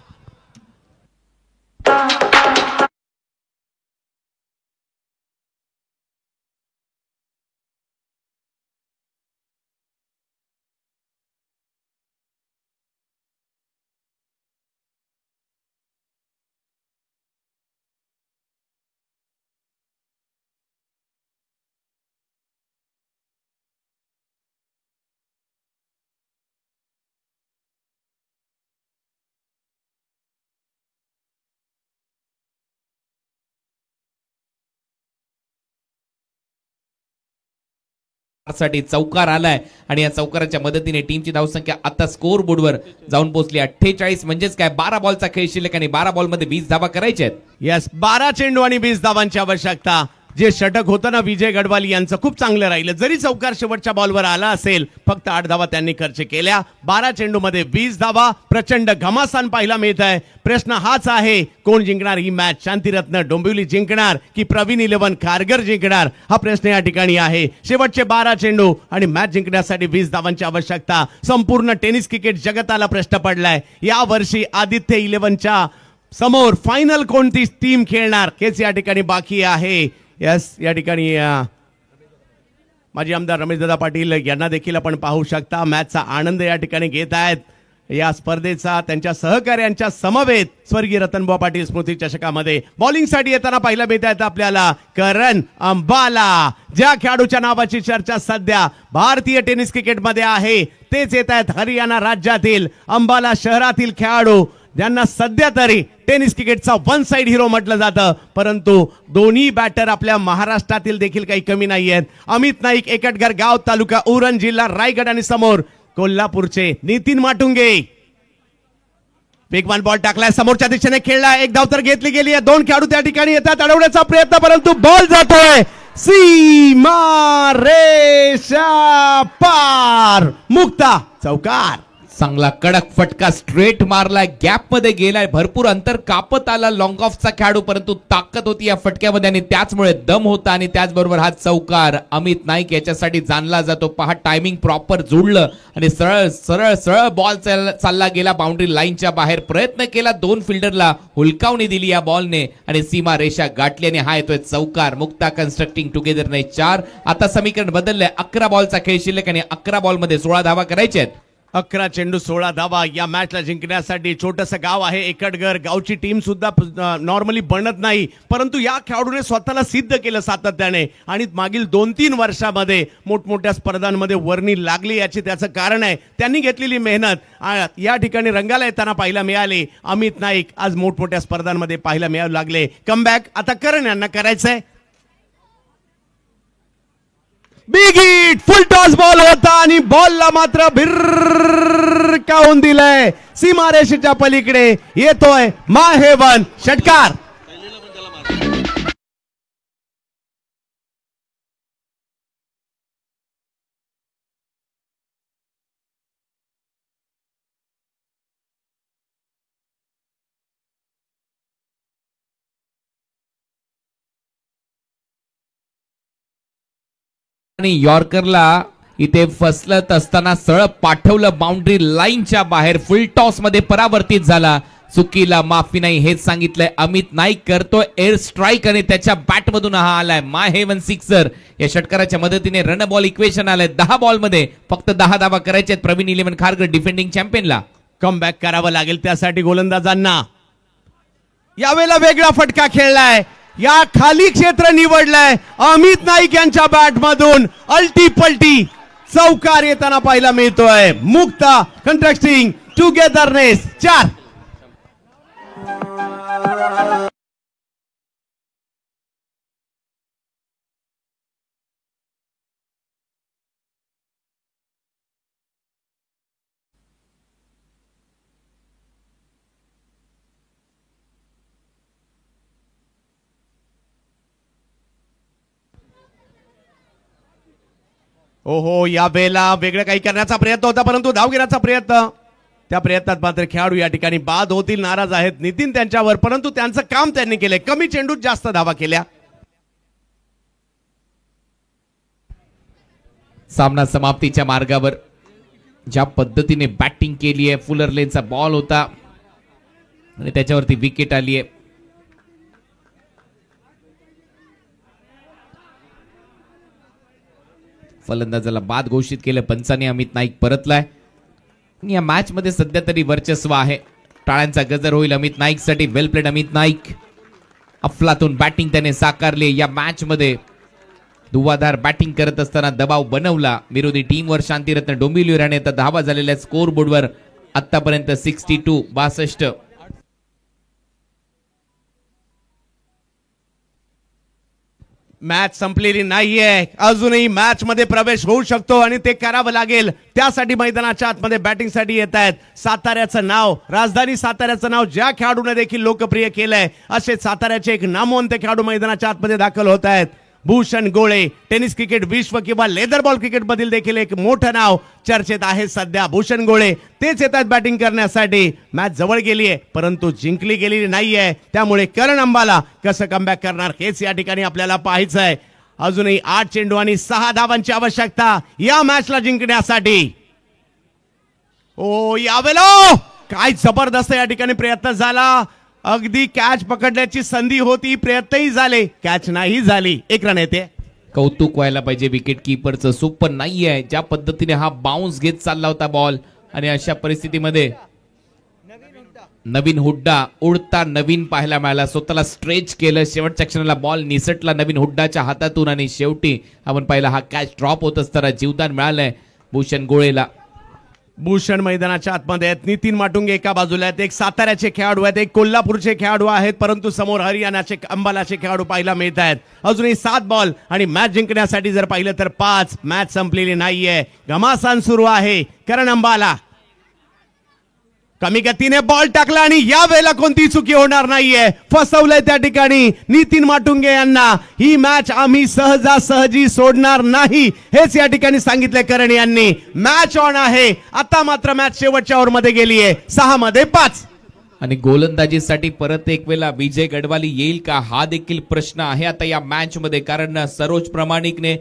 साठी चौकार आलाय, आणि या चौकाराच्या मदतीने टीमची धावसंख्या आता स्कोर बोर्डवर जाऊन पोहोचली 48. म्हणजेच काय 12 बॉलचा खेळ शिल्लक, आणि 12 बॉल मध्ये 20 धावा करायच्या आहेत. यस, 12 चेंडू आणि 20 धावांची आवश्यकता. जे षटक होतं ना विजय गडवाल यांचं खूप चांगलं राहिलं. जरी चौकार शेवटच्या बॉलवर आला असेल, फक्त 8 धावा त्यांनी खर्च केल्या. 12 चेंडूमध्ये 20 धावा. प्रचंड घमासान पाहायला मिळत आहे. प्रश्न हाच आहे, कोण जिंकणार ही मॅच? शांतीरत्न डोंबिवली जिंकणार की प्रवीण 11 खारघर जिंकणार? हा प्रश्न या ठिकाणी आहे. शेवटचे 12 चेंडू आणि मॅच जिंकण्यासाठी 20 धावांची आवश्यकता. संपूर्ण टेनिस क्रिकेट जगताला प्रश्न पडलाय, या वर्षी आदित्य 11च्या समोर फायनल कोणती टीम खेळणार हेच या ठिकाणी बाकी आहे. यस, या ठिकाणी माजी आमदार रमेशदादा पाटील यांना देखील आपण पाहू शकता. मॅचचा आनंद या ठिकाणी घेत आहेत. या स्पर्धेचा त्यांच्या सहकार्यांच्या समवेत स्वर्गीय रतनबुवा पाटील स्मृती चषकामध्ये बॉलिंगसाठी येताना पाहायला मिळत आहेत आपल्याला करण अंबाला. ज्या खेळाडूच्या नावाची चर्चा सध्या भारतीय टेनिस क्रिकेटमध्ये आहे तेच येत आहेत हरियाणा राज्यातील अंबाला शहरातील खेळाडू, ज्यांना सध्या तरी टेनिस क्रिकेटचा वन साइड हिरो म्हटलं जातं. परंतु दोन्ही बॅटर आपल्या महाराष्ट्रातील देखील काही कमी नाही आहेत. अमित नाईक, एकटघर गाव, तालुका उरण, जिल्हा रायगड, आणि समोर कोल्हापूरचे नितीन माटुंगे. वेगवान बॉल टाकलाय, समोरच्या दिशेने खेळलाय, एक धाव तर घेतली गेली आहे. 2 खेळाडू त्या ठिकाणी येतात, अडवण्याचा प्रयत्न, परंतु बॉल जातोय सीमा रेषा पार. मुक्ता चौकार. चांगला कडक फटका स्ट्रेट मारलाय, गॅप मध्ये गेलाय, भरपूर अंतर कापत आला लॉंग ऑफचा खेळाडू, परंतु ताकद होती या फटक्यामध्ये आणि त्याचमुळे दम होता. आणि त्याचबरोबर हा चौकार अमित नाईक याच्यासाठी जाणला जातो. पहा, टायमिंग प्रॉपर जुळलं आणि सरळ सरळ सरळ बॉल चालला गेला बाउंड्री लाईनच्या बाहेर. प्रयत्न केला, 2 फिल्डरला हुलकावणी दिली या बॉलने आणि सीमा रेषा गाठली आणि हा येतोय चौकार. मुक्ता कन्स्ट्रक्टिंग टुगेदरने 4. आता समीकरण बदललंय, 11 बॉलचा खेळ शिल्लक आणि 11 बॉलमध्ये 16 धावा करायचे आहेत. 11 चेंडू 16 धावा. या मॅचला जिंकण्यासाठी छोटंसं गाव आहे एकटघर. गावची टीम सुद्धा नॉर्मली बनत नाही, परंतु या खेळाडूने स्वतःला सिद्ध केलं सातत्याने आणि मागील 2-3 वर्षामध्ये मोठमोठ्या स्पर्धांमध्ये वर्णी लागली. याची त्याचं कारण आहे त्यांनी घेतलेली मेहनत या ठिकाणी रंगाला येताना पाहायला मिळाली. अमित नाईक आज मोठमोठ्या स्पर्धांमध्ये पाहायला मिळू लागले. कमबॅक आता करण यांना करायचंय. बिग हिट, फुल टॉस बॉल होता आणि बॉलला मात्र भिरकावून दिलंय. सीमारेषेच्या पलीकडे येतोय माहेवन. षटकार. आणि यॉर्करला इथे फसलत असताना सरळ पाठवलं बाउंड्री लाईनच्या बाहेर. फुल टॉस मध्ये परावर्तित झाला. चुकीला माफी नाही हेच सांगितलंय. अमित नाईक करतोय एअर स्ट्राईक आणि त्याच्या बॅट मधून हा आलाय माहेवन सिक्सर. या षटकाराच्या मदतीने रन बॉल इक्वेशन आलंय. 10 बॉल मध्ये फक्त 10 धावा करायच्या आहेत प्रवीण 11 खारघर डिफेंडिंग चॅम्पियनला. कमबॅक करावं लागेल त्यासाठी गोलंदाजांना. यावेळेला वेगळा फटका खेळलाय, या खाली क्षेत्र निवडलंय. अमित नाईक यांच्या बॅट मधून अल्टी पलटी चौकार येताना पाहायला मिळतोय. मुक्ता कंट्रॅक्टिंग टुगेदरनेस 4. ओहो, या वेळेला वेगळं काही करण्याचा प्रयत्न होता, परंतु धाव घेण्याचा प्रयत्न, त्या प्रयत्नात मात्र खेळाडू या ठिकाणी बाद होतील. नाराज आहेत नितीन त्यांच्यावर, परंतु त्यांचं काम त्यांनी केलंय. कमी चेंडूत जास्त धावा केल्या. सामना समाप्तीच्या मार्गावर. ज्या पद्धतीने बॅटिंग केली आहे, फुलर लेनचा बॉल होता आणि त्याच्यावरती विकेट आली आहे. फलंदाजाला बाद घोषित केलं पंचाने. अमित नाईक परतलाय. या मॅच मध्ये सध्या तरी वर्चस्व आहे. टाळ्यांचा गजर होईल अमित नाईक साठी. वेल प्लेड अमित नाईक. अफलातून बॅटिंग त्याने साकारली. या मॅच मध्ये धुवाधार बॅटिंग करत असताना दबाव बनवला विरोधी टीमवर. शांतीरत्न डोंबिवली आणि आता धावा झालेल्या स्कोर बोर्डवर आतापर्यंत 62. मॅच संपलेली नाहीये, अजूनही मॅच मध्ये प्रवेश होऊ शकतो आणि ते करावं लागेल. त्यासाठी मैदानाच्या आतमध्ये बॅटिंग साठी येत आहेत. साताऱ्याचं नाव, राजधानी साताऱ्याचं नाव ज्या खेळाडूने देखील लोकप्रिय केलंय, असे साताऱ्याचे एक नामवंत खेळाडू मैदानाच्या आतमध्ये दाखल होत आहेत. भूषण गोळे. टेनिस क्रिकेट विश्व किंवा लेदर बॉल क्रिकेट मधील देखील एक मोठं नाव चर्चेत आहे सध्या. भूषण गोळे तेच येतात बॅटिंग करण्यासाठी. मॅच जवळ गेली आहे परंतु जिंकली गेलेली नाहीये, त्यामुळे करण अंबाला कसं कमबॅक करणार हेच या ठिकाणी आपल्याला पाहायचं आहे. अजूनही 8 चेंडू आणि 6 धावांची आवश्यकता या मॅचला जिंकण्यासाठी. ओ यावेलो काय जबरदस्त या ठिकाणी प्रयत्न झाला. अगदी कॅच पकडण्याची संधी होती, प्रयत्नही झाले, कॅच नाही झाली. 1 रन येते. कौतुक व्हायला पाहिजे विकेट कीपरचं. सुपर नाहीये ज्या पद्धतीने हा बाउन्स घेत चालला होता बॉल, आणि अशा परिस्थितीमध्ये नवीन हुड्डा उडता नवीन पाहायला मिळाला. स्वतःला स्ट्रेच केलं, शेवटच्या क्षणाला बॉल निसटला नवीन हुड्डाच्या हातातून, आणि शेवटी आपण पाहिला हा कॅच ड्रॉप होत असताना जीवदान मिळालंय भूषण गोळेला. भूषण मैदानाच्या आतमध्ये आहेत. नितीन माटुंगे एका बाजूला आहेत, एक साताऱ्याचे खेळाडू आहेत, एक कोल्हापूरचे खेळाडू आहेत, परंतु समोर हरियाणाचे अंबालाचे खेळाडू पाहायला मिळत आहेत. अजूनही 7 बॉल आणि मॅच जिंकण्यासाठी जर पाहिलं तर 5. मॅच संपलेली नाहीये, घमासान सुरू आहे. करण अंबाला कमी गतीने बॉल टाकला आणि या वेळेला कोणती चुकी होणार नाहीये. फसवलंय त्या ठिकाणी नितीन माटुंगे यांना. ही मॅच आम्ही सहजासहजी सोडणार नाही हेच या ठिकाणी सांगितलंय करण यांनी. मॅच ऑन आहे. आता मात्र मॅच शेवटच्या ओव्हरमध्ये गेली आहे. 6 मध्ये 5. आणि गोलंदाजीसाठी परत एक वेळा विजय गडवाली येईल का हा देखील प्रश्न आहे आता या मॅच मध्ये. कारण सरोज प्रामाणिकने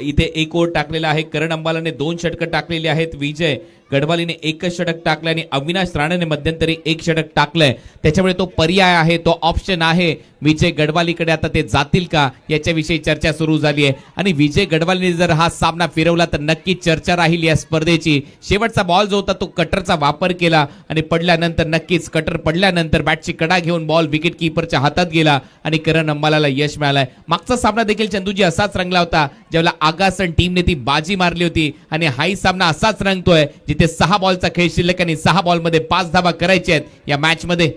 इथे 1 ओव्हर टाकलेला आहे, करण अंबालाने 2 षटकं टाकलेली आहेत, विजय गडवालीने 1च षटक टाकलं आणि अविनाश राणेने मध्यंतरी 1 षटक टाकलंय. त्याच्यामुळे तो पर्याय आहे, तो ऑप्शन आहे विजय गडवालीकडे. आता ते जातील का याच्याविषयी चर्चा सुरू झाली आहे. आणि विजय गडवालीने जर हा सामना फिरवला तर नक्कीच चर्चा राहील या स्पर्धेची. शेवटचा बॉल जो होता तो कटरचा वापर केला आणि पडल्यानंतर नक्कीच कटर पडल्यानंतर बॅटची कडा घेऊन बॉल विकेट कीपरच्या हातात गेला आणि करण अंबालाला यश मिळालंय. मागचा सामना देखील चंदूजी असाच रंगला होता ज्यावेळेला आगासन टीमने ती बाजी मारली होती, आणि हाही सामना असाच रंगतोय जिथे 6 बॉलचा खेळ शिल्लक आणि 6 बॉलमध्ये 5 धावा करायच्या आहेत या मॅच मध्ये.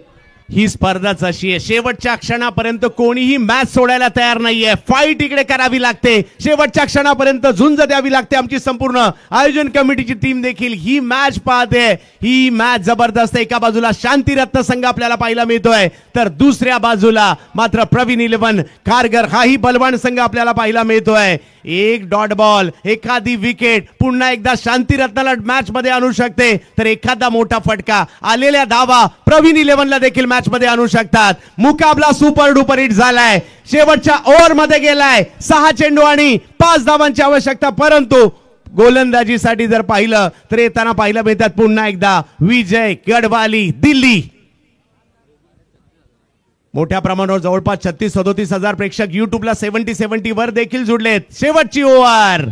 ही स्पर्धाच अशी आहे, शेवटच्या क्षणापर्यंत कोणीही मॅच सोडायला तयार नाहीये. फाईट इकडे करावी लागते, शेवटच्या क्षणापर्यंत झुंज द्यावी लागते. आमची संपूर्ण आयोजन कमिटीची टीम देखील ही मॅच पाहते. ही मॅच जबरदस्त. एका बाजूला शांतीरत्न संघ आपल्याला पाहायला मिळतोय, तर दुसऱ्या बाजूला मात्र प्रवीण 11 खारघर हाही बलवान संघ आपल्याला पाहायला मिळतोय. 1 डॉट बॉल, एखादी विकेट पुन्हा एकदा शांतीरत्नाला मॅच मध्ये आणू शकते, तर एखादा मोठा फटका, आलेल्या धावा प्रवीण 11ला देखील मॅच मध्ये आणू शकतात. मुकाबला सुपर डुपर हिट झालाय, शेवटच्या ओव्हर मध्ये गेलाय. 6 चेंडू आणि 5 धावांची आवश्यकता, परंतु गोलंदाजीसाठी जर पाहिलं तर येताना पाहायला मिळतात पुन्हा एकदा विजय गडवाली दिल्ली. मोठ्या प्रमाणावर जवळपास 36-37 हजार प्रेक्षक युट्यूबला 70 वर देखील जुडलेत. शेवटची ओव्हर,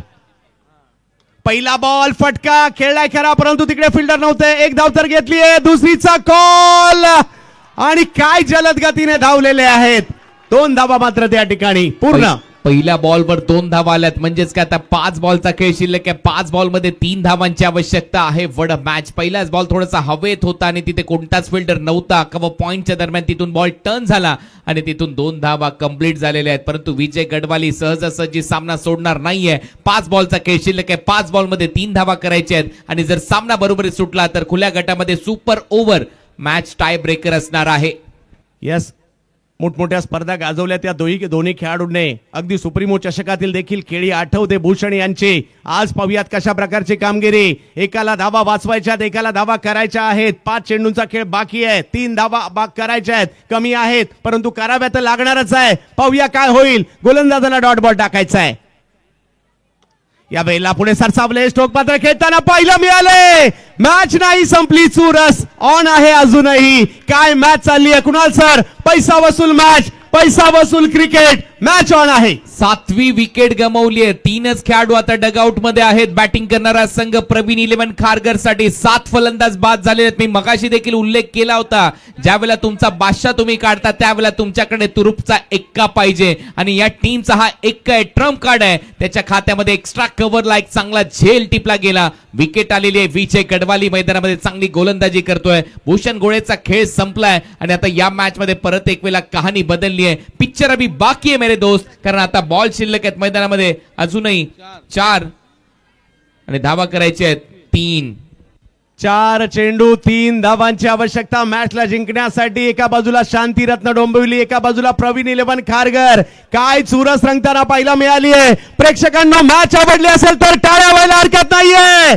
पहिला बॉल फटका खेळलाय खरा, परंतु तिकडे फिल्डर नव्हते. 1 धाव तर घेतलीये, दुसरीचा कॉल, आणि काय जलद गतीने धावलेले आहेत. 2 धावा मात्र त्या ठिकाणी पूर्ण. पहिल्या बॉलवर 2 धावा आल्यात, म्हणजेच काय आता 5 बॉलचा खेळ शिल्लक आहे. 5 बॉलमध्ये 3 धावांची आवश्यकता आहे. वड मॅच. पहिलाच बॉल थोडासा हवेत होता आणि तिथे कोणताच फिल्डर नव्हता. कव्हर पॉइंटच्या दरम्यान तिथून बॉल टर्न झाला आणि तिथून 2 धावा कंप्लीट झालेल्या आहेत. परंतु विजय गडवाली सहजासहजी सामना सोडणार नाहीये. 5 बॉलचा खेळ शिल्लक आहे, 5 बॉलमध्ये 3 धावा करायच्या आहेत, आणि जर सामना बरोबरी सुटला तर खुल्या गटामध्ये super over match tie breaker असणार आहे. यस, मोठमोठ्या स्पर्धा गाजवल्या त्या दोन्ही खेळाडूंनी. अगदी सुप्रीमो चषकातील देखील खेळी आठवते भूषण यांची. आज पाहूयात कशा प्रकारची कामगिरी. एकाला धावा वाचवायच्यात, एकाला धावा करायच्या आहेत. 5 चेंडूंचा खेळ बाकी आहे, 3 धावा करायच्या आहेत, कमी आहेत, परंतु कराव्या तर लागणारच आहे. पाहूया काय होईल. गोलंदाजाला डॉट बॉल टाकायचा आहे. या वेळेला पुढे सरसावले, स्ट्रोक पात्र खेळताना पाहायला मिळाले. मॅच नाही संपली, चुरस ऑन आहे अजूनही. काय मॅच चालली आहे कुणाल सर. पैसा वसूल मॅच, पैसा वसूल क्रिकेट. मॅच ऑन आहे. 7वी विकेट गमावली आहे. 3च खेळाडू आता डगआउट मध्ये आहेत. बॅटिंग करणारा संघ प्रवीण 11 खारघर साठी 7 फलंदाज बाद झाले आहेत. मी मगाशी देखील उल्लेख केला होता, ज्यावेळेला तुमचा बादशाह तुम्ही काढता त्यावेळेला तुमच्याकडे तुरुपचा 1 पाहिजे, आणि या टीमचा हा 1 आहे, ट्रम्प कार्ड आहे. त्याच्या खात्यामध्ये एक्स्ट्रा कव्हरला एक चांगला झेल टिपला गेला. विकेट आलेली आहे. विजय गडवाली मैदानामध्ये चांगली गोलंदाजी करतोय. भूषण गोळेचा खेळ संपलाय आणि आता या मॅच मध्ये परत एक वेळा कहाणी बदलली आहे. पिक्चर अभी बाकी आहे मेरे दोस्त, कारण आता बॉल शिल्लक आहेत मैदानामध्ये अजूनही 4 आणि धावा करायचे आहेत 3. 4 चेंडू 3 धावांची आवश्यकता मॅचला जिंकण्यासाठी. एका बाजूला शांतीरत्न डोंबिवली, एका बाजूला प्रवीण 11 खारघर. काय चुरस रंगताना पाहायला मिळाली आहे. प्रेक्षकांना मॅच आवडली असेल तर टाळ्या व्हायला हरकत नाहीये.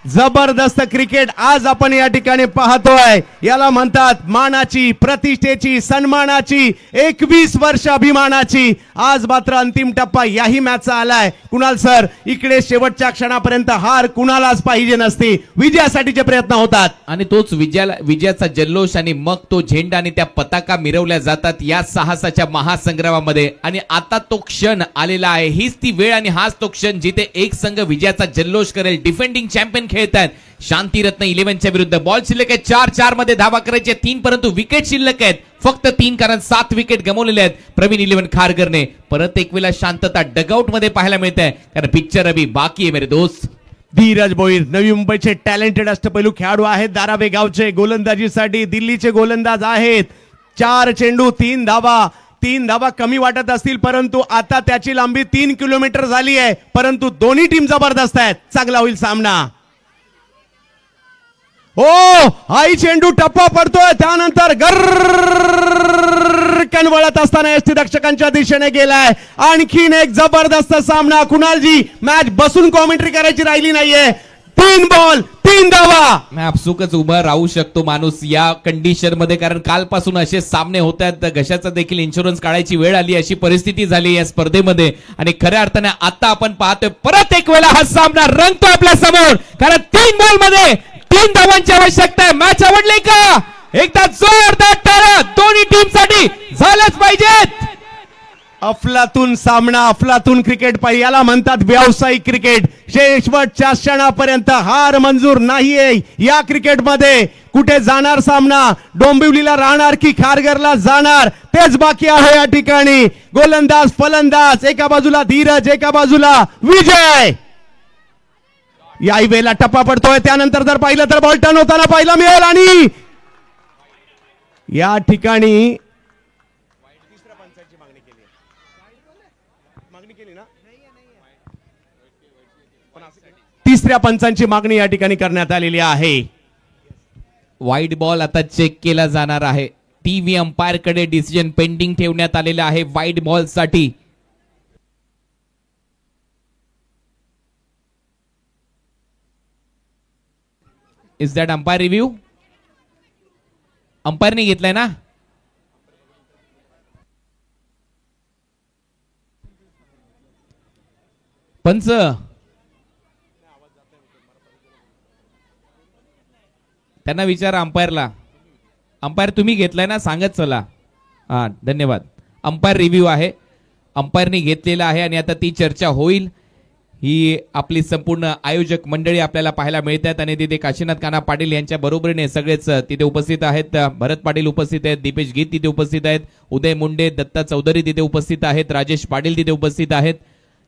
जबरदस्त क्रिकेट आज आपण या ठिकाणी पाहतोय. याला म्हणतात मानाची, प्रतिष्ठेची, सन्मानाची, 21 वर्ष अभिमानाची. आज मात्र अंतिम टप्पा याही मॅचचा आलाय. कुणाल सर, इकडे शेवटच्या क्षणापर्यंत हार कुणालाच पाहिजे नसती. विजयासाठीचे प्रयत्न होतात आणि तोच विजयाचा जल्लोष आणि मग तो झेंडा आणि त्या पताका मिरवल्या जातात या साहसाच्या महासंग्रामामध्ये. आणि आता तो क्षण आलेला आहे. हीच ती वेळ आणि हाच तो क्षण जिथे एक संघ विजयाचा जल्लोष करेल. डिफेंडिंग चॅम्पियन खेळतात शांतीरत्न 11च्या विरुद्ध. बॉल शिल्लक आहे 4-4 मध्ये धावा करायचे 3, परंतु विकेट शिल्लक आहेत फक्त 3, कारण 7 विकेट गमावलेले आहेत प्रवीण 11 खारघरने. परत एक वेळा शांतता डगआउट मध्ये पाहायला मिळते, कारण पिक्चर अभी बाकी आहे मेरे दोस्त. धीरज भोईर नवी मुंबईचे टॅलेंटेड अष्टपैलू खेळाडू आहेत. धारावे गावचे गोलंदाजीसाठी दिल्लीचे गोलंदाज आहेत. 4 चेंडू 3 धावा. 3 धावा कमी वाटत असतील, परंतु आता त्याची लांबी 3 किलोमीटर झाली आहे. परंतु दोन्ही टीम जबरदस्त आहेत. चांगला होईल सामना. हाई चेंडू टप्पा पडतोय. त्यानंतर गर्रकन वळत असताना यष्टीरक्षकांच्या दिशेने गेलाय. आणखीन एक जबरदस्त सामना. कुणालजी, मॅच बसून कॉमेंट्री करायची राहिली नाहीये. 3 बॉल 3 धावा. मी आपसुकच उभा राहू शकतो माणूस या कंडिशन मध्ये, कारण कालपासून असे सामने होत आहेत. घशाचा देखील इन्शुरन्स काढायची वेळ आली अशी परिस्थिती झाली या स्पर्धेमध्ये. आणि खऱ्या अर्थाने आता आपण पाहतोय परत एक वेळा हा सामना रंगतो आपल्या समोर, कारण 3 बॉल मध्ये 3 धावांची आवश्यकता आहे. मॅच आवडली का? एकदा जोरदार टाळ्या दोन्ही टीम साठी झाल्याच पाहिजेत. अफलातून सामना, अफलातून क्रिकेट पाहिजे. याला म्हणतात व्यावसायिक क्रिकेट. शेवटच्या क्षणापर्यंत हार मंजूर नाहीये या क्रिकेटमध्ये. कुठे जाणार सामना? डोंबिवलीला राहणार की खारघरला जाणार, तेच बाकी आहे या ठिकाणी. गोलंदाज फलंदाज, एका बाजूला धीरज, एका बाजूला विजय. याही वेळेला टप्पा पडतोय. त्यानंतर जर पाहिलं तर बॉल टर्न होताना पाहायला मिळेल. आणि या ठिकाणी तिसऱ्या पंचांची मागणी या ठिकाणी करण्यात आलेली आहे. वाईड बॉल आता चेक केला जाणार आहे. टीव्ही अंपायर कडे डिसिजन पेंडिंग ठेवण्यात आलेला आहे वाईड बॉल साठी. Is that umpire review? अंपायरने घेतलाय ना? पंच त्यांना विचारा अंपायरला. अंपायर तुम्ही घेतलाय ना? सांगत चला. हा, धन्यवाद. अंपायर रिव्ह्यू आहे, अंपायरने घेतलेला आहे आणि आता ती चर्चा होईल. ही आपली संपूर्ण आयोजक मंडळी आपल्याला पाहायला मिळतात आणि तिथे काशीनाथ काना पाटील यांच्या बरोबरीने सगळेच तिथे उपस्थित आहेत. भरत पाटील उपस्थित आहेत, दीपेश गीत तिथे उपस्थित आहेत, उदय मुंडे, दत्ता चौधरी तिथे उपस्थित आहेत, राजेश पाटील तिथे उपस्थित आहेत.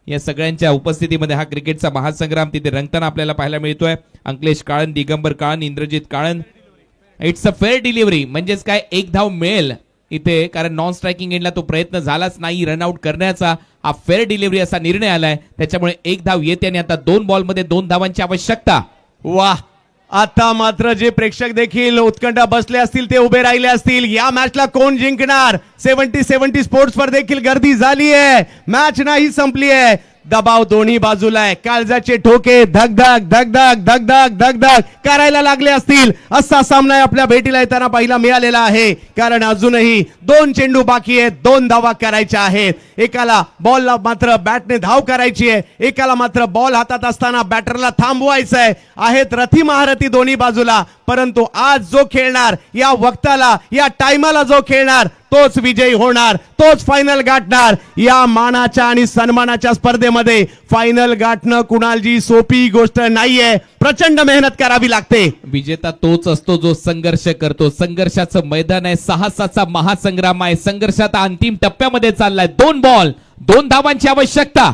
या सगळ्यांच्या उपस्थितीमध्ये हा क्रिकेटचा महासंग्राम तिथे रंगताना आपल्याला पाहायला मिळतोय. Ankalesh Kalan, Digambar Kalan, Indrajit Kalan. It's a fair delivery, म्हणजेच काय एक धाव मिळेल इथे, कारण नॉन स्ट्रायकिंग एंडला तो प्रयत्न झालाच नाही रनआउट करण्याचा. हा फेअर डिलिव्हरी असा निर्णय आलाय, त्याच्यामुळे एक धाव येते आणि आता 2 बॉलमध्ये 2 धावांची आवश्यकता. वाह, आता मात्र जे प्रेक्षक देखील उत्कंठा बसले असतील ते उभे राहिले असतील. या मॅचला कोण जिंकणार? 70-70 स्पोर्ट्स वर देखील गर्दी झाली आहे. मॅच नाही संपली आहे. दबाव दोन्ही बाजूला आहे. काळजाचे ठोके धगधग धगधग धगधग धगधग करायला लागले असतील. असा सामना आपल्या भेटीला येताना पाहायला मिळालेला आहे, कारण अजूनही 2 चेंडू बाकी आहेत. 2 धावा करायच्या आहेत. एकाला बॉलला मात्र बॅटने धाव करायची आहे, एकाला मात्र बॉल हातात असताना बॅटरला थांबवायचं आहे. आहेत रथी महारथी दोन्ही बाजूला, परंतु आज जो खेळणार, या वक्ताला, या टाइमाला जो खेळणार तोच विजयी होणार, तोच फायनल गाठणार. या मानाच्या आणि सन्मानाच्या स्पर्धेमध्ये फायनल गाठणं कुणालजी सोपी गोष्ट नाहीये. प्रचंड मेहनत करावी लागते. विजेता तोच असतो जो संघर्ष करतो. संघर्षाचं मैदान आहे, साहसाचा महासंग्राम आहे. संघर्षात अंतिम टप्प्यामध्ये चाललाय. 2 बॉल 2 धावांची आवश्यकता.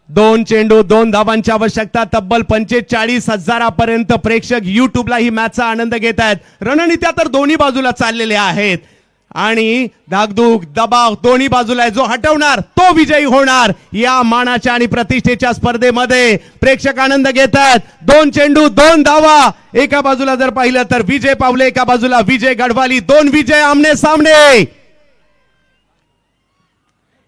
2 चेंडू 2 धावांची आवश्यकता. तब्बल 45,000पर्यंत प्रेक्षक युट्यूबला ही मॅचचा आनंद घेत आहेत. रणनीत्या तर दोन्ही बाजूला चाललेल्या आहेत. आणि धाकधूक दबाव दोन्ही बाजूला आहे. जो हटवणार तो विजयी होणार. या मानाच्या आणि प्रतिष्ठेच्या स्पर्धेमध्ये प्रेक्षक आनंद घेत आहेत. 2 चेंडू 2 धावा. एका बाजूला जर पाहिलं तर विजय पावले, एका बाजूला विजय गढवाली. 2 विजय आमने सामने.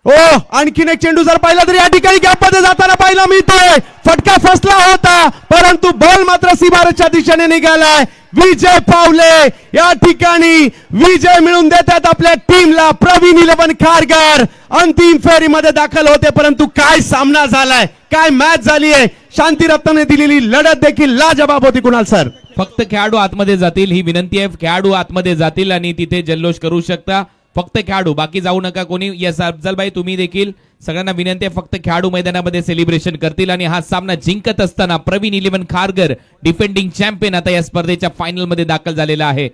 आणखीन एक चेंडू जर पाहिला तर या ठिकाणी गॅपमध्ये जाताना पाहिला मिळतोय. फटका फसला होता परंतु बॉल मात्र सीमारेषेच्या दिशेने निघालाय. विजय पावले या ठिकाणी विजय मिळून देतात आपल्या टीमला. प्रवीण 11 खारघर अंतिम फेरीमध्ये दाखल होते. परंतु काय सामना झालाय, काय मॅच झाली आहे. शांतिरत्नने दिलेली लढत देखील लाजवाब होती. कुणाल सर, फक्त खेळाडू आतमध्ये जातील ही विनंती आहे. खेळाडू आतमध्ये जातील आणि तिथे जल्लोष करू शकता. फक्त खेळाडू, बाकी जाऊ नका कोणी. यस अफजलभाई तुम्ही देखील, सगळ्यांना विनंती आहे. फक्त खेळाडू मैदानामध्ये सेलिब्रेशन करतील. आणि हा सामना जिंकत असताना प्रवीण 11 खारघर डिफेंडिंग चॅम्पियन आता या स्पर्धेच्या फायनल मध्ये दाखल झालेला आहे.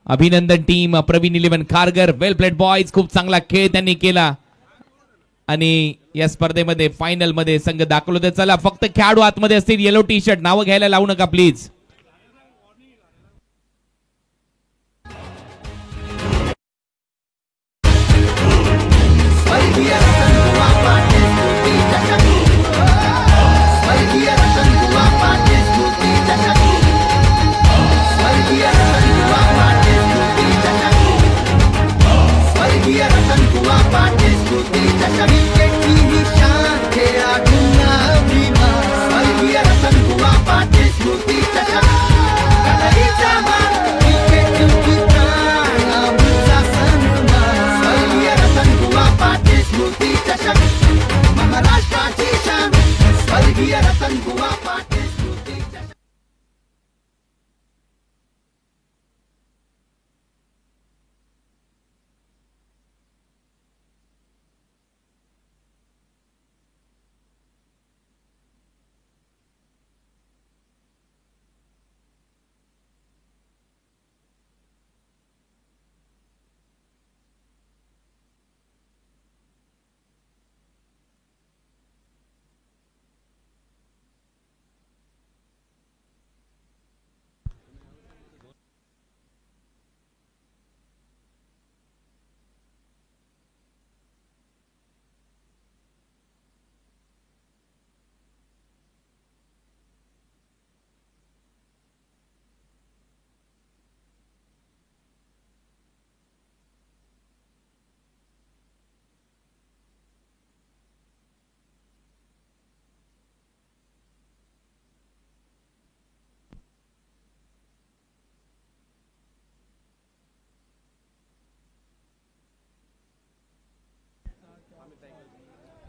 अभिनंदन टीम प्रवीण 11 खारघर. वेल प्लेड बॉयज, खूप चांगला खेळ त्यांनी केला आणि या स्पर्धेमध्ये फायनल मध्ये संघ दाखल होते. चला फक्त खेळाडू आतमध्ये असतील. येलो टी शर्ट नावं घ्यायला लावू नका प्लीज.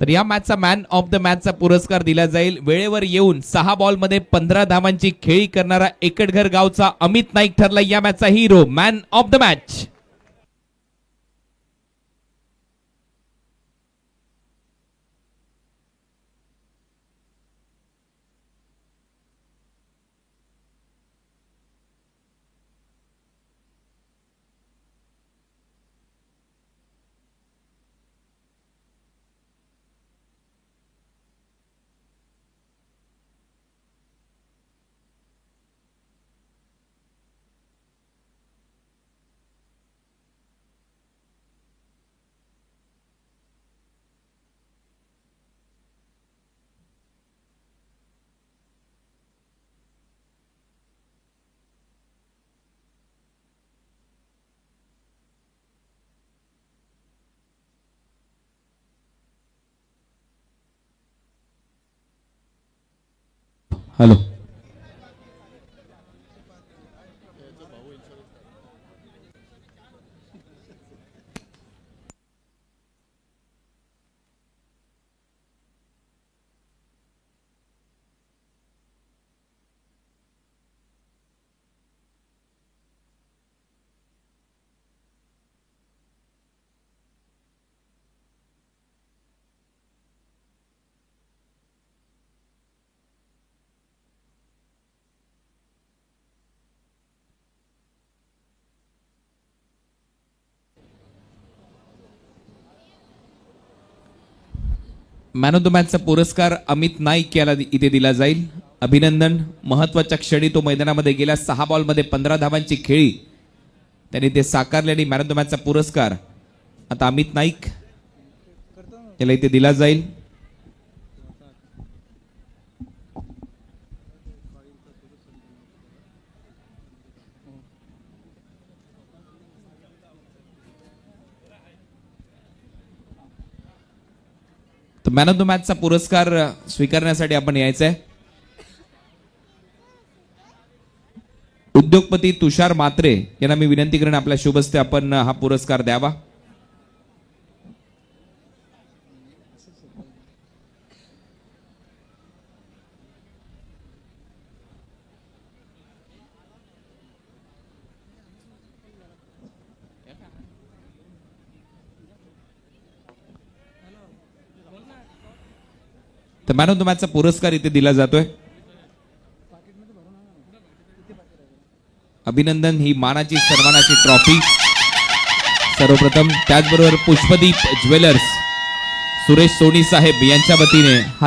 तर या मॅचचा मॅन ऑफ द मॅचचा पुरस्कार दिला जाईल. वेळेवर येऊन 6 बॉलमध्ये 15 धावांची खेळी करणारा एकटघर गावचा अमित नाईक ठरला या मॅचचा hero, man of the match. Hello, man of the मॅचचा पुरस्कार अमित नाईक याला इथे दिला जाईल. अभिनंदन. महत्वाच्या क्षणी तो मैदानामध्ये गेला. 6 बॉलमध्ये 15 धावांची खेळी त्यांनी ते साकारले आणि मॅन ऑफ द मॅचचा पुरस्कार आता अमित नाईक याला इथे दिला जाईल. तर मॅन ऑफ द मॅचचा पुरस्कार स्वीकारण्यासाठी आपण यायचंय. उद्योगपती तुषार मात्रे यांना मी विनंती करेन आपल्या शुभ हस्ते आपण हा पुरस्कार द्यावा. तर मॅन ऑफ द मॅचचा पुरस्कार इथे दिला जातोय. अभिनंदन, ही मानाची सन्मानाची ट्रॉफी सर्वप्रथम. त्याचबरोबर पुष्पदीप ज्वेलर्स सुरेश सोनी साहेब यांच्या वतीने हा